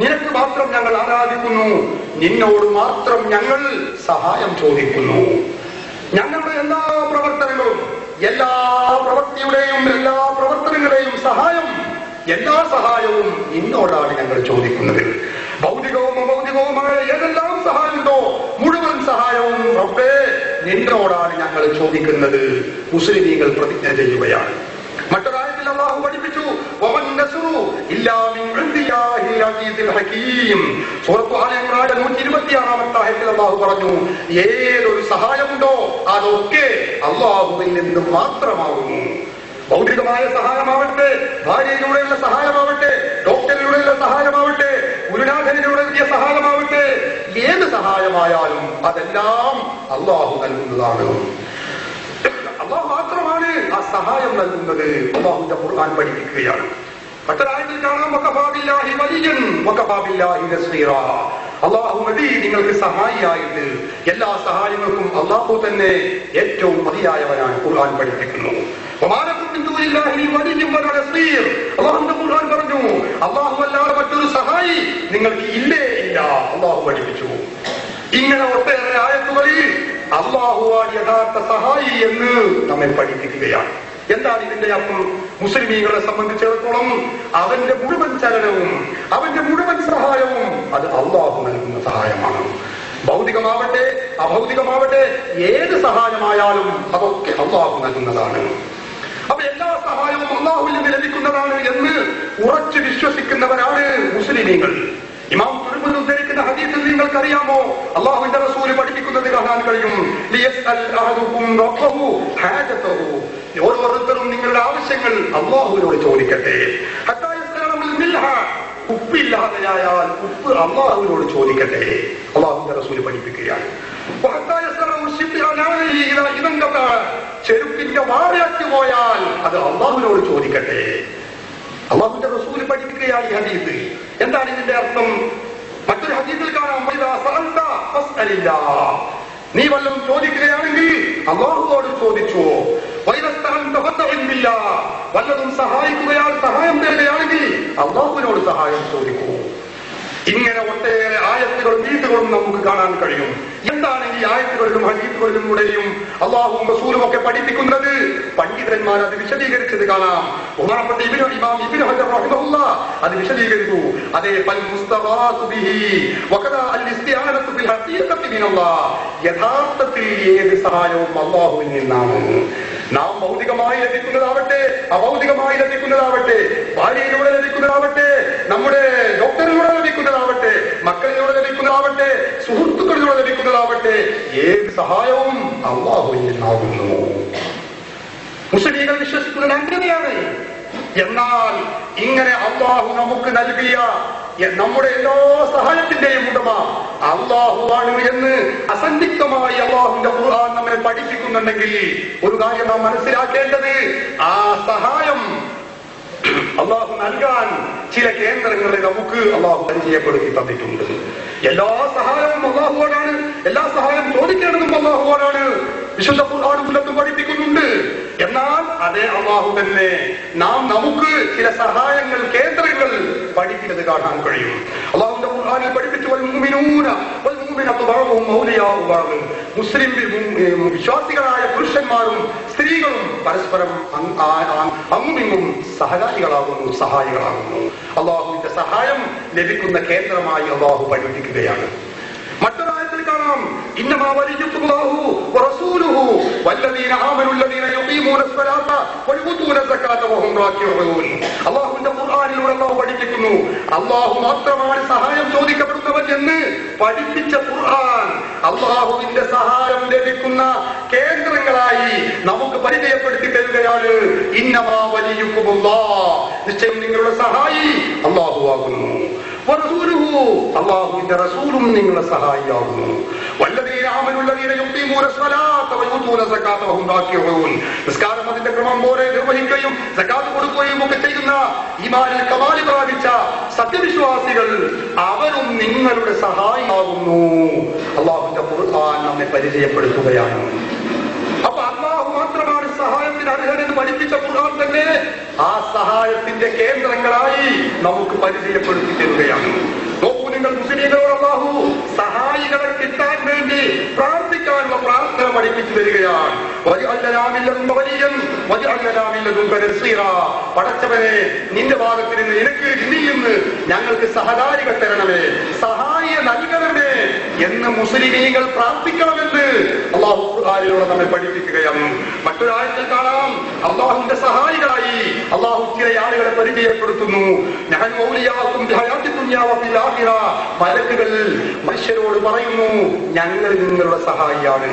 നിനക്ക് മാത്രം ഞങ്ങൾ ആരാധിക്കുന്നു, നിന്നോട് മാത്രം ഞങ്ങൾ സഹായം ചോദിക്കുന്നു. ഞങ്ങളുടെ എല്ലാ പ്രവർത്തനങ്ങളും, എല്ലാ പ്രവൃത്തിയുടെയും എല്ലാ പ്രവർത്തനങ്ങളെയും സഹായം, എല്ലാ സഹായവും നിന്നോടാണ് ഞങ്ങൾ ചോദിക്കുന്നത്. ഭൗതികവും അഭൗതികവുമായ ഏതെല്ലാം സഹായമുണ്ടോ മുഴുവൻ സഹായവും റബ്ബേ നിന്നോടാണ് ഞങ്ങൾ ചോദിക്കുന്നത്. മുസ്ലിമീങ്ങൾ പ്രതിജ്ഞ ചെയ്യുകയാണ്. മറ്റൊരായത്തിൽ അല്ലാഹു പഠിപ്പിച്ചു, വമൻ നസ്റു ഇല്ലാ മിൻ ഇൻദില്ലാഹിൽ അസീസിൽ ഹകീം. സൂറത്ത് ആല ഇംറാന്റെ 126-ാമത്തെ ആയത്തിൽ അല്ലാഹു പറഞ്ഞു, ഏതൊരു സഹായമുണ്ടോ അതൊക്കെ അല്ലാഹുവിൽ നിന്ന് മാത്രമാകുന്നു. ഭൗതികമായ സഹായമാവട്ടെ, ഭാര്യയിലൂടെയുള്ള സഹായമാവട്ടെ, ഡോക്ടറിലൂടെയുള്ള സഹായമാവട്ടെ, ഗുരുനാഥനിലൂടെയുള്ള സഹായമാവട്ടെ, ഏത് സഹായമായാലും അതെല്ലാം അല്ലാഹു നൽകുന്നതാണ്. അല്ലാഹു മാത്രമാണ് ആ സഹായം നൽകുന്നത്. അല്ലാഹുവിന്റെ ഖുർആൻ പഠിപ്പിക്കുകയാണ്. മറ്റൊരായത്തിൽ കാണാം, വകഫാ ബില്ലാഹി വലിയ്യൻ വകഫാ ബില്ലാഹി നസീറാ. അല്ലാഹു മതി നിങ്ങൾക്ക് സഹായിയായിട്ട്. എല്ലാ സഹായങ്ങൾക്കും അല്ലാഹു തന്നെ ഏറ്റവും മതിയായവനാണ്. ഖുർആൻ പഠിപ്പിക്കുന്നു. വമാലക്കും മിൻ ദൂനില്ലാഹി വലിയ്യൻ വലാ നസീർ. അല്ലാഹുവിന്റെ ഖുർആൻ പറഞ്ഞു, അല്ലാഹു അല്ലാതെ മറ്റൊരു സഹായി നിങ്ങൾക്ക് ഇല്ലേ ഇല്ല. അല്ലാഹു പഠിപ്പിച്ചു. ഇങ്ങനെ ഒട്ടേറെ ആയത്തുകളിൽ അല്ലാഹുവാണ് യഥാർത്ഥ സഹായി എന്ന് നമ്മെ പഠിപ്പിക്കുകയാണ്. എന്താണ് ഇതിന്റെ അർത്ഥം? മുസ്ലിമീങ്ങളെ സംബന്ധിച്ചിടത്തോളം അവന്റെ മുഴുവൻ ചലനവും അവന്റെ മുഴുവൻ സഹായവും അത് അല്ലാഹു നൽകുന്ന സഹായമാണ്. ഭൗതികമാവട്ടെ അഭൗതികമാവട്ടെ ഏത് സഹായമായാലും അതൊക്കെ അല്ലാഹു നൽകുന്നതാണ്. അപ്പൊ എല്ലാ സഹായവും അല്ലാഹുവിൽ നിന്ന് ലഭിക്കുന്നതാണ് എന്ന് ഉറച്ചു വിശ്വസിക്കുന്നവരാണ് മുസ്ലിമീങ്ങൾ. ഇമാം തുർമുദി ഉദ്ധരിക്കുന്ന ഹദീസിൽ നിങ്ങൾക്കറിയാമോ, അല്ലാഹുവിന്റെ റസൂല് പഠിപ്പിക്കുന്നത് കാണാൻ കഴിയും, ലിയസ്അൽ അഹദുകും റബ്ബഹു ഹാജതഹു. ഓരോരുത്തരും നിങ്ങളുടെ ആവശ്യങ്ങൾ അല്ലാഹുവിനോട് ചോദിക്കട്ടെ. ഹത്താ യസ്അലൽ മിൽഹ. ഉപ്പില്ലാതെയായാൽ ഉപ്പ് അല്ലാഹുവിനോട് ചോദിക്കട്ടെ. അല്ലാഹുവിന്റെ റസൂല് പഠിപ്പിക്കുകയാണ്. ഹത്താ യസ്അലൽ ശിബ്അനായി ഇദാ ഇദൻകത. ചെരുപ്പിന്റെ വാരയറ്റ് പോയാൽ അത് അല്ലാഹുവിനോട് ചോദിക്കട്ടെ. അല്ലാഹുവിന്റെ റസൂല് പഠിപ്പിക്കുകയാണ് ഈ ഹദീസ്. എന്താണ് ഇതിന്റെ അർത്ഥം? മറ്റൊരു ഹദീസിൽ കാണാം, നീ വല്ലതും ചോദിക്കുകയാണെങ്കിൽ അല്ലാഹുവോട് ചോദിച്ചു. വല്ലതും സഹായം തേടുകയാണെങ്കിൽ അല്ലാഹുവിനോട് സഹായം ചോദിക്കൂ. ഇങ്ങനെ ഒട്ടേറെ ആയത്തുകളും ഹദീസുകളും നമുക്ക് കാണാൻ കഴിയും. എന്താണ് ഈ ആയത്തുകളിലും ഹദീസുകളിലും കൂടെയും അല്ലാഹുവും റസൂലും ഒക്കെ പഠിപ്പിക്കുന്നത്? പണ്ഡിതന്മാർ അത് വിശദീകരിച്ചത് കാണാം. ബഹുമാനപ്പെട്ട ഇമാം ഇബ്നു ഹജർ റഹിമഹുല്ലാഹ് അത് വിശദീകരിച്ചു. അതേ ഫൽ മുസ്തഗാസു ബിഹി വകദാ അൽ ഇസ്തിആനത്തു ബിൽ ഹഖീഖത്തി മിനല്ലാഹ്. യഥാർത്ഥത്തിൽ ഏത് സഹായവും അല്ലാഹുവിൽ നിന്നാണ്. നാം ഭൗതികമായി ലഭിക്കുന്നതാവട്ടെ അഭൗതികമായി ലഭിക്കുന്നതാവട്ടെ, ഭാര്യയിലൂടെ ലഭിക്കുന്നതാവട്ടെ, നമ്മുടെ ഡോക്ടറിലൂടെ ലഭിക്കുന്നതാവട്ടെ, മക്കളിലൂടെ ലഭിക്കുന്നതാവട്ടെ, സുഹൃത്തുക്കളിലൂടെ ലഭിക്കുന്നതാവട്ടെ, ഏത് സഹായവും അല്ലാഹുവിൽ നിന്നാകുന്നു. മുസ്ലിങ്ങൾ വിശ്വസിക്കുന്നത് അങ്ങനെയാണ്. എന്നാൽ ഇങ്ങനെ അല്ലാഹു നമുക്ക് നൽകിയ നമ്മുടെ എല്ലാ സഹായത്തിന്റെയും ഉടമ അല്ലാഹുവാണ് എന്ന് അസന്ദിഗ്ധമായി അല്ലാഹുവിന്റെ ഖുർആൻ നമ്മെ പഠിപ്പിക്കുന്നുണ്ടെങ്കിൽ ഒരു കാര്യം നാം മനസ്സിലാക്കേണ്ടത്, ആ സഹായം അല്ലാഹു നൽകാൻ ചില കേന്ദ്രങ്ങളെ നമുക്ക് അല്ലാഹു പരിചയപ്പെടുത്തി തന്നിട്ടുണ്ട്. എല്ലാ സഹായവും അല്ലാഹുവാണ്. എല്ലാ സഹായം ചോദിക്കേണ്ടതും അല്ലാഹുവാണ്. വിശുദ്ധ ഖുർആനും സുന്നത്തും പഠിപ്പിക്കുന്നുണ്ട്. എന്നാൽ അതേ അല്ലാഹു തന്നെ നമുക്ക് ചില സഹായങ്ങൾ കേന്ദ്രങ്ങൾ പഠിപ്പിച്ചത് കാണാൻ കഴിയും. അല്ലാഹുവിന്റെ ഖുർആനിൽ പഠിപ്പിച്ചു, മുസ്ലിം വിശ്വാസികളായ പുരുഷന്മാരും സ്ത്രീകളും പരസ്പരം അങ്ങുമിങ്ങും സഹകാരികളാകുന്നു, സഹായികളാകുന്നു. അല്ലാഹുവിന്റെ സഹായം ലഭിക്കുന്ന കേന്ദ്രമായി അല്ലാഹു പഠിപ്പിക്കുകയാണ്. മറ്റൊരായത്തിൽ കാണാം, ഇന്നമാ വലിയ്യുല്ലാഹു വറസൂലുഹു വല്ലദീന ആമനു അല്ലദീന യുഖീമൂന അസ്സലാത്ത വയുഊതൂന സകാത്ത വഹും റാക്കിഊൻ. അല്ലാഹുവിന്റെ ഖുർആനിലൂടെ അല്ലാഹു പഠിപ്പിക്കുന്നു, അല്ലാഹു മാത്രമാണ് സഹായം ചോദിക്കപ്പെടുന്നവൻ എന്ന് പഠിപ്പിച്ച ഖുർആൻ അല്ലാഹുവിന്റെ സഹായം ലഭിക്കുന്ന കേന്ദ്രങ്ങളായി നമുക്ക് പരിചയപ്പെടുത്തി തരികയാണ്. ഇന്നമാ വലിയ്യുല്ലാഹ്, നിശ്ചയം നിങ്ങളുടെ സഹായി അല്ലാഹു ആകുന്നു. വറസൂലുഹു, അല്ലാഹുവിന്റെ റസൂലും നിങ്ങളുടെ സഹായിയാകുന്നു. വല്ലദീന ആമനു അല്ലദീന യുഖീമൂന അസ്സലാത്ത വയുഊതൂന സകാത്ത വഹും റാക്കിഊൻ. നിസ്കാരം അതിന്റെ ക്രമം പോലെ നിർവഹിക്കുകയും സകാത്ത് കൊടുക്കുകയും ഒക്കെ ചെയ്യുന്ന ഈമാനിൽ കമാൽ പ്രാപിച്ച സത്യവിശ്വാസികൾ അവരും നിങ്ങൾ നിങ്ങളുടെ സഹായിയാകുന്നു. അള്ളാഹുവിന്റെ ഖുർആൻ നമ്മെ പരിചയപ്പെടുത്തുകയാണ്. അപ്പൊ അള്ളാഹു മാത്രമാണ് സഹായത്തിന് അർഹനെന്ന് പഠിപ്പിച്ച ഖുർആൻ തന്നെ ആ സഹായത്തിന്റെ കേന്ദ്രങ്ങളായി നമുക്ക് പരിചയപ്പെടുത്തി തരികയാണ്. നോക്കൂ നിങ്ങൾ, മുസ്ലിങ്ങളോട് അല്ലാഹു സഹായികളെ കിട്ടാൻ വേണ്ടി പ്രാർത്ഥിക്കാനുള്ള പ്രാർത്ഥന പഠിപ്പിച്ചു തരികയാണ്. പടച്ചവനെ, നിന്റെ ഭാഗത്തിൽ നിന്ന് എനിക്ക് ഇനിയെന്ന് ഞങ്ങൾക്ക് സഹകാരികൾ തരണമേ, സഹായ നൽകണമേ എന്ന് മുസ്ലിമീങ്ങൾ പ്രാർത്ഥിക്കണമെന്ന് അള്ളാഹു ഖുർആനിലൂടെ നമ്മെ പഠിപ്പിക്കുകയാണ്. മറ്റൊരാഴ്ചയിൽ കാണാം അള്ളാഹുവിന്റെ സഹായികളായി അള്ളാഹു ചില ആളുകളെ പരിചയപ്പെടുത്തുന്നു. മലക്കുകൾ മനുഷ്യരോട് പറയുന്നു, ഞങ്ങൾ നിങ്ങളുടെ സഹായിയാണ്.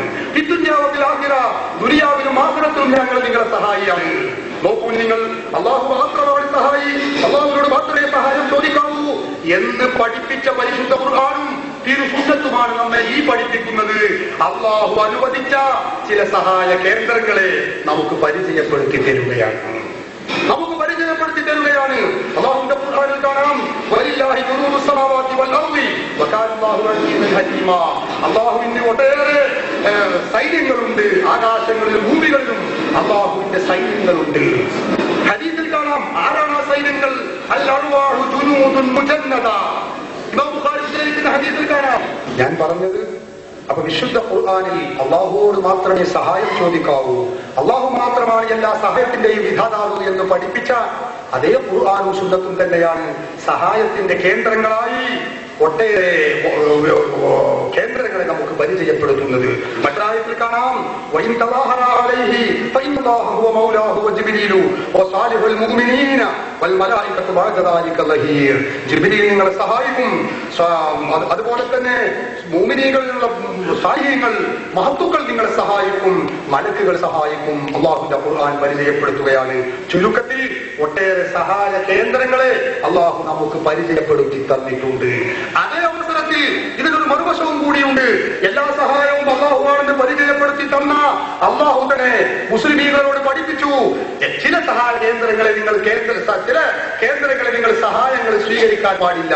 ദുനിയാവിലും ആഖിറത്തിലും ഞങ്ങൾ നിങ്ങളുടെ സഹായിയാണ്. നോക്കൂ നിങ്ങൾ, അള്ളാഹു മാത്രമാണ് സഹായി, അള്ളാഹുവിനോട് മാത്രമേ സഹായം ചോദിക്കാവൂ എന്ന് പഠിപ്പിച്ച പരിശുദ്ധ ഖുർആനും തിരുസുന്നത്തുമാണ് നമ്മെ ഈ പഠിപ്പിക്കുന്നത്. അള്ളാഹു അനുവദിച്ച ചില സഹായ കേന്ദ്രങ്ങളെ നമുക്ക് പരിചയപ്പെടുത്തി തരുകയാണ്. അള്ളാഹുവിന്റെ ഖുർആനിൽ കാണാം, വലില്ലാഹി ജുനൂദുസ് സമാവാതി വൽ അർളി വകാന അല്ലാഹു അലീമൻ ഹകീമ. അള്ളാഹുവിന്റെ ഒട്ടേറെ സൈന്യങ്ങളുണ്ട്, ആകാശങ്ങളിലും ഭൂമികളിലും അള്ളാഹുവിന്റെ സൈന്യങ്ങളുണ്ട്. ഹദീസിൽ കാണാം, ആരാണ് ആ സൈന്യങ്ങൾ? അൽ അർവാഹു ജുനൂദുൻ മുജന്നദ. ഇമാം ബുഖാരി ഉദ്ധരിക്കുന്ന ഹദീസിൽ കാണാം. ഞാൻ പറഞ്ഞത്, അപ്പൊ വിശുദ്ധ ഖുർആനിൽ അള്ളാഹുവോട് മാത്രമേ സഹായം ചോദിക്കാവൂ, അള്ളാഹു മാത്രമാണ് എല്ലാ സഹായത്തിന്റെയും വിധാതാവ് എന്ന് പഠിപ്പിച്ച അതേ ഖുർആനും സുന്നത്തും തന്നെയാണ് സഹായത്തിന്റെ കേന്ദ്രങ്ങളായി ഒട്ടേറെ കേന്ദ്രങ്ങളെ നമുക്ക് പരിചയപ്പെടുത്തുന്നത്. മറ്റൊരായത്തിൽ കാണാം, ജിബ്രീൽ നിങ്ങളെ സഹായിക്കും. അതുപോലെ തന്നെ മുഅ്മിനീങ്ങളിലുള്ള സാലിഹീങ്ങൾ, മഹത്തുക്കൾ നിങ്ങളെ സഹായിക്കും, മലക്കുകൾ സഹായിക്കും. അള്ളാഹുവിന്റെ ഖുർആൻ പരിചയപ്പെടുത്തുകയാണ്. ചുരുക്കത്തിൽ ഒട്ടേറെ സഹായ കേന്ദ്രങ്ങളെ അള്ളാഹു നമുക്ക് പരിചയപ്പെടുത്തി തന്നിട്ടുണ്ട്. അതേ അവസരത്തിൽ ഇതിനൊരു മറുവശവും കൂടിയുണ്ട്. എല്ലാ സഹായവും അള്ളാഹുവാണെന്ന് പരിചയപ്പെടുത്തി തന്ന അള്ളാഹു തന്നെ മുസ്ലിമീങ്ങളോട് പഠിപ്പിച്ചു, ചില സഹായ കേന്ദ്രങ്ങളെ നിങ്ങൾ ചില കേന്ദ്രങ്ങളെ നിങ്ങൾ സഹായങ്ങൾ സ്വീകരിക്കാൻ പാടില്ല.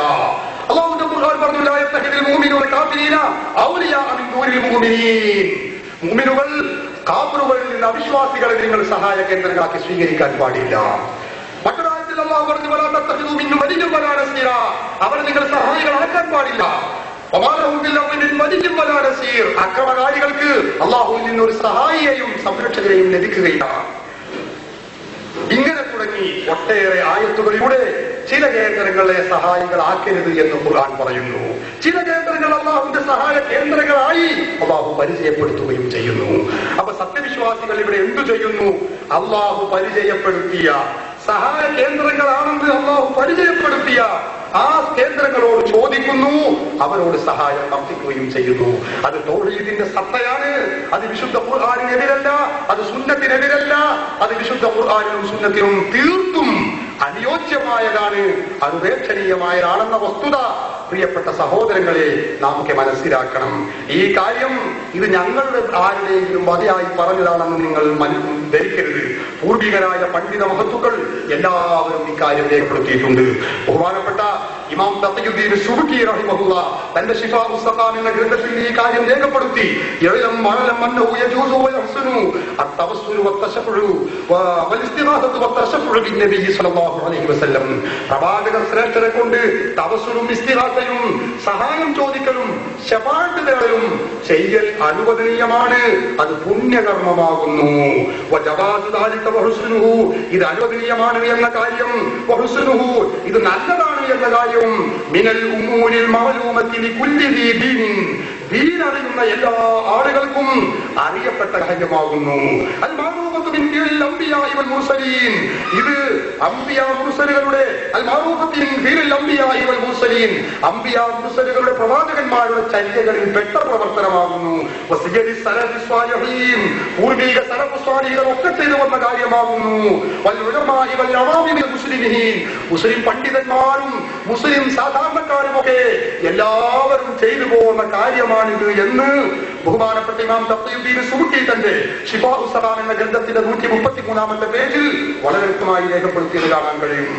അള്ളാഹുവിന്റെ ഖുർആൻ പറഞ്ഞു, ലാ യത്തഖിദുൽ മുഅ്മിനൂന കാഫിരീന ഔലിയാ മിൻ ദൂനിൽ മുഅ്മിനീൻ. മുഅ്മിനുകൾ കാഫിറുകളിൽ നിന്ന് അവിശ്വാസികളെ നിങ്ങൾ സഹായ കേന്ദ്രങ്ങളാക്കി സ്വീകരിക്കാൻ പാടില്ല. മറ്റൊരാഴ്ചയിൽ അല്ലാഹു പറഞ്ഞു, വലാ തത്തഖിദൂ മിൻ വലിയ്യിൻ വലാ നസീറാ. അവരെ നിങ്ങൾ സഹായികളാക്കാൻ പാടില്ല. അക്രമകാരികൾക്ക് അള്ളാഹുവിൽ നിന്നൊരു സഹായിയെയും സംരക്ഷകരെയും ലഭിക്കുകയില്ല. ഇങ്ങനെ തുടങ്ങി ഒട്ടേറെ ആയത്തുകളിലൂടെ ചില കേന്ദ്രങ്ങളെ സഹായികളാക്കരുത് എന്ന് ഖുർആൻ പറയുന്നു. ചില കേന്ദ്രങ്ങൾ അള്ളാഹുവിന്റെ സഹായ കേന്ദ്രങ്ങളായി അള്ളാഹു പരിചയപ്പെടുത്തുകയും ചെയ്യുന്നു. അപ്പൊ സത്യവിശ്വാസികൾ ഇവിടെ എന്തു ചെയ്യുന്നു? അള്ളാഹു പരിചയപ്പെടുത്തിയ സഹായ കേന്ദ്രങ്ങളാണെന്ന് അള്ളാഹു പരിചയപ്പെടുത്തിയ ആ കേന്ദ്രങ്ങളോട് ചോദിക്കുന്നു, അവരോട് സഹായം അർത്ഥിക്കുകയും ചെയ്യുന്നു. അത് തൗഹീദിന്റെ സത്തയാണ്. അത് വിശുദ്ധ ഖുർആനിനെതിരല്ല, അത് സുന്നത്തിനെതിരല്ല. അത് വിശുദ്ധ ഖുർആനിലും സുന്നത്തിലും തീർത്തും അനുയോജ്യമായതാണ്, അനുപേക്ഷണീയമായതാണെന്ന വസ്തുത പ്രിയപ്പെട്ട സഹോദരങ്ങളെ നമുക്ക് മനസ്സിലാക്കണം. ഈ കാര്യം ഇത് ഞങ്ങളുടെ ആരുടെയെങ്കിലും വധയായി പറഞ്ഞതാണെന്ന് നിങ്ങൾ ധരിക്കരുത്. പൂർവികരായ പണ്ഡിത മഹത്തുക്കൾ എല്ലാവരും ഇക്കാര്യം രേഖപ്പെടുത്തിയിട്ടുണ്ട്. ബഹുമാനപ്പെട്ട ഇമാം തഖിയുദ്ദീൻ സുബ്കി റഹിമഹുല്ലാ തന്റെ ശിഫാഉ സഖാം എന്ന ഗ്രന്ഥത്തിൽ ഈ കാര്യം രേഖപ്പെടുത്തി. യഅലം മഅലം അന്നഹു യജൂസു വയഹ്സുനു അത്തവസ്സുൽ വത്തശഫഉ വൽഇസ്തിഗാസത്തു വത്തശഫഉ ബിന്നബി സ്വല്ലല്ലാഹു അലൈഹി വസല്ലം. പ്രവാചക ശ്രേഷ്ഠരെ കൊണ്ട് തവസ്സുലും ഇസ്തിഗാസയും സഹായം ചോദിക്കലും ശഫാഅത്ത് തേടലും ചെയ്യൽ അനുവദനീയമാണ്. അത് പുണ്യകർമ്മമാകുന്നു. വജവാസു ദാലിക വഹുസ്നുഹു, ഇത് അനുവദനീയമാണ് എന്ന കാര്യം, വഹുസ്നുഹു ഇത് നല്ലതാണ് എന്ന കാര്യം മിനൽ ഉമൂരിൽ മഅലൂമത്തി ലികുല്ലി ദീനിൻ, ദീൻ അറിയുന്ന എല്ലാ ആളുകൾക്കും അറിയപ്പെട്ട കാര്യമാകുന്നു. അൽ മഅറൂഫത്തു മിൻ ദീനിൽ അംബിയാഇ വൽ മുർസലീൻ, ഇത് അംബിയാ മുർസലുകളുടെ അൽ മഅറൂഫത്തു മിൻ ദീനിൽ അംബിയാഇ വൽ മുർസലീൻ, അംബിയാ മുർസലുകളുടെ പ്രവാചകന്മാരുടെ ചര്യകളിൽ പെട്ട പ്രവർത്തനമാകുന്നു. വസിയലി സലഫി സ്വാലിഹീൻ, പൂർവിക സലഫ് സ്വാലിഹീൻ ഒക്കെ ചെയ്തു വന്ന കാര്യമാകുന്നു. വൽ ഉലമാഇ വൽ അവാമിൽ മുസ്ലിമീൻ, മുസ്ലിം പണ്ഡിതന്മാരും മുസ്ലിം സാധാരണക്കാരുമൊക്കെ എല്ലാവരും ചെയ്തു പോകുന്ന കാര്യമാണിത് എന്ന് ബഹുമാനപ്പെട്ട ഇമാം തഖിയുദ്ദീൻ സുബ്കി തന്റെ ശിഫാഉ സഖാം എന്ന ഗ്രന്ഥത്തിന്റെ 133-ാമത്തെ പേജിൽ വളരെ വ്യക്തമായി രേഖപ്പെടുത്തിയത് കാണാൻ കഴിയും.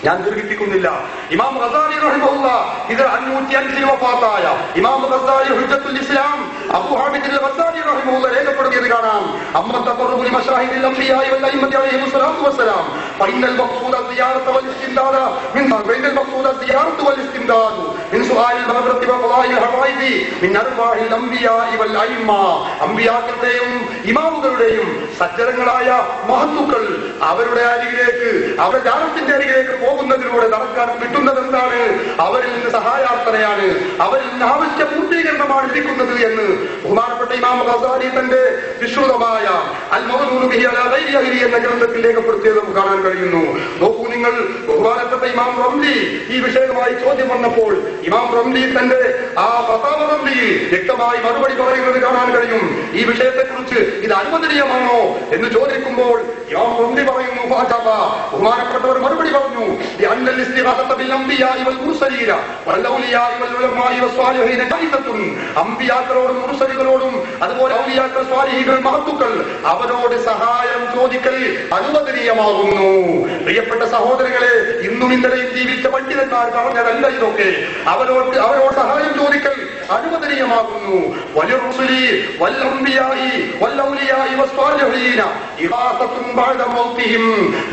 ഞാൻ ദീർഘിപ്പിക്കുന്നില്ല. ഇമാം ഗസാലി റഹിമഹുല്ലാ ഇത് 505 വഫാത്തായ ഇമാം ഗസാലി ഹുജ്ജത്തുൽ ഇസ്ലാം അബൂ ഹാമിദ് അൽ ഗസാലി റഹിമഹുല്ലാ രേഖപ്പെടുത്തിയത് കാണാം. അമ്മ തഖറബുൽ മശാഹിദിൽ അംബിയാഇ വൽ അയിമ്മത്തി അലൈഹിം സ്വലാത്തു വസ്സലാം ഫഇന്നൽ മഖ്സൂദ സിയാറത വൽ ഇസ്തിംദാദ മിൻ ബൈനൽ മഖ്സൂദ സിയാറത വൽ ഇസ്തിംദാദ മിൻ സുആലിൽ മഗ്റബി വ ഖളാഇൽ ഹവായിദി മിൻ അർവാഹിൽ അംബിയാഇ വൽ അയിമ്മ. അംബിയാക്കളുടെയും ഇമാമുകളുടെയും സജ്ജനങ്ങളായ മഹത്തുക്കൾ അവരുടെ അരികിലേക്ക്, അവരുടെ ജാനത്തിന്റെ അരികിലേക്ക് പോകുന്നതിലൂടെ നടക്കാൻ കിട്ടുന്നത് എന്താണ്? അവരിൽ നിന്ന് സഹായാർത്ഥനയാണ്, അവരിൽ നിന്ന് ആവശ്യ പൂർത്തീകരണമാണ് ലഭിക്കുന്നത് എന്ന് ബഹുമാനപ്പെട്ട ഇമാം ഗസാലി തന്റെ വിശ്രുതമായ അൽ മഗ്നൂൻ ബിഹി അലാ ഗൈരി അഹ്ലി എന്ന ഗ്രന്ഥത്തിൽ രേഖപ്പെടുത്തിയത് നമുക്ക് കാണാൻ കഴിയുന്നു. നോക്കൂ നിങ്ങൾ, ബഹുമാനപ്പെട്ട ഇമാം റംലി ഈ വിഷയവുമായി ചോദ്യം വന്നപ്പോൾ ഇമാം റംലി തന്റെ ആ ഫതാവ റംലിയിൽ വ്യക്തമായി മറുപടി പറയുന്നത് കാണാൻ കഴിയും. ഈ വിഷയത്തെക്കുറിച്ച് ഇത് അനുവദനീയമാണോ എന്ന് ചോദിക്കുമ്പോൾ ഇമാം റംലി പറയുന്നു, ബഹുമാനപ്പെട്ടവർ മറുപടി പറഞ്ഞു, അമ്പിയാക്കളോടും മുർസലികളോടും അതുപോലെ ഔലിയാക്കൾ, സ്വാലിഹീകൾ, മഹത്തുക്കൾ അവരോട് സഹായം ചോദിക്കൽ അനുവദനീയമാകുന്നു. പ്രിയപ്പെട്ട സഹോദരങ്ങളെ, ഇന്നും ഇന്നലെയും ജീവിച്ച പണ്ഡിതന്മാർ പറഞ്ഞതല്ല ഇതൊക്കെ. അവരോട് സഹായം ചോദിക്കൽ അനുവദനീയമാകുന്നു.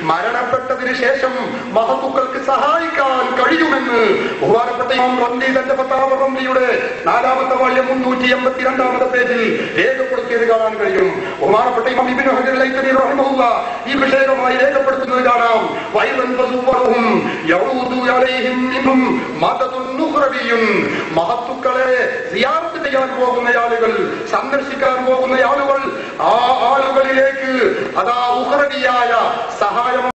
മരണപ്പെട്ടതിന് ശേഷം മഹത്തുക്കൾക്ക് സഹായിക്കാൻ കഴിയുമെന്ന് ബഹുമാനപ്പെട്ട ഇമാം റംലി തന്റെ ഫതാവ റംലിയുടെ 4ാമത്തെ വാള്യം 382 പേജിൽ രേഖപ്പെടുത്തിയത് കാണാൻ കഴിയും. ബഹുമാനപ്പെട്ട ഇമാം ഇബ്നു ഹജർ അൽ ഹൈതമി റഹിമഹുല്ലാ ഈ വിഷയവുമായി രേഖപ്പെടുത്തുന്നത് കാണാം. മഹത്തുക്കളെ സിയാറത്ത് ചെയ്യാൻ പോകുന്ന ആളുകൾ, സന്ദർശിക്കാൻ പോകുന്ന ആളുകൾ, ആ ആളുകളിലേക്ക് അതാ ഉഖ്റവിയായ സഹായം